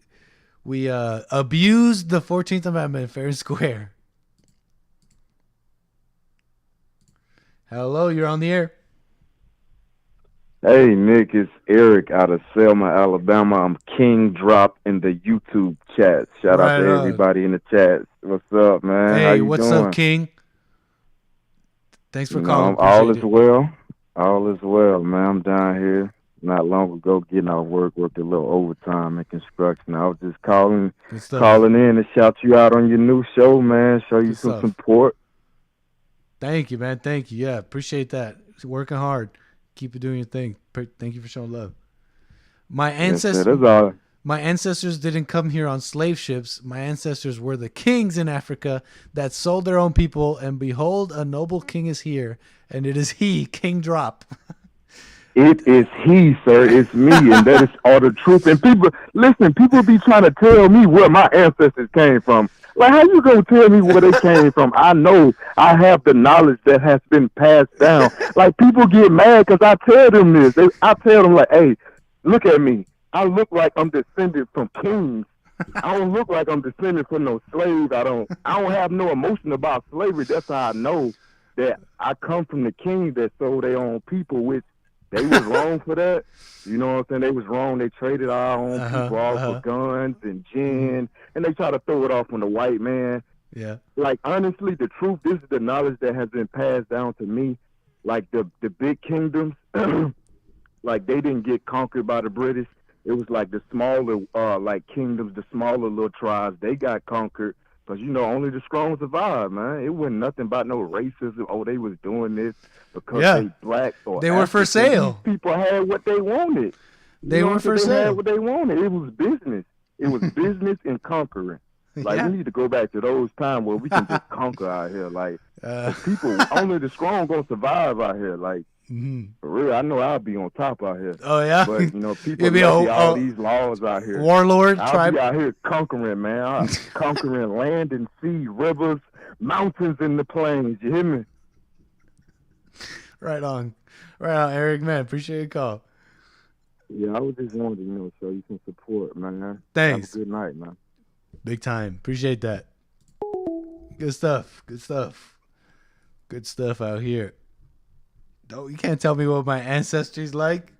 abused the 14th Amendment fair and square. Hello, you're on the air. Hey, Nick, it's Eric out of Selma, Alabama. I'm King Drop in the YouTube chat. Shout out to everybody in the chat. What's up, man? Hey, How you what's doing? up, King? Thanks for calling. All Appreciate is it. well. All is well, man. I'm down here not long ago getting out of work, worked a little overtime in construction. I was just calling in to shout you out on your new show, man. Show you some support. Thank you, man. Thank you. Yeah, appreciate that. Working hard. Keep doing your thing. Thank you for showing love. My ancestors, that's all. My ancestors didn't come here on slave ships. My ancestors were the kings in Africa that sold their own people. And behold, a noble king is here, and it is he, King Drop. It is he, sir. It's me, and that is all the truth. And people be trying to tell me where my ancestors came from. Like, how you gonna tell me where they came from? I know I have the knowledge that has been passed down. Like, people get mad because I tell them this. I tell them, like, hey, look at me. I look like I'm descended from kings. I don't look like I'm descended from no slaves. I don't have no emotion about slavery. That's how I know that I come from the kings that sold their own people, which they was wrong for that. You know what I'm saying? They was wrong. They traded our own people off for guns and gin, and they try to throw it off on the white man. Yeah. Like, honestly, the truth, this is the knowledge that has been passed down to me. Like, the big kingdoms, like, they didn't get conquered by the British. It was like the smaller, like, kingdoms, the smaller little tribes, they got conquered. Because, only the strong survive, man. It wasn't nothing about no racism. Oh, they was doing this because Yeah. they black or They were for African. sale. These people had what they wanted. They were for They sale. had what they wanted. It was business. It was business and conquering. Like, Yeah. we need to go back to those times where we can just conquer out here. Like, 'cause people, only the strong gonna survive out here. Like, for real, I know I'll be on top out here. Oh, yeah? But, people You'll be lucky all these laws out here. warlord, I'll tribe. be out here conquering, man. Conquering land and sea, rivers, mountains, and the plains. You hear me? Right on. Right on, Eric, man. Appreciate your call. Yeah, I was just wanting to show you some support, man. Thanks. Have a good night, man. Big time. Appreciate that. Good stuff. Good stuff. Good stuff out here. You can't tell me what my ancestry's like.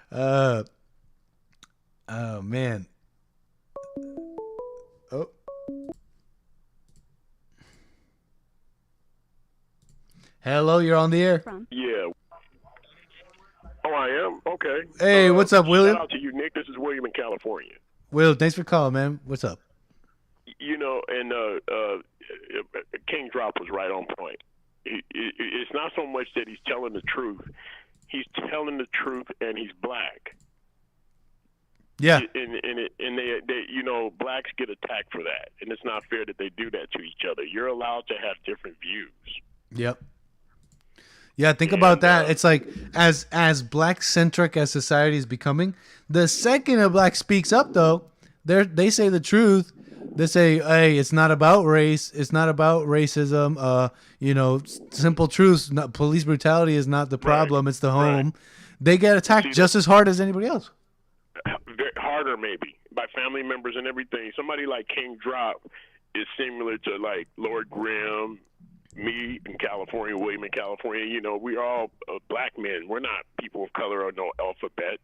Oh man. Oh. Hello, you're on the air. Yeah. Oh, I am? Okay. Hey, what's up, William? Shout out to you, Nick. This is William in California. Will, thanks for calling, man. What's up? And King Drop was right on point. It's not so much that he's telling the truth. He's telling the truth, and he's black. Yeah. And they blacks get attacked for that, and it's not fair that they do that to each other. You're allowed to have different views. Yep. Yeah, think about that. It's like as black centric as society is becoming, the second a black speaks up, though, they say the truth. They say, "Hey, it's not about race. It's not about racism. Simple truths. Police brutality is not the problem. It's the home." They get attacked just as hard as anybody else. Harder, maybe, by family members and everything. Somebody like King Drop is similar to like Lord Grimm, me in California, William in California. We're all black men. We're not people of color or no alphabet.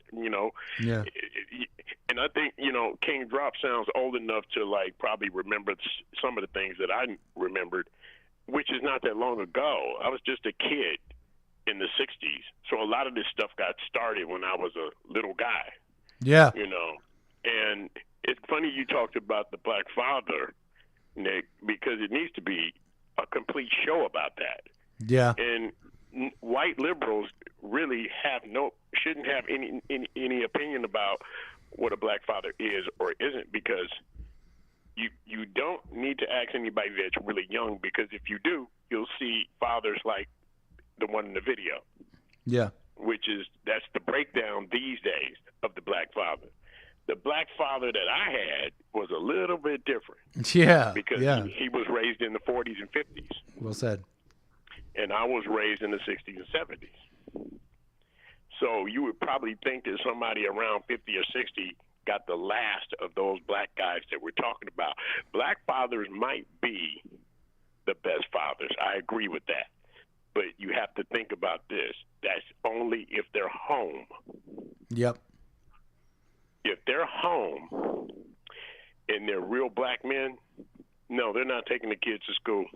Yeah. And I think King Drop sounds old enough to like probably remember some of the things that I remembered, which is not that long ago. I was just a kid in the '60s, so a lot of this stuff got started when I was a little guy. Yeah. And it's funny you talked about the black father, Nick, because it needs to be a complete show about that. Yeah. And white liberals really shouldn't have any opinion about what a black father is or isn't, because you don't need to ask anybody that's really young, because if you do, you'll see fathers like the one in the video. Yeah. That's the breakdown these days of the black father. The black father that I had was a little bit different. Yeah. Because he was raised in the 40s and 50s. Well said. And I was raised in the 60s and 70s. So you would probably think that somebody around 50 or 60 got the last of those black guys that we're talking about. Black fathers might be the best fathers. I agree with that. But you have to think about this. That's only if they're home. Yep. If they're home and they're real black men, no, they're not taking the kids to school.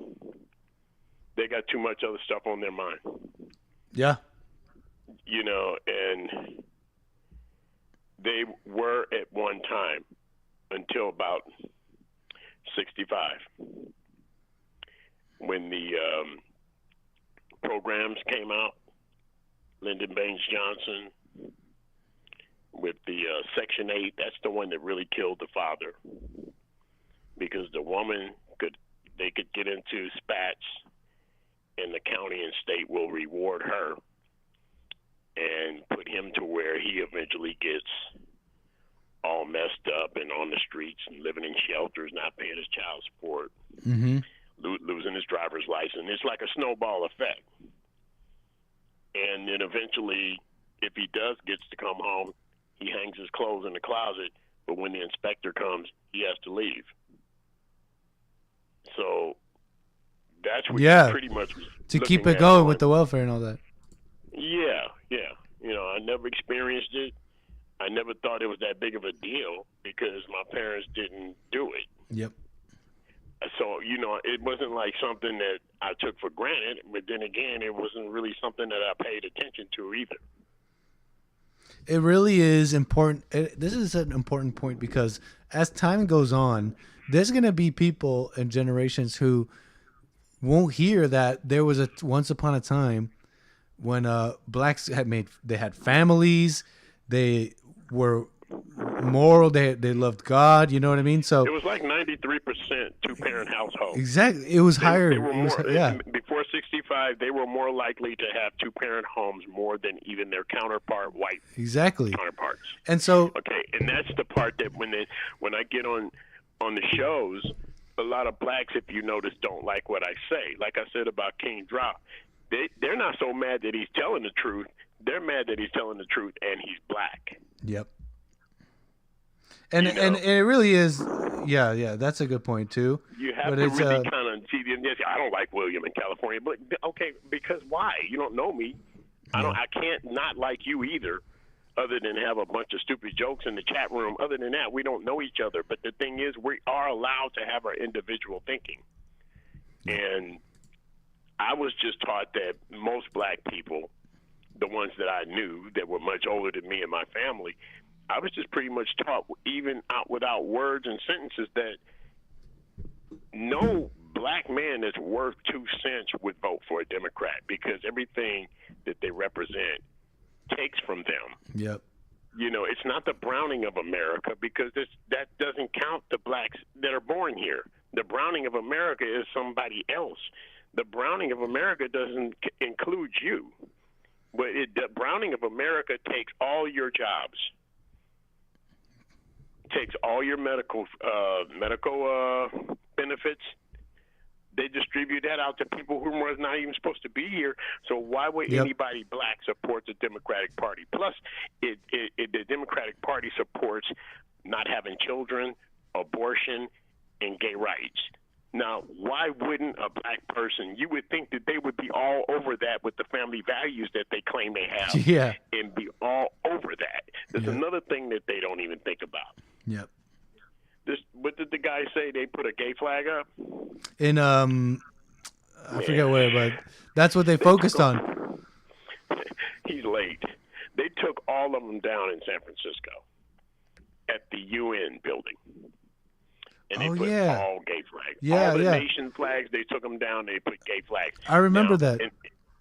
They got too much other stuff on their mind. Yeah. And they were at one time until about 65, when the programs came out, Lyndon Baines Johnson with the Section 8. That's the one that really killed the father, because the woman could get into spats, and the county and state will reward her and put him to where he eventually gets all messed up and on the streets and living in shelters, not paying his child support, losing his driver's license. It's like a snowball effect. And then eventually, if he gets to come home, he hangs his clothes in the closet, but when the inspector comes, he has to leave. So that's what you pretty much to keep it going with the welfare and all that. Yeah. I never experienced it. I never thought it was that big of a deal because my parents didn't do it. Yep. So, it wasn't like something that I took for granted, but then again, it wasn't really something that I paid attention to either. It really is important. This is an important point because as time goes on, there's going to be people and generations who won't hear that there was a once upon a time when blacks had families, they were moral, they loved God. You know what I mean? So it was like 93% two-parent household. exactly, it was higher. They were It was, more, yeah. Before 65, they were more likely to have two-parent homes more than even their white Exactly. counterparts. And so, okay, and that's the part that when I get on the shows, a lot of blacks, if you notice, don't like what I say. Like I said about King Drop, they're not so mad that he's telling the truth. They're mad that he's telling the truth and he's black. Yep. And it really is, yeah. That's a good point too. You have to really kind of see. I don't like William in California, but okay, because why? You don't know me. I can't not like you either. Other than have a bunch of stupid jokes in the chat room. Other than that, we don't know each other. But the thing is, we are allowed to have our individual thinking. And I was just taught that most black people, the ones that I knew that were much older than me and my family, I was just pretty much taught, even out without words and sentences, that no black man that's worth 2 cents would vote for a Democrat because everything that they represent takes from them. Yep. You know, it's not the browning of America because that doesn't count the blacks that are born here. The browning of America is somebody else. The browning of America doesn't include you. But the browning of America takes all your jobs, takes all your medical benefits. They distribute that out to people who are not even supposed to be here. So why would anybody black support the Democratic Party? Plus, the Democratic Party supports not having children, abortion, and gay rights. Now, why wouldn't a black person, you would think that they would be all over that with the family values that they claim they have, Yeah. and be all over that. There's another thing that they don't even think about. Yep. What did the guy say? They put a gay flag up? In I forget where, but that's what they focused on. He's late. They took all of them down in San Francisco at the UN building. And they put all gay flags. Yeah, all the nation flags, they took them down. They put gay flags. I remember that.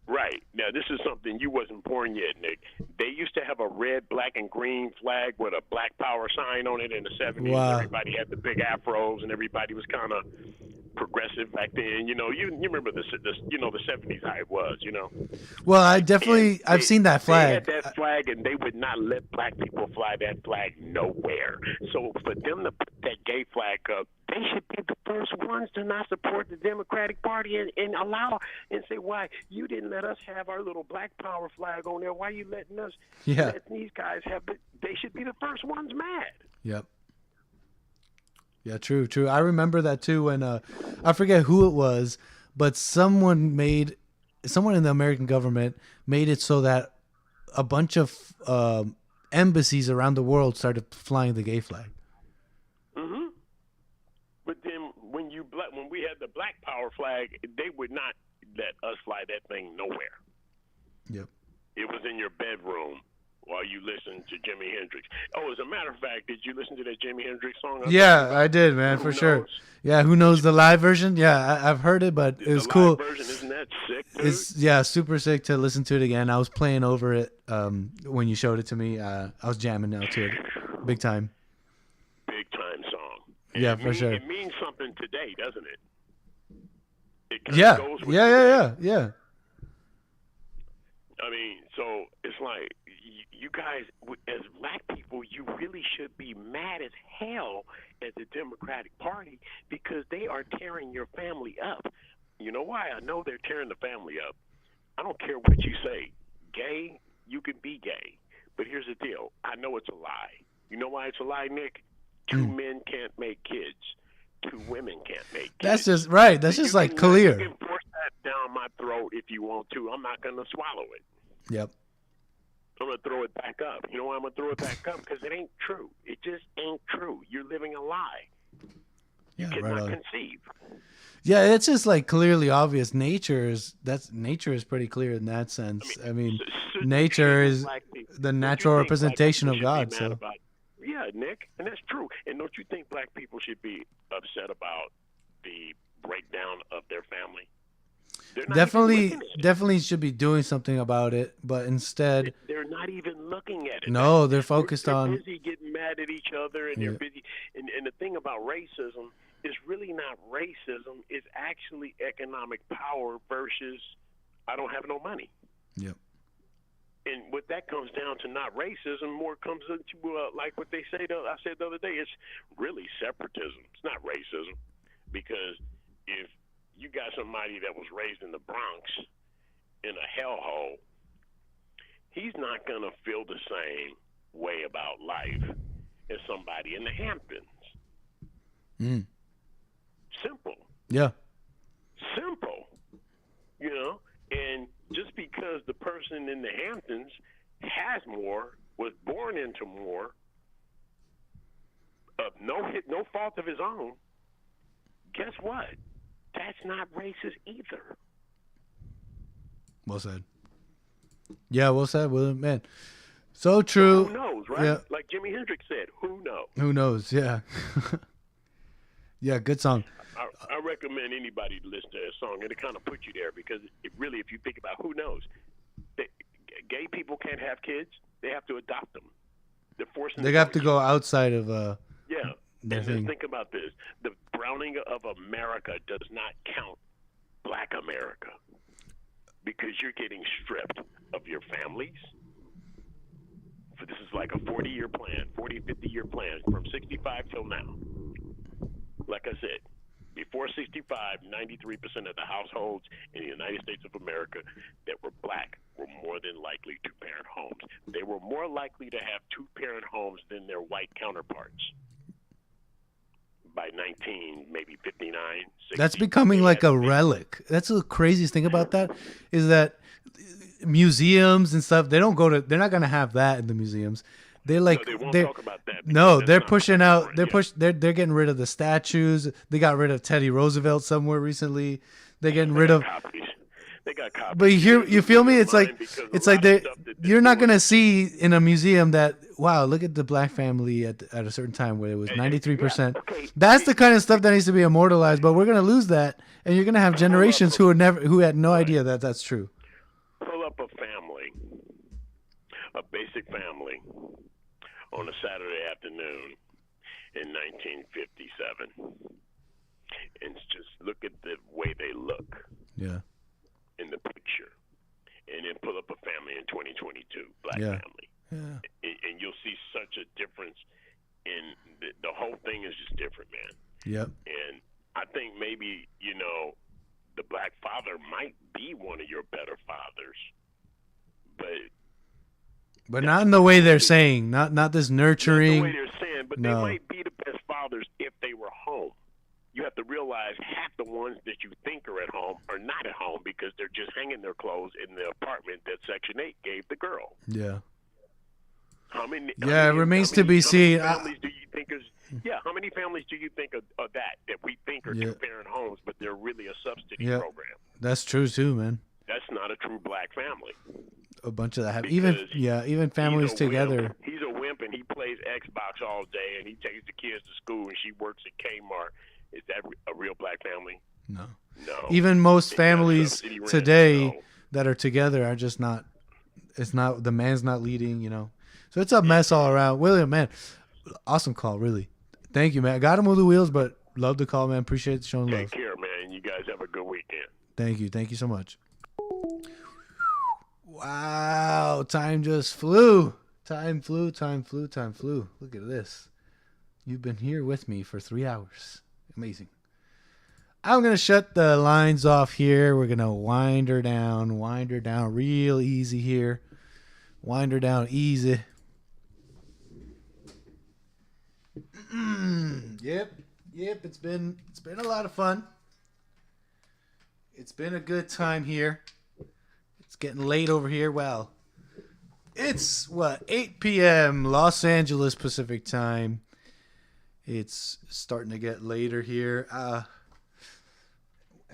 Right. Now, this is something you wasn't born yet, Nick. They used to have a red, black, and green flag with a black power sign on it in the 70s. Wow. Everybody had the big afros, and everybody was kind of progressive back then. You know, you remember the 70s, how it was, you know. Well, I've seen that flag. They had that flag, and they would not let black people fly that flag nowhere. So for them to put that gay flag up, they should be the first ones to not support the Democratic Party and allow and say, why? You didn't let us have our little black power flag on there. Why are you letting us let these guys have it? They should be the first ones mad. Yep. Yeah, true. I remember that too when I forget who it was, but someone in the American government made it so that a bunch of embassies around the world started flying the gay flag. Mm-hmm. But then when we had the black power flag, they would not let us fly that thing nowhere. Yep. It was in your bedroom while you listened to Jimi Hendrix. Oh, as a matter of fact, did you listen to that Jimi Hendrix song? Yeah, I did, man, for sure. Yeah, who knows the live version? Yeah, I've heard it, but it was cool. The live version, isn't that sick, dude? It's super sick to listen to it again. I was playing over it when you showed it to me. I was jamming out to it, big time. Big time song. Yeah, for sure. It means something today, doesn't it? It Yeah, goes with yeah. I mean, so it's like you guys, as black people, you really should be mad as hell at the Democratic Party because they are tearing your family up. You know why? I know they're tearing the family up. I don't care what you say. Gay, you can be gay. But here's the deal. I know it's a lie. You know why it's a lie, Nick? 2 men can't make kids. 2 women can't make kids. That's just right. That's just like clear. You can force that down my throat if you want to. I'm not going to swallow it. Yep. I'm going to throw it back up. You know why I'm going to throw it back up? Because it ain't true. It just ain't true. You're living a lie. You cannot conceive. Yeah, it's just like clearly obvious. Nature is pretty clear in that sense. I mean, nature is the natural representation of God. So Yeah, Nick, and that's true. And don't you think black people should be upset about the breakdown of their family? They're not even looking at it. definitely should be doing something about it, but instead, They're not even looking at it. no, they're focused they're on. busy getting mad at each other, and they're busy. And the thing about racism is really not racism. It's actually economic power versus I don't have no money. Yep. And what that comes down to, not racism, more comes into like what they say. I said the other day, it's really separatism. It's not racism, because if you got somebody that was raised in the Bronx in a hellhole, he's not gonna feel the same way about life as somebody in the Hamptons. Mm. Simple. Yeah. Simple. You know, and just because the person in the Hamptons has more, was born into more, of no fault of his own, guess what? That's not racist either. Well said. Yeah, well said, William. Man, so true. Who knows, right? Yeah. Like Jimi Hendrix said, who knows? Who knows? Yeah. Yeah, good song. I recommend anybody to listen to that song, and it kind of puts you there, because it really, if you think about who knows, gay people can't have kids; they have to adopt them. They're forcing. They have to go outside of Yeah. their And thing. just think about this: the browning of America does not count Black America, because you're getting stripped of your families. So this is like a 40-year plan, 40, 50-year plan from 65 till now. Like I said, before 65, 93% of the households in the United States of America that were black were more than likely two-parent homes. They were more likely to have two-parent homes than their white counterparts. By 59, 60. That's becoming like a relic. That's the craziest thing about that, is that museums and stuff, they're not gonna have that in the museums. They're like, they won't talk about that. No, they're pushing out. They're getting rid of the statues. They got rid of Teddy Roosevelt somewhere recently. They're getting rid of. They got copies. But you feel me? It's like you're not gonna see in a museum that, wow, look at the black family at a certain time where it was 93%. That's the kind of stuff that needs to be immortalized. But we're gonna lose that, and you're gonna have generations who had no idea that that's true. Pull up a family, a basic family, on a Saturday afternoon in 1957, and just look at the way they look. Yeah. In the picture, and then pull up a family in 2022, black Yeah. family, Yeah. and you'll see such a difference in the whole thing is just different, man. Yep. And I think maybe, the black father might be one of your better fathers, But not in the way they're saying. Not this nurturing. the way they're saying, but they might be the best fathers if they were home. You have to realize half the ones that you think are at home are not at home, because they're just hanging their clothes in the apartment that Section 8 gave the girl. Yeah. How many? Yeah, it remains to be seen. How many families do you think how many families do you think are that we think are two-parent homes, but they're really a subsidy Yeah. program? That's true too, man. That's not a true black family. A bunch of that have Because even families he's a together. Wimp. He's a wimp, and he plays Xbox all day, and he takes the kids to school, and she works at Kmart. Is that a real black family? No. No. Even most families subsidy rent, today no. that are together are just not. It's not, the man's not leading, So it's a mess all around. William, man, awesome call, really. Thank you, man. Got him with the wheels, but love the call, man. Appreciate showing love. Take care, man. You guys have a good weekend. Thank you. Thank you so much. Wow, time just flew. Time flew. Look at this. You've been here with me for 3 hours. Amazing. I'm going to shut the lines off here. We're going to wind her down real easy here. Wind her down easy. Yep. It's been a lot of fun. It's been a good time here. It's getting late over here. Well, it's 8 p.m. Los Angeles Pacific time. It's starting to get later here.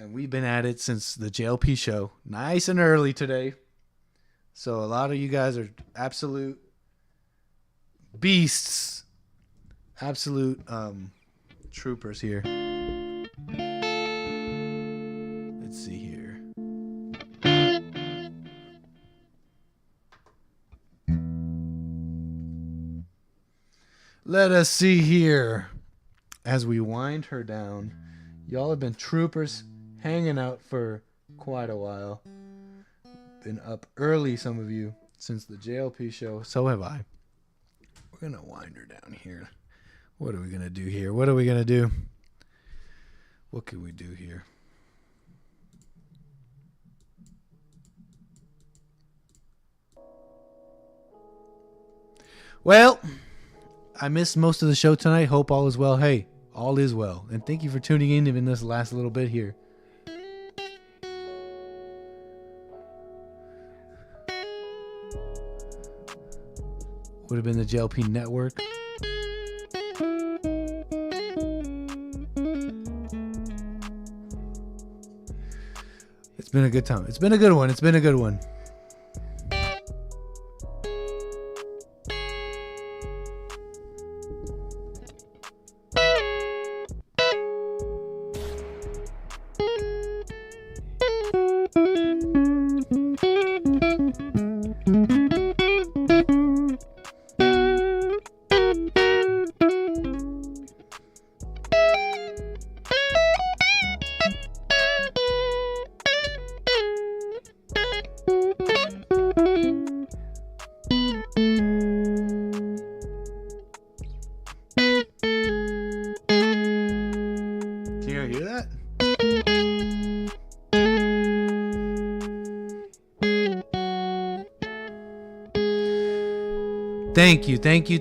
And we've been at it since the JLP show. Nice and early today. So a lot of you guys are absolute beasts. Absolute troopers here. Let's see here. Let us see here. As we wind her down, y'all have been troopers hanging out for quite a while. Been up early, some of you, since the JLP show. So have I. We're going to wind her down here. What are we going to do here? What are we going to do? What can we do here? Well, I missed most of the show tonight. Hope all is well. Hey, all is well. And thank you for tuning in even this last little bit here. Would have been the JLP network. It's been a good time. It's been a good one. It's been a good one.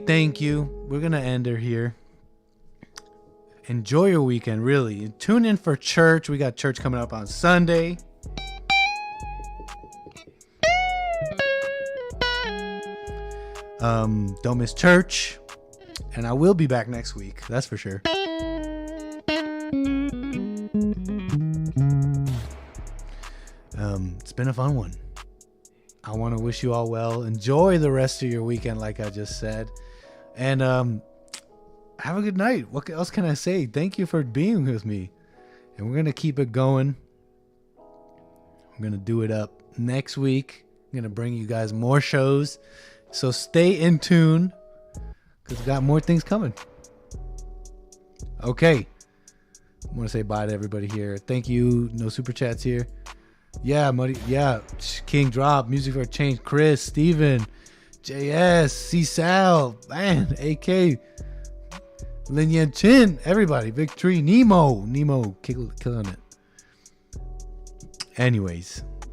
Thank you. We're going to end her here. Enjoy your weekend, really. Tune in for church. We got church coming up on Sunday. Don't miss church. And I will be back next week. That's for sure. It's been a fun one. I want to wish you all well. Enjoy the rest of your weekend, like I just said. And have a good night. What else can I say? Thank you for being with me. And we're going to keep it going. I'm going to do it up next week. I'm going to bring you guys more shows. So stay in tune, because we got more things coming. Okay. I want to say bye to everybody here. Thank you. No super chats here. Yeah, Muddy. Yeah, King Drop, Music for a Change, Chris, Steven, JS, C Sal, man, AK, Lin Yan Chin, everybody, Victory, Nemo killing it. Anyways.